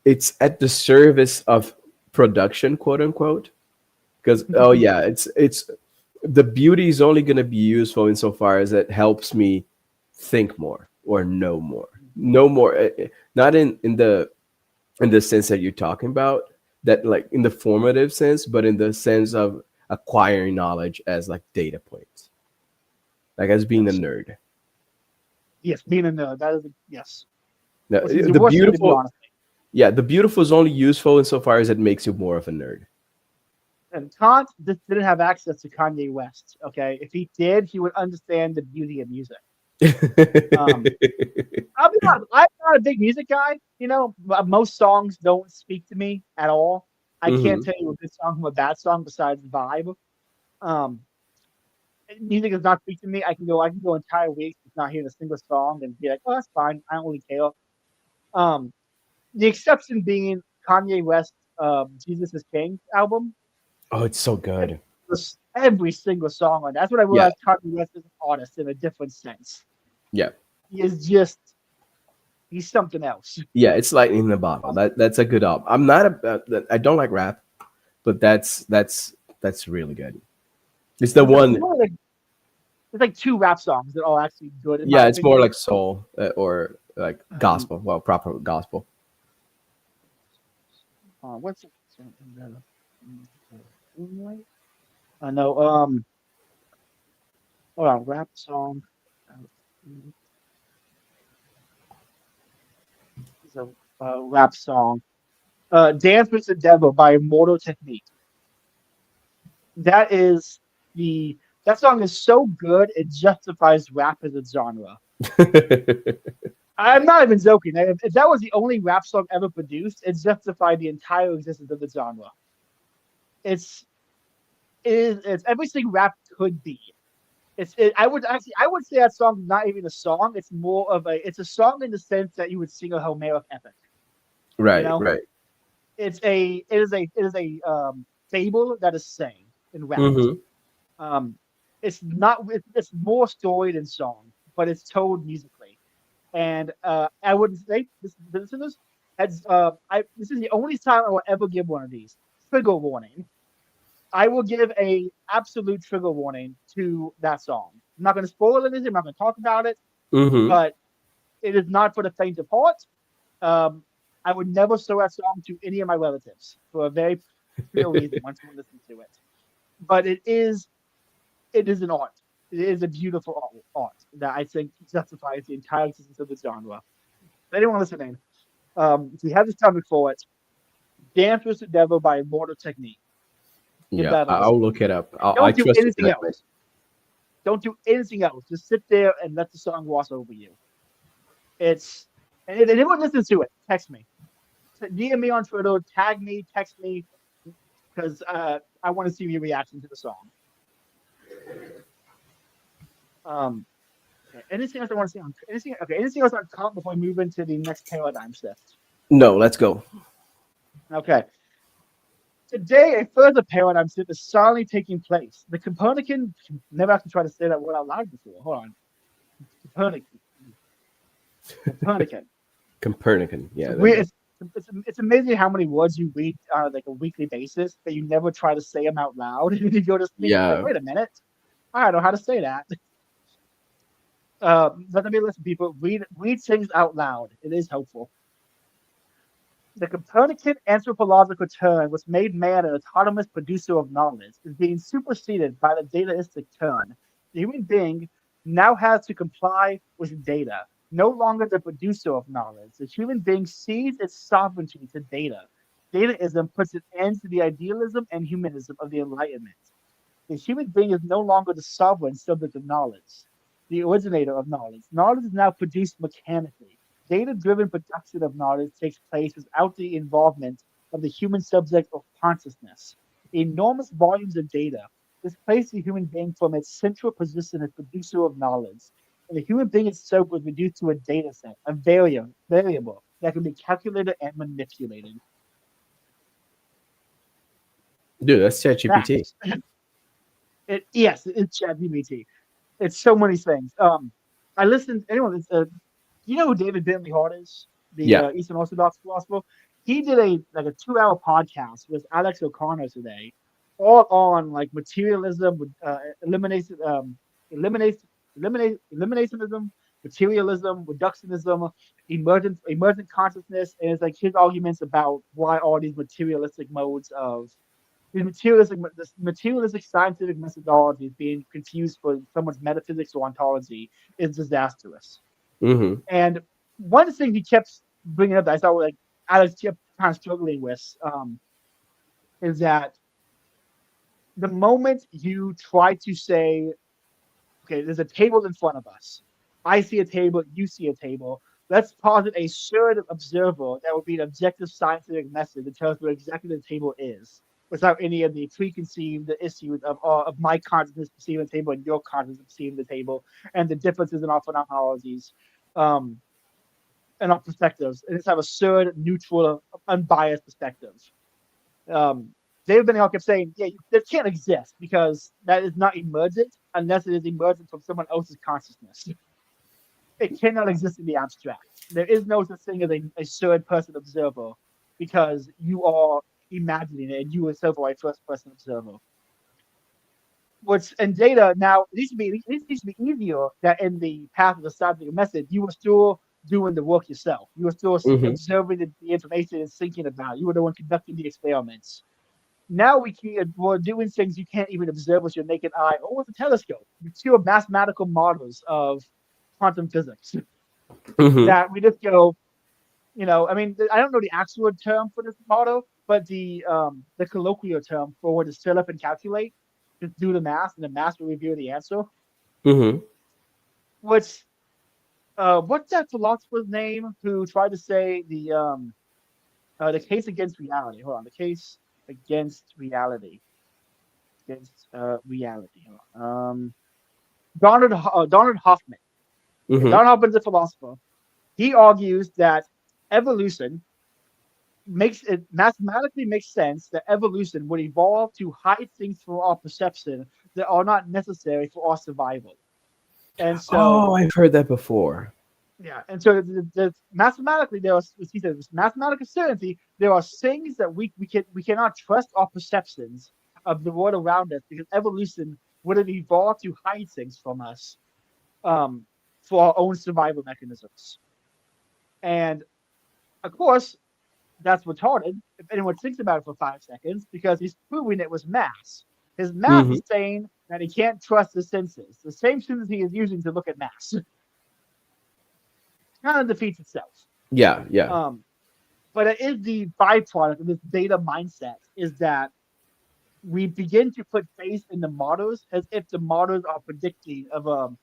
it's at the service of production, quote unquote. Because oh yeah, it's the beauty is only going to be useful insofar as it helps me think more or know more. Not in the sense that you're talking about, that like in the formative sense, but in the sense of acquiring knowledge as like data points, like as being a Yes, nerd. yes, being a nerd. That is yes, Now, which is the the worst thing to be beautiful, honest. yeah, the beautiful is only useful insofar as it makes you more of a nerd. And Kant just didn't have access to Kanye West. Okay, if he did, he would understand the beauty of music. Um, I'll be honest, I'm not a big music guy. Most songs don't speak to me at all. I can't Hmm. tell you a good song from a bad song besides vibe. Um, Music does not speak to me. I can go entire weeks just not hearing a single song and be like, oh, that's fine. I don't really care. Um, the exception being Kanye West, Jesus is King album. Oh, it's so good. Every single song on that. That's what I Yeah, realized Kanye West is an artist in a different sense. yeah, He is just he's something else. yeah. It's lightning in the bottle. That's a good album. I'm not a. I don't like rap, but that's really good. It's the It's one. more like it's like two rap songs that are actually good in my Yeah, it's more opinion. like soul or like Um, gospel. Well, proper gospel. what's it? I know. Hold on, rap song. is a rap song. Dance with the Devil by Immortal Technique. That song is so good it justifies rap as a genre. I'm not even joking. If that was the only rap song ever produced, it justified the entire existence of the genre. It's everything rap could be. I would say that song is not even a song. It's more of it's a song in the sense that you would sing a Homeric epic. Right, You know? right. It is a fable that is sang in rap. It's not it's more story than song, but it's told musically. And I would say this is the only time I will ever give one of these. Trigger warning. I will give a absolute trigger warning to that song. I'm not going to spoil anything. I'm not going to talk about it. But it is not for the faint of heart. I would never show that song to any of my relatives for a very real reason once you listen to it. But it is an art. It is a beautiful art that I think justifies the entire existence of the genre. For anyone listening, if you have the stomach for it, Dance with the Devil by Immortal Technique. Yeah, I'll look it up. Don't do anything else. Don't do anything else. Just sit there and let the song wash over you. And if anyone listens to it, text me. DM me on Twitter, tag me, text me, because I want to see your reaction to the song. Anything else I want to say on anything else on comp before we move into the next paradigm shift? No, let's go. Okay. Today, a further paradigm shift is silently taking place. The Copernican, never actually tried to say that word out loud before. Hold on. Copernican. Yeah. It's amazing how many words you read on like a weekly basis that you never try to say them out loud. And you go to sleep. Yeah. Like, wait a minute. I don't know how to say that. Let me listen, people. Read things out loud. It is helpful. The Copernican anthropological term, which made man an autonomous producer of knowledge, is being superseded by the dataistic term. The human being now has to comply with data, no longer the producer of knowledge. The human being sees its sovereignty to data. Dataism puts an end to the idealism and humanism of the Enlightenment. The human being is no longer the sovereign subject of knowledge, the originator of knowledge. Knowledge is now produced mechanically. Data-driven production of knowledge takes place without the involvement of the human subject of consciousness. Enormous volumes of data displace the human being from its central position as producer of knowledge. And the human being itself was reduced to a data set, a variable that can be calculated and manipulated. Dude, that's ChatGPT. Yes, it's ChatGPT. It's so many things. I listened. Anyone, you know who David Bentley Hart is? The Eastern Orthodox philosopher. He did a 2-hour podcast with Alex O'Connor today, all on like materialism, eliminationism, materialism, reductionism, emergent consciousness, and it's like his arguments about why all these materialistic modes of this materialistic scientific methodology is being confused for someone's metaphysics or ontology is disastrous. And one of the things he kept bringing up that I thought like Alex kept kind of struggling with is that the moment you try to say, okay, there's a table in front of us. I see a table, you see a table. Let's posit a shared observer that would be an objective scientific method that tells us what exactly the table is, without any of the preconceived issues of my consciousness perceiving the table and your consciousness perceiving the table, and the differences in our phenomenologies and our perspectives. And let's have a shared, neutral, unbiased perspective. David Benioff kept saying, that can't exist because that is not emergent unless it is emergent from someone else's consciousness. It cannot exist in the abstract. There is no such thing as a third person observer because you are imagining it and you yourself are a first person observer. What's in data now, it needs to be easier that in the path of the scientific method, you were still doing the work yourself. You were still observing the information and thinking about it. You were the one conducting the experiments. Now we're doing things you can't even observe with your naked eye or with a telescope. It's still mathematical models of quantum physics that we just go, I mean, I don't know the actual term for this model, but the colloquial term for what is fill up and calculate, just do the math, and the math will reveal the answer. Mm-hmm. What's that philosopher's name who tried to say the case against reality? Hold on, the case against reality. Against reality. Hold on. Donald Hoffman. Okay, Mm-hmm. Donald Hoffman's a philosopher. He argues that evolution mathematically makes sense that evolution would evolve to hide things from our perception that are not necessary for our survival. And so, Oh, I've heard that before. yeah, and so mathematically there are, he says, with mathematical certainty, there are things that we cannot trust our perceptions of the world around us because evolution would have evolved to hide things from us, um, for our own survival mechanisms. And of course, that's retarded if anyone thinks about it for 5 seconds because he's proving it was math. His math Mm-hmm. is saying that he can't trust the senses, the same senses he is using to look at math. Kind of defeats itself. Yeah, yeah. But it is the byproduct of this data mindset is that we begin to put faith in the models as if the models are predicting of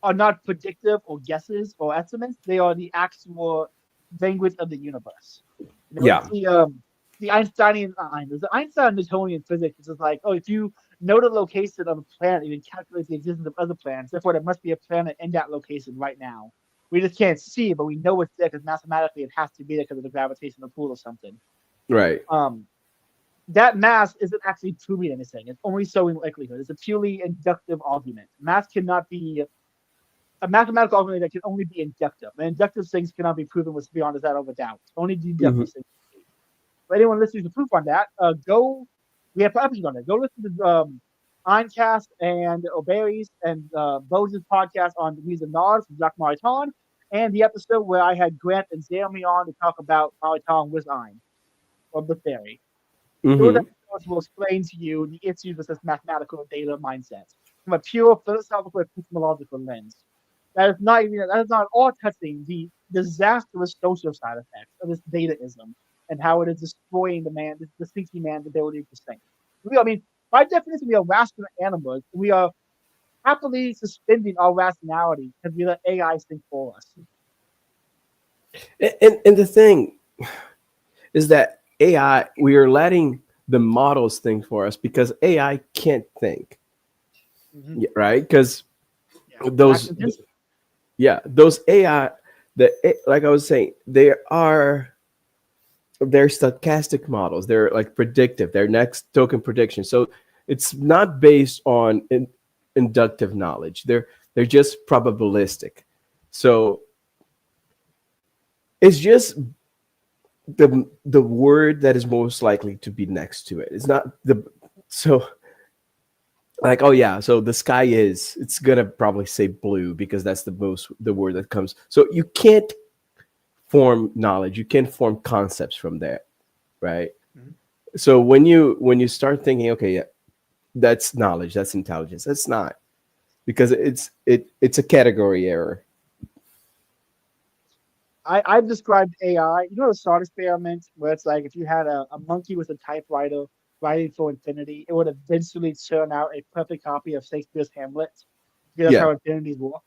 are not predictive or guesses or estimates. They are the actual language of the universe. It's Yeah. the Einsteinian there's the Einstein-Newtonian physics, which is like, oh, if you know the location of a planet, you can calculate the existence of other planets. Therefore, there must be a planet in that location right now. We just can't see it, but we know it's there because mathematically it has to be there because of the gravitational pull or something. Right. That math isn't actually proving anything. It's only showing likelihood. It's a purely inductive argument. Math cannot be a mathematical argument that can only be inductive. And inductive things cannot be proven with beyond a shadow of a doubt. Only deductive Mm-hmm. things. For anyone listening to proof on that, we have episodes on it. Go listen to Eincast and O'Barry's and Bose's podcast on the Reason Nod from Jacques Maritain, and the episode where I had Grant and Jeremy on to talk about Maritain with Ein, or the theory. Those Mm-hmm. episodes will explain to you the issues with this mathematical data mindset from a pure philosophical epistemological lens. That is not all touching the disastrous social side effects of this dataism and how it is destroying the thinking man's ability to think. I mean, by definition, we are rational animals. We are happily suspending our rationality because we let AI think for us. And the thing is that AI, we are letting the models think for us because AI can't think. Mm-hmm. Right? Because Yeah. those AI, like I was saying, they're stochastic models. They're like predictive. They're next token prediction. So it's not based on inductive knowledge. They're just probabilistic. So it's just the word that is most likely to be next to it. It's not so like, oh yeah, so the sky it's gonna probably say blue because that's the word that comes. So you can't form knowledge, you can't form concepts from there, right? Mm-hmm. So when you start thinking, okay, yeah, that's knowledge, that's intelligence, that's not, because it's a category error. I've described AI, the thought experiment where it's like if you had a monkey with a typewriter writing for infinity, it would eventually churn out a perfect copy of Shakespeare's Hamlet. Because that's Yeah. how infinities work.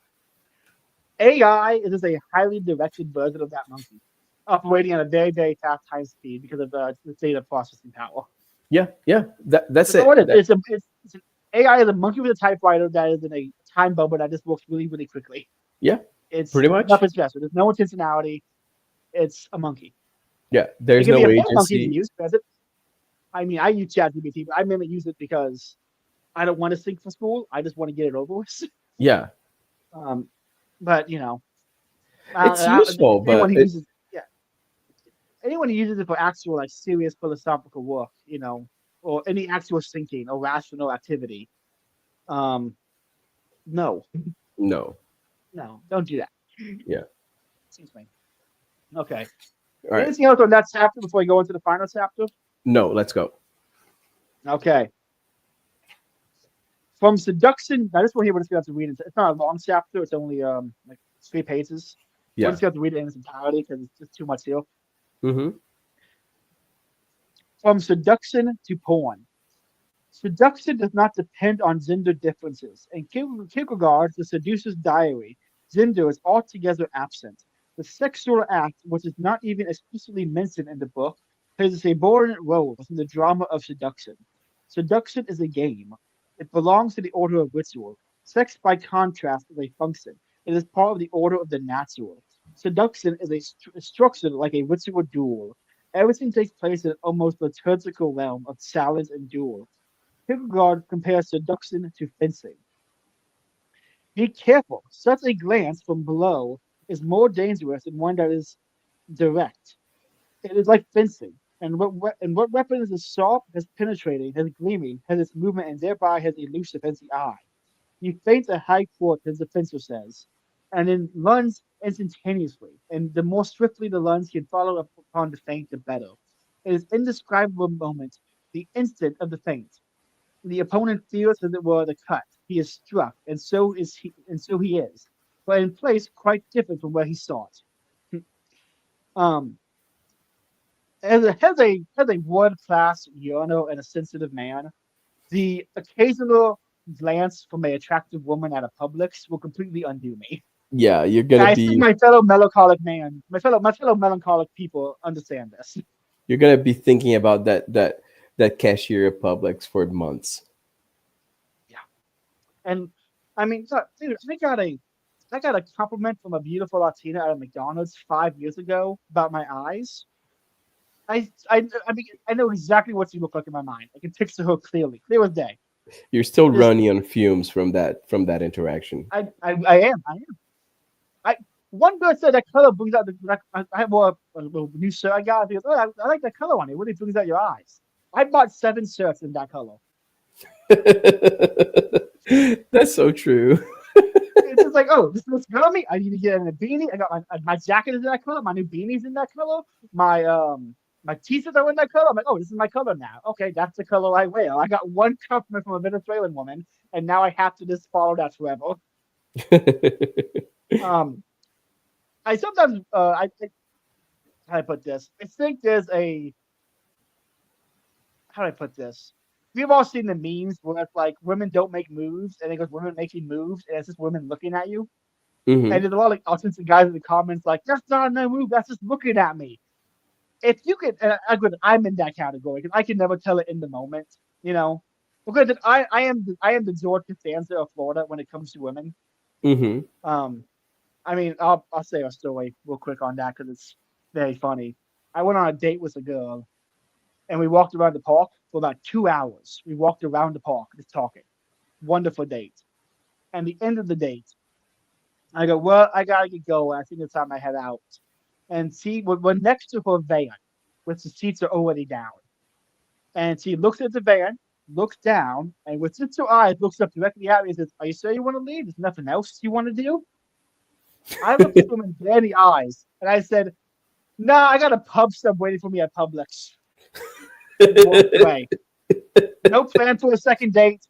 AI is just a highly directed version of that monkey, operating at a very, very fast time speed because of the data processing power. Yeah, that's So it. what is it? It's AI is a monkey with a typewriter that is in a time bubble that just works really, really quickly. Yeah, It's pretty much. nothing special. There's no intentionality. It's a monkey. Yeah, It there's can be no a bad monkey to agency. use because I mean, I use ChatGPT, but I mainly use it because I don't want to think for school. I just want to get it over with. Yeah, But it's useful, anyone but who uses anyone who uses it for actual like serious philosophical work, or any actual thinking or rational activity, no, no. don't do that. Yeah. Excuse me. Okay. All right. Anything else on that chapter before we go into the final chapter? No, let's go. Okay. From seduction. Now this one here we're just gonna have to read it. It's not a long chapter. It's only like 3 pages. Yeah. We're just going to read it in its entirety because it's just too much here. Mm-hmm. From seduction to porn. Seduction does not depend on gender differences. In Kierkegaard's The Seducer's Diary, gender is altogether absent. The sexual act, which is not even explicitly mentioned in the book, plays a subordinate role within the drama of seduction. Seduction is a game. It belongs to the order of ritual. Sex, by contrast, is a function. It is part of the order of the natural. Seduction is a structure like a ritual duel. Everything takes place in an almost liturgical realm of challenge and duel. Kierkegaard compares seduction to fencing. Be careful. Such a glance from below is more dangerous than one that is direct. It is like fencing, and what weapon is as sharp, as penetrating, as gleaming, has its movement, and thereby has elusive as the eye. You feint a high court, as the fencer says, and then lunge instantaneously, and the more swiftly the lunge can follow up upon the feint, the better. It is indescribable moment, the instant of the feint. The opponent feels as it were the cut. He is struck, and so he is, but in place quite different from where he sought. um, as a world class yearner and a sensitive man, the occasional glance from an attractive woman at a Publix will completely undo me. Yeah, you're And gonna I think be my fellow melancholic man, my fellow melancholic people understand this. thinking about that cashier at Publix for months. Yeah, and I mean, so, dude, I got a compliment from a beautiful Latina at a McDonald's 5 years ago about my eyes. I mean, I know exactly what she looked like in my mind. I can picture her clearly, clear as day. You're still Just, running on fumes from that interaction. I am. I One girl said that color brings out the. Like, I wore a little new shirt I got. She goes, "Oh, I like that color on it. It really brings out your eyes." I bought 7 shirts in that color. That's so true. It's just like, oh, this looks good on me. I need to get in a beanie. I got my jacket is in that color. My new beanie's in that color. My t-shirts are in that color. I'm like, oh, this is my color now. Okay, that's the color I wear. I got one compliment from a Venezuelan woman, and now I have to just follow that forever. Um, I sometimes how do I put this? I think there's a how do I put this? We've all seen the memes where it's like women don't make moves, and it goes women making moves, and it's just women looking at you. Hmm. And there's a lot of like autistic guys in the comments like, that's not a no move, that's just looking at me. If you could, I'm in that category because I can never tell it in the moment, you know, because I am the George Costanza of Florida when it comes to women. Hmm. Um, I mean, I'll say a story real quick on that because it's very funny. I went on a date with a girl, and we walked around the park for about 2 hours. We walked around the park just talking. Wonderful date. And the end of the date, I go, well, I gotta get going. I think it's time I head out. And see, we're next to her van, which the seats are already down. And she looks at the van, looks down, and with just her eyes, looks up directly at me and says, "Are you sure you want to leave? There's nothing else you want to do?" I looked at him in dead in the eyes, and I said, "Nah, I got a pub sub waiting for me at Publix." And walked away. No plan for a second date.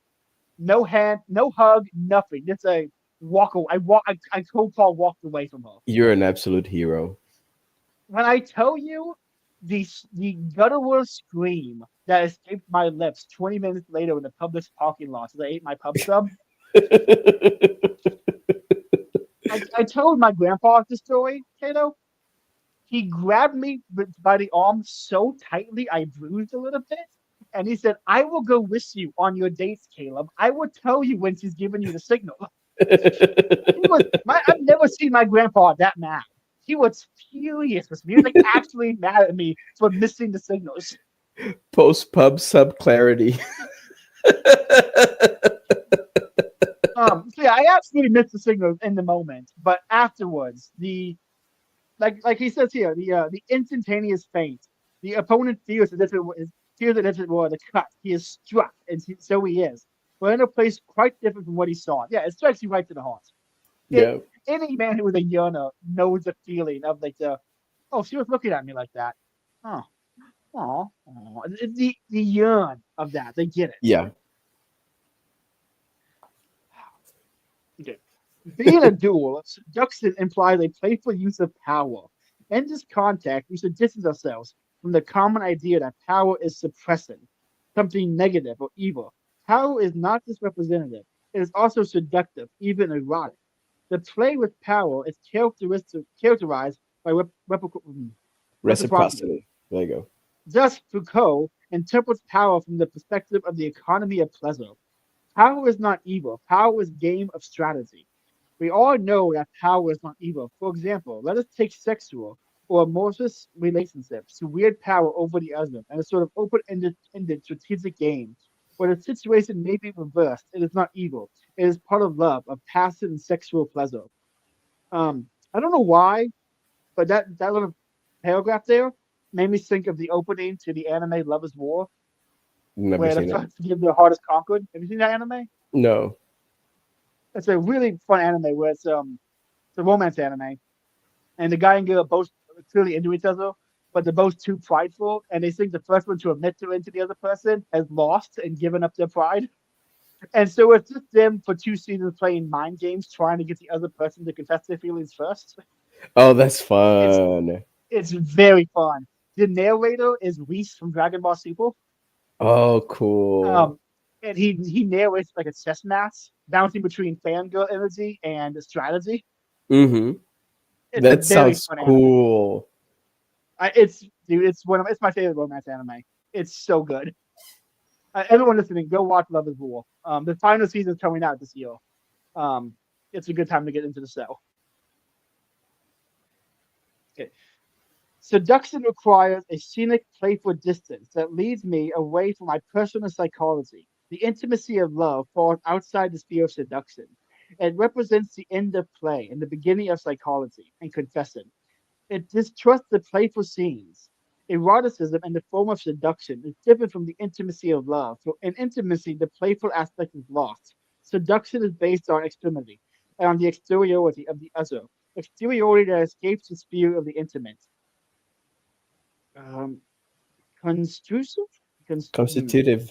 No hand, no hug, nothing. Just a walk away. I cold call walked away from her. You're an absolute hero. When I tell you the guttural scream that escaped my lips 20 minutes later in the Publix parking lot as I ate my pub sub, I told my grandpa the story, Cato. He grabbed me by the arm so tightly I bruised a little bit. And he said, "I will go with you on your dates, Caleb. I will tell you when she's giving you the signal." I've never seen my grandpa that mad. He was furious with me. He was like actually mad at me for missing the signals. Post pub sub clarity. So yeah, I absolutely missed the signals in the moment, but afterwards, like he says here, the instantaneous feint. The opponent feels as if it were the cut. He is struck, and so he is. But in a place quite different from what he saw. Yeah, it strikes you right to the heart. Yeah. Any man who is a yearner knows the feeling of like oh, she was looking at me like that. Oh, oh, the yearn of that. They get it. Yeah. Okay. Being a duel, seduction implies a playful use of power. In this context, we should distance ourselves from the common idea that power is suppressing, something negative or evil. Power is not just representative, it is also seductive, even erotic. The play with power is characterized by reciprocity. Reciprocity. There you go. Thus, Foucault interprets power from the perspective of the economy of pleasure. Power is not evil, power is game of strategy. We all know that power is not evil. For example, let us take sexual or amorphous relationships to wield power over the other and a sort of open-ended strategic game where the situation may be reversed. It is not evil. It is part of love, of passion and sexual pleasure. I don't know why, but that little paragraph there made me think of the opening to the anime Love is War, Never where the seen it. first to give their heart is conquered. Have you seen that anime? No. It's a really fun anime where it's a romance anime, and the guy and girl are both clearly into each other, but they're both too prideful, and they think the first one to admit they're into the other person has lost and given up their pride. And so it's just them for 2 seasons playing mind games, trying to get the other person to confess their feelings first. Oh, that's It's fun. it's very fun. The narrator is Whis from Dragon Ball Super. Oh, cool. Um, and he narrates like a chess match, bouncing between fangirl energy and strategy. Mm-hmm. It's a That very sounds fun anime. cool. It's my favorite romance anime. It's so good. Everyone listening, go watch Love is War. The final season is coming out this year. Um, it's a good time to get into the show. Okay. Seduction requires a scenic, playful distance that leads me away from my personal psychology. The intimacy of love falls outside the sphere of seduction. It represents the end of play and the beginning of psychology and confession. It distrusts the playful scenes. Eroticism in the form of seduction is different from the intimacy of love. For in intimacy, the playful aspect is lost. Seduction is based on extremity and on the exteriority of the other, exteriority that escapes the sphere of the intimate. Um, Constitutive? Constitutive.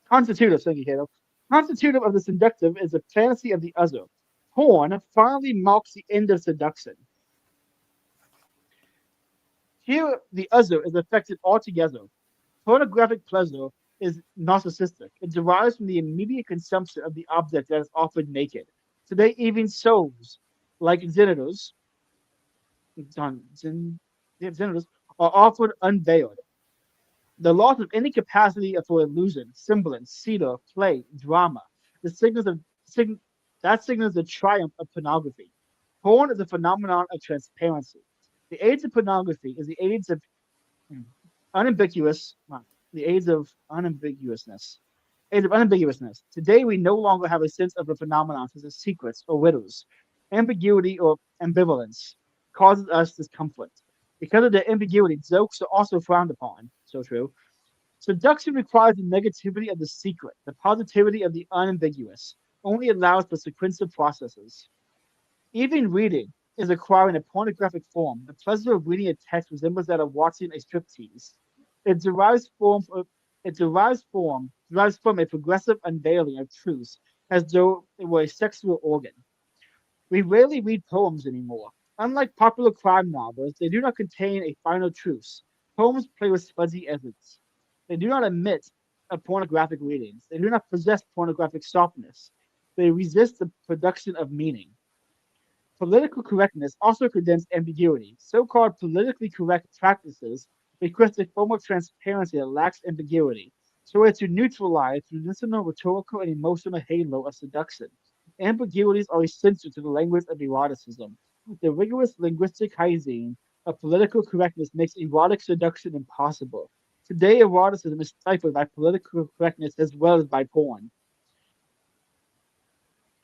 Constitutive, thank you, Cato. Constitutive of the seductive is the fantasy of the other. Porn finally marks the end of seduction. Here, the other is affected altogether. Pornographic pleasure is narcissistic. It derives from the immediate consumption of the object that is offered naked. Today, even souls, like genitals, genitals, are offered unveiled. The loss of any capacity for illusion, semblance, cedar, play, drama, the signals of sign, that signals the triumph of pornography. Porn is a phenomenon of transparency. The age of pornography is the age of hmm, unambiguous, the age of unambiguousness. Age of unambiguousness. Today, we no longer have a sense of the phenomenon as secrets or riddles. Ambiguity or ambivalence causes us discomfort. Because of the ambiguity, jokes are also frowned upon. So true. Seduction requires the negativity of the secret, the positivity of the unambiguous, only allows for sequential processes. Even reading is acquiring a pornographic form. The pleasure of reading a text resembles that of watching a striptease. It derives form derives from a progressive unveiling of truth, as though it were a sexual organ. We rarely read poems anymore. Unlike popular crime novels, they do not contain a final truth. Poems play with fuzzy essence. They do not admit of pornographic readings. They do not possess pornographic softness. They resist the production of meaning. Political correctness also condemns ambiguity. So-called politically correct practices request a form of transparency that lacks ambiguity, so as to neutralize the traditional rhetorical and emotional halo of seduction. Ambiguities are essential to the language of eroticism. The rigorous linguistic hygiene of political correctness makes erotic seduction impossible. Today, eroticism is stifled by political correctness as well as by porn.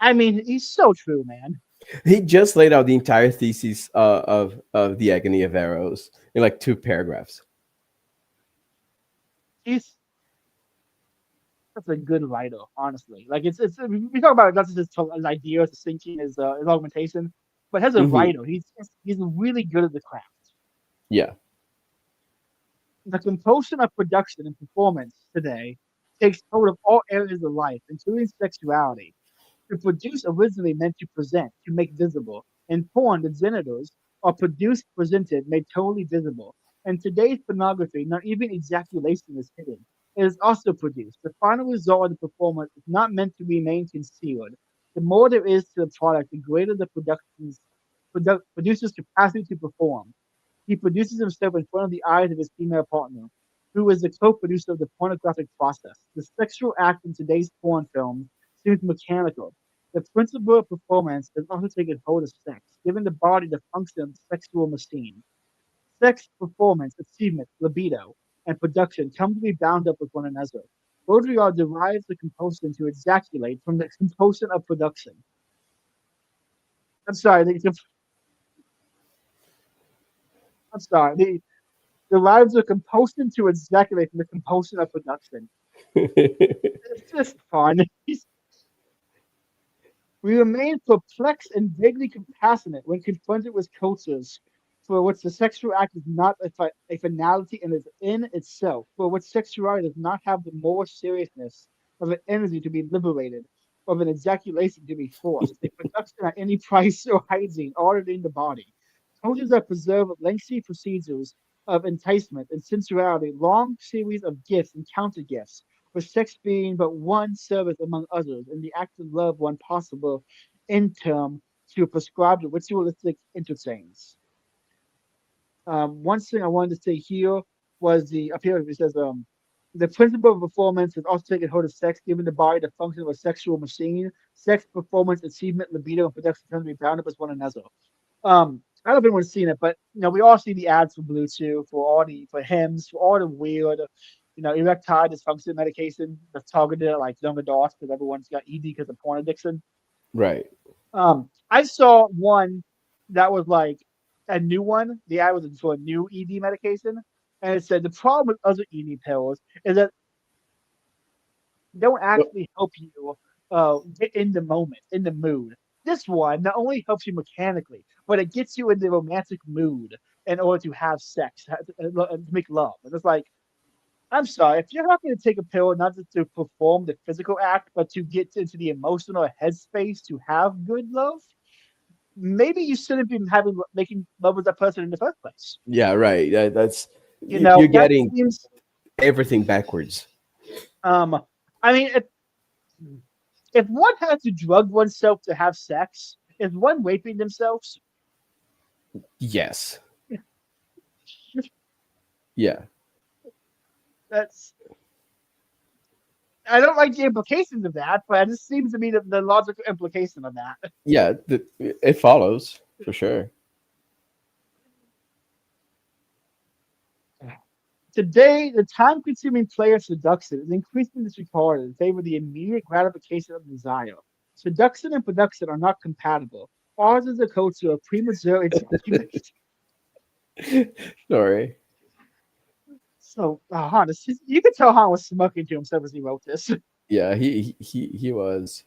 I mean, he's so true, man. He just laid out the entire thesis of the agony of eros in like 2 paragraphs. He's such a good writer, honestly. Like it's we talk about not just his ideas, his thinking, his augmentation, but as a Hmm. writer, he's really good at the craft. Yeah. The compulsion of production and performance today takes hold of all areas of life, including sexuality. To produce originally meant to present, to make visible. In porn, the genitals are produced, presented, made totally visible. In today's pornography, not even ejaculation is hidden. It is also produced. The final result of the performance is not meant to remain concealed. The more there is to the product, the greater the producer's capacity to perform. He produces himself in front of the eyes of his female partner, who is the co-producer of the pornographic process. The sexual act in today's porn films seems mechanical. The principle of performance is also taken hold of sex, giving the body the function of the sexual machine. Sex, performance, achievement, libido, and production come to be bound up with one another. Baudrillard derives the compulsion to ejaculate from the compulsion of production. I'm sorry, I'm sorry. The derives the compulsion to ejaculate from the compulsion of production. It's just fun. We remain perplexed and vaguely compassionate when confronted with cultures for which the sexual act is not a finality in itself, for which sexuality does not have the moral seriousness of an energy to be liberated, of an ejaculation to be forced, a production at any price or hygiene ordered in the body. Cultures that preserve lengthy procedures of enticement and sensuality, long series of gifts and counter gifts, with sex being but one service among others, and the act of love one possible interim to prescribed ritualistic interchange. One thing I wanted to say here was up here it says the principle of performance is also taking hold of sex, giving the body the function of a sexual machine. Sex, performance, achievement, libido, and production tend to be bound up as one another. I don't know if anyone's seen it, but we all see the ads for Bluetooth, for hymns, for all the weird, erectile dysfunction medication that's targeted at like young adults because everyone's got ED because of porn addiction. Right. I saw one that was like a new one. The ad was for a new ED medication, and it said the problem with other ED pills is that they don't actually help you get in the moment, in the mood. This one not only helps you mechanically, but it gets you in the romantic mood in order to have sex, to make love. And it's like, I'm sorry, if you're happy to take a pill not just to perform the physical act, but to get into the emotional headspace to have good love, maybe you shouldn't be making love with that person in the first place. Yeah, right. That's You're getting everything backwards. I mean, if one has to drug oneself to have sex, is one raping themselves? Yes. Yeah. I don't like the implications of that, but it just seems to be the logical implication of that. Yeah, it follows for sure. Today, the time-consuming play of seduction is increasingly disregarded in favor of the immediate gratification of desire. Seduction and production are not compatible. Ours is a culture of premature ejaculation. Sorry. So, Han, you could tell Han was smirking to himself as he wrote this. Yeah, he was.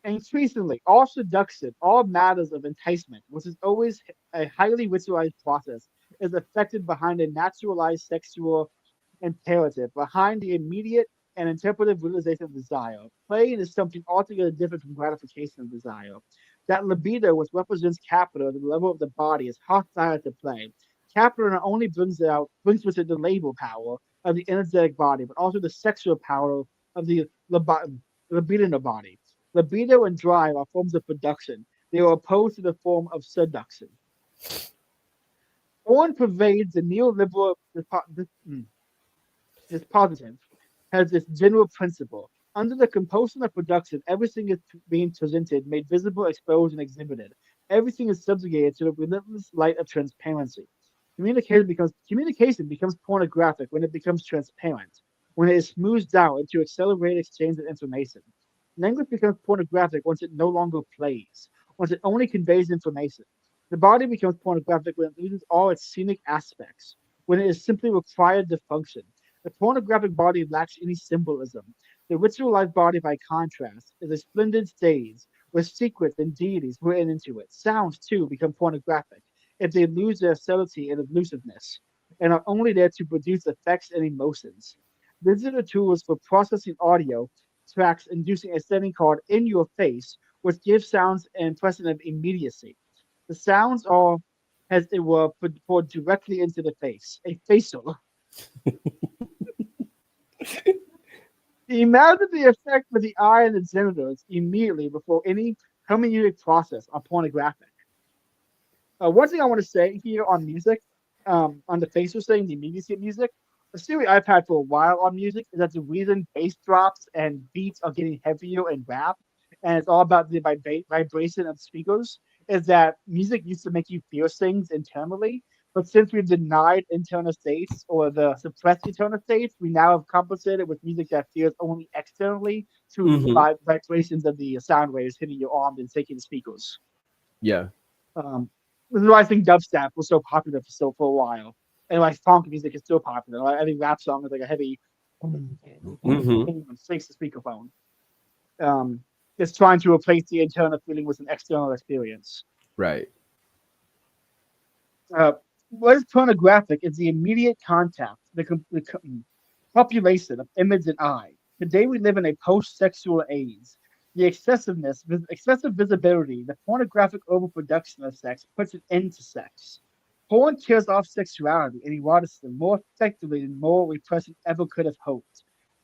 Increasingly, all seduction, all matters of enticement, which is always a highly ritualized process, is affected behind a naturalized sexual imperative, behind the immediate and interpretive realization of desire. Playing is something altogether different from gratification of desire. That libido, which represents capital at the level of the body, is hostile to play. Capital not only brings with it the labor power of the energetic body, but also the sexual power of the libido body. Libido and drive are forms of production. They are opposed to the form of seduction. Porn pervades the neoliberal dispositive, has this general principle. Under the compulsion of production, everything is being presented, made visible, exposed, and exhibited. Everything is subjugated to the relentless light of transparency. Communication becomes pornographic when it becomes transparent, when it is smoothed out into accelerated exchange of information. Language becomes pornographic once it no longer plays, once it only conveys information. The body becomes pornographic when it loses all its scenic aspects, when it is simply required to function. The pornographic body lacks any symbolism. The ritualized body, by contrast, is a splendid stage with secrets and deities written into it. Sounds, too, become pornographic if they lose their subtlety and elusiveness, and are only there to produce effects and emotions. Digital tools for processing audio tracks inducing a sending card in your face, which gives sounds an impression of immediacy. The sounds are, as it were, poured directly into the face, a facial. Imagine the effect with the eye and the genitals immediately before any hermeneutic process are pornographic. One thing I want to say here on music, on the facial thing, the immediacy of music, the theory I've had for a while on music is that the reason bass drops and beats are getting heavier in rap, and it's all about the vibration of speakers, is that music used to make you feel things internally, but since we've denied internal states or the suppressed internal states, we now have compensated with music that feels only externally through the vibrations of the sound waves hitting your arm and taking the speakers. Yeah. This is why I think dubstep was so popular for a while, and why funk music is still popular. Like, I think rap song is like a heavy shakes the speakerphone. It's trying to replace the internal feeling with an external experience. Right. What is pornographic is the immediate contact, the population of image and eye. Today we live in a post-sexual age. The excessive visibility, the pornographic overproduction of sex puts an end to sex. Porn kills off sexuality and eroticism more effectively than moral repression ever could have hoped.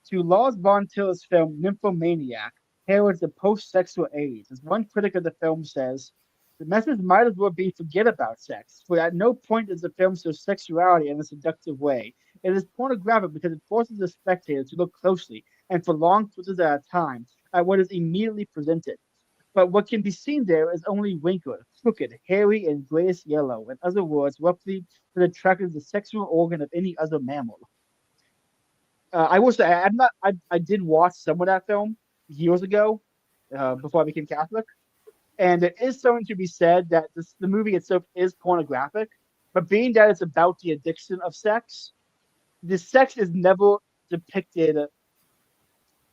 To Lars von Trier's film Nymphomaniac heralds the post-sexual age. As one critic of the film says, the message might as well be forget about sex, for at no point does the film show sexuality in a seductive way. It is pornographic because it forces the spectator to look closely and for long stretches at a time at what is immediately presented. But what can be seen there is only wrinkled, crooked, hairy, and grayish yellow. In other words, roughly to the track of the sexual organ of any other mammal. I will say I did watch some of that film years ago, before I became Catholic, and it is something to be said that the movie itself is pornographic, but being that it's about the addiction of sex, the sex is never depicted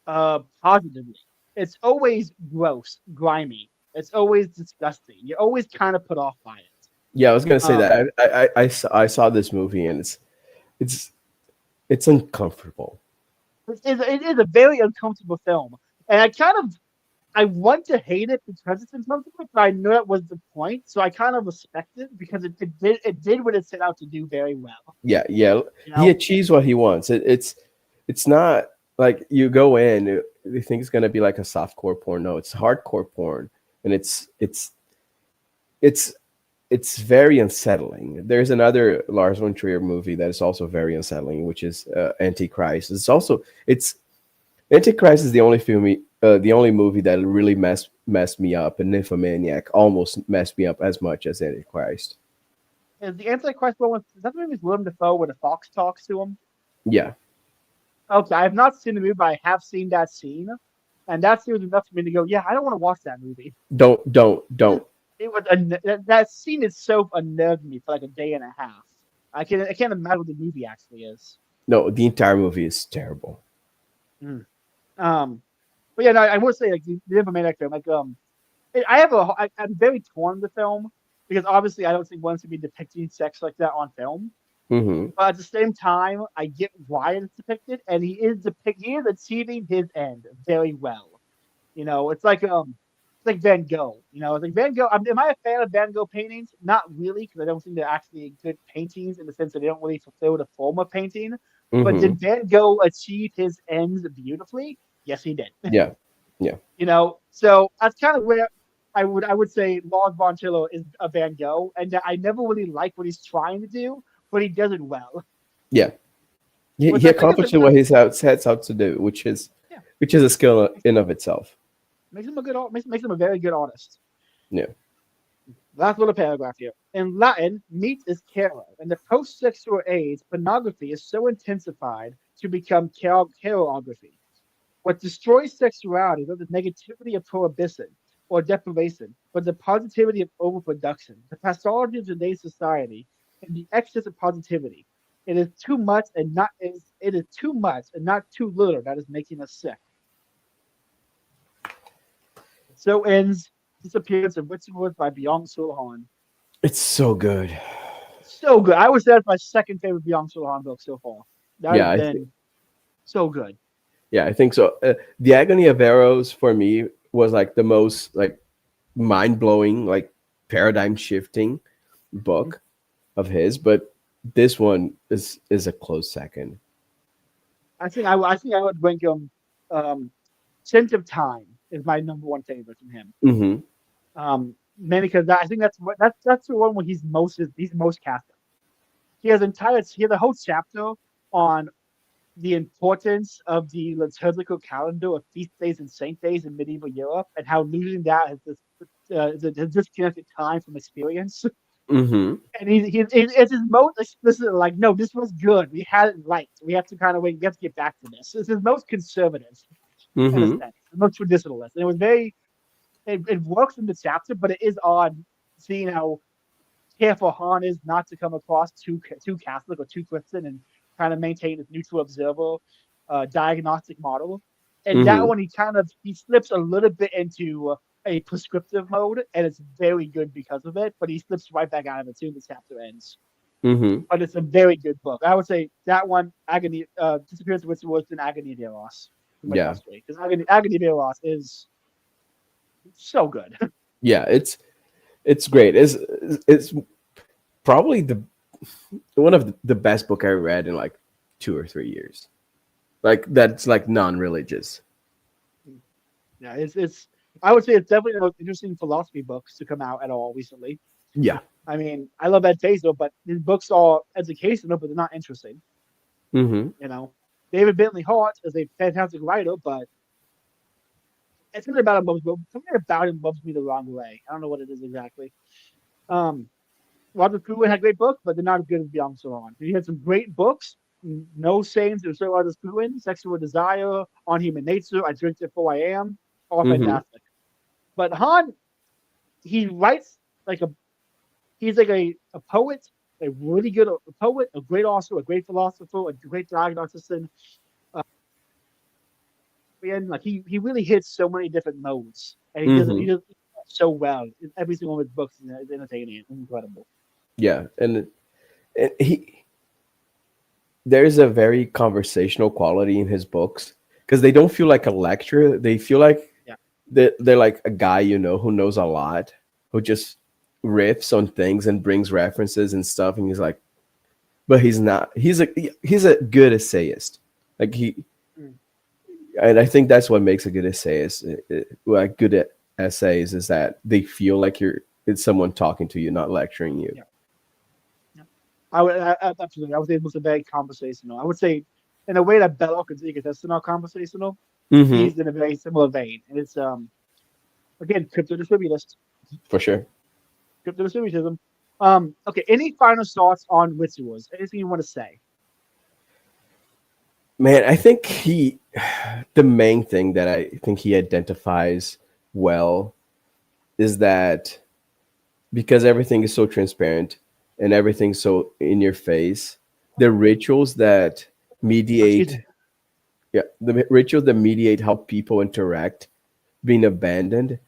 positively. It's always gross, grimy. It's always disgusting. You're always kind of put off by it. Yeah, I was gonna say that. I saw this movie and it's uncomfortable. It is a very uncomfortable film, and I want to hate it because it's uncomfortable, but I know that was the point, so I kind of respect it because it did what it set out to do very well. Yeah. You know? He achieves what he wants. It's not like you go in, you think it's gonna be like a softcore porn. No, it's hardcore porn, and it's very unsettling. There's another Lars von Trier movie that is also very unsettling, which is Antichrist. Antichrist is the only movie that really messed me up, and Nymphomaniac almost messed me up as much as Antichrist. Is the Antichrist one is that the movie with Willem Dafoe where the fox talks to him? Yeah. Okay, I have not seen the movie, but I have seen that scene, and that scene was enough for me to go, yeah, I don't want to watch that movie. Don't. It was that scene itself unnerved me for like a day and a half. I can't imagine what the movie actually is. No, the entire movie is terrible. But yeah, no, I would say like the Nymphomaniac film, like I'm very torn with the film because obviously I don't think one should be depicting sex like that on film. Mm-hmm. But at the same time, I get why it's depicted, and he is achieving his end very well. You know, it's like Van Gogh. You know, it's like Van Gogh. Am I a fan of Van Gogh paintings? Not really, because I don't think they're actually good paintings in the sense that they don't really fulfill the form of painting. Mm-hmm. But did Van Gogh achieve his ends beautifully? Yes, he did. Yeah. You know, so that's kind of where I would say Lars von Trier is a Van Gogh, and that I never really like what he's trying to do, but he does it well. Yeah. He accomplishes what he sets out to do, which is a skill in of itself. Makes him a very good artist. Yeah. Last little paragraph here. In Latin, meat is caro. In the post-sexual age, pornography is so intensified to become carography. What destroys sexuality is not the negativity of prohibition or deprivation, but the positivity of overproduction. The pathology of today's society and the excess of positivity. It is too much and not too little that is making us sick. So ends Disappearance of Witzenwood by Byung-Chul Han. It's so good. So good. I would say that's my second favorite Byung-Chul Han book so far. That has been so good. Yeah, I think so. The Agony of Eros for me was like the most like mind blowing, like paradigm shifting book of his, but this one is a close second. I think I would rank him. Sense of Time is my number one favorite from him. Mm-hmm. Mainly because I think that's the one where he's most Catholic. He has a whole chapter on the importance of the liturgical calendar of feast days and saint days in medieval Europe, and how losing that is a disconnected time from experience. Mm-hmm. And it's his most explicit, like, no, this was good. We had it right. We have to kind of wait. We have to get back to this. It's his most conservative in a Mm-hmm. sense, the most traditionalist. And it was very, it works in the chapter, but it is odd seeing how careful Han is not to come across too Catholic or too Christian, and kind of maintain this neutral observer diagnostic model. And that Mm-hmm. one, he slips a little bit into a prescriptive mode, and it's very good because of it. But he slips right back out of it soon. The chapter ends. Mm-hmm. But it's a very good book. I would say that one, Agony, Disappearance of Witches was an Agony of Eros. Yeah. Because Agony of Eros is so good. Yeah, it's great. It's probably the one of the best book I read in like 2 or 3 years. Like that's like non-religious. Yeah, it's. I would say it's definitely the most interesting philosophy books to come out at all recently. Yeah. I mean, I love Ed Faisal, but his books are educational, but they're not interesting. Mm-hmm. You know, David Bentley Hart is a fantastic writer, but it's something about him rubs me the wrong way. I don't know what it is exactly. Roger Cruin had great books, but they're not as good as Beyond Saran. He had some great books. No Sayings of Sir Roger Cruin, Sexual Desire, On Human Nature, I Drink Therefore I Am, all Mm-hmm. fantastic. But Han, he writes like he's like a poet, a really good poet, a great author, a great philosopher, a great diagnostician. And like he really hits so many different modes, and he does so well. Every single one of his books is entertaining and incredible. Yeah, and there's a very conversational quality in his books because they don't feel like a lecture. They feel like they're like a guy who knows a lot, who just riffs on things and brings references and stuff, and he's like, but he's not. He's a good essayist. Like and I think that's what makes a good essayist. Like good essays is that they feel like it's someone talking to you, not lecturing you. Yeah. Absolutely. I would say it was a very conversational. I would say, in a way that Belloc and Zika are conversational, he's in a very similar vein. And it's again, crypto distributist. For sure. Crypto distributism. Okay, any final thoughts on rituals? Anything you want to say? Man, I think the main thing that I think he identifies well is that because everything is so transparent and everything's so in your face, the rituals that mediate how people interact being abandoned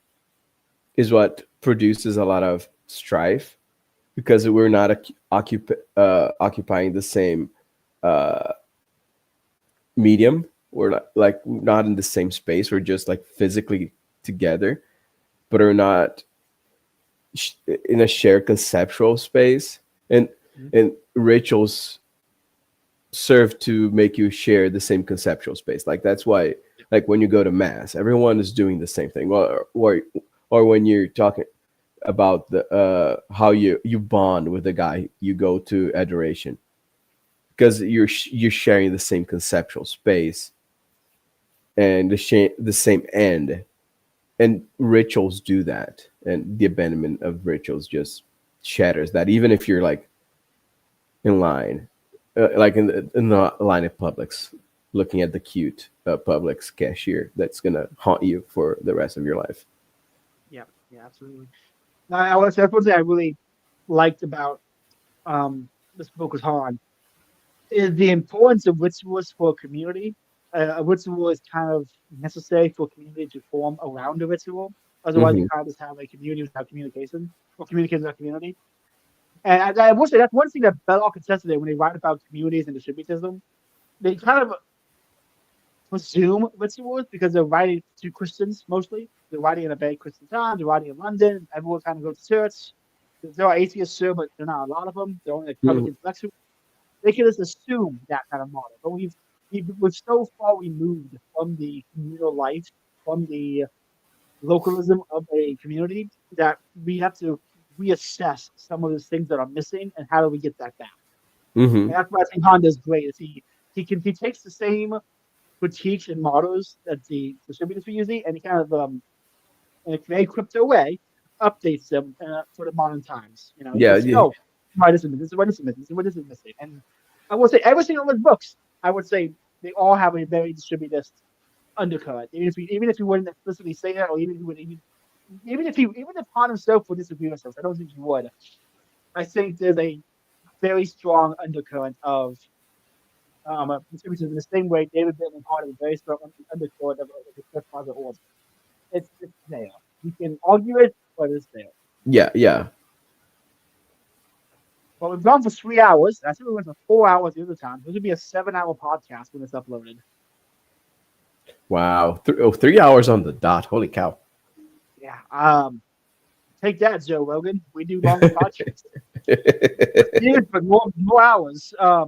is what produces a lot of strife, because we're not occupying the same medium. We're not in the same space. We're just like physically together, but are not in a shared conceptual space. And rituals serve to make you share the same conceptual space. Like that's why, like when you go to mass, everyone is doing the same thing. Or when you're talking about the how you bond with the guy you go to adoration, because you're sharing the same conceptual space and the same end. And rituals do that, and the abandonment of rituals just shatters that. Even if you're like in line, like in the line at Publix, looking at the cute Publix cashier that's gonna haunt you for the rest of your life. Yeah, absolutely. I want to say that's one thing I really liked about this book with Han is the importance of rituals for a community. A ritual is kind of necessary for a community to form around a ritual. Otherwise, you kind of just have a community without communication, or communication without community. And I will say that's one thing that Belloc and Cecily, when they write about communities and distributism, they kind of presume rituals because they're writing to Christians mostly. They're writing in a very Christian time. They're writing in London. Everyone kind of goes to church. There are atheists, sure, but there are not a lot of them. They're only a couple intellectuals. They can just assume that kind of model. But we're so far removed from the communal life, from the localism of a community, that we have to reassess some of those things that are missing and how do we get that back. And that's why I think Honda's great. Is he takes the same critiques and models that the distributors were using, and he kind of in a very crypto way updates them for the modern times. You know, why this is missing, this is what this is missing, this is what this is missing. And I would say every single one of his books, I would say they all have a very distributist undercurrent. Even if you wouldn't explicitly say that, or even if Han himself would disagree with us, I don't think he would. I think there's a very strong undercurrent of distributors in the same way David Bittman part of a very strong undercurrent of the Cliff Father order. It's there. You can argue it, but it's there. Yeah. Well, we've gone for 3 hours. I think we went for 4 hours the other time. This would be a 7-hour podcast when it's uploaded. Wow. 3 hours on the dot. Holy cow. Yeah. Take that, Joe Rogan. We do longer podcasts. But more hours. I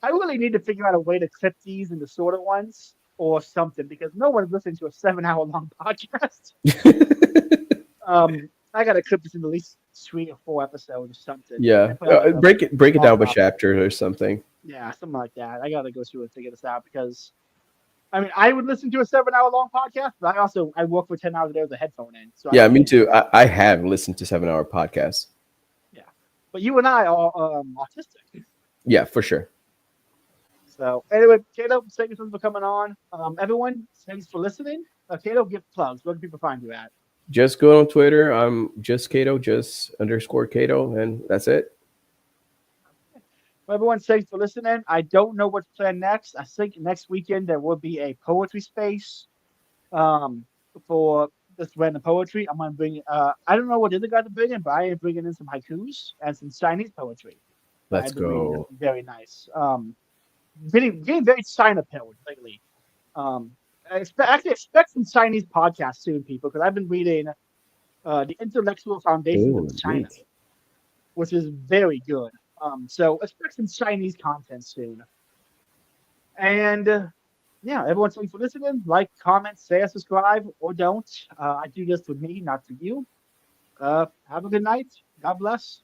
really need to figure out a way to clip these into shorter ones or something, because no one's listening to a 7-hour long podcast. I got to clip this into at least 3 or 4 episodes or something. Yeah. Break it down by chapter or something. Yeah, something like that. I got to go through and figure this out, because I mean, I would listen to a 7-hour long podcast, but I work for 10 hours a day with a headphone in. So yeah, me too. I have listened to 7-hour podcasts. Yeah, but you and I are autistic. Yeah, for sure. So anyway, Cato, thank you for coming on. Everyone, thanks for listening. Cato, give plugs. Where can people find you at? Just go on Twitter. I'm just Cato, just _Cato, and that's it. Well, everyone, thanks for listening. I don't know what's planned next. I think next weekend there will be a poetry space for this random poetry. I'm going to bring, I don't know what the other guys are bringing, but I am bringing in some haikus and some Chinese poetry. Let's go. Very nice. Getting very China-pilled lately. I expect some Chinese podcasts soon, people, because I've been reading The Intellectual Foundation of China, which is very good. So expect some Chinese content soon. And yeah, everyone, thanks for listening. Like, comment, say, subscribe, or don't. I do this for me, not for you. Have a good night. God bless.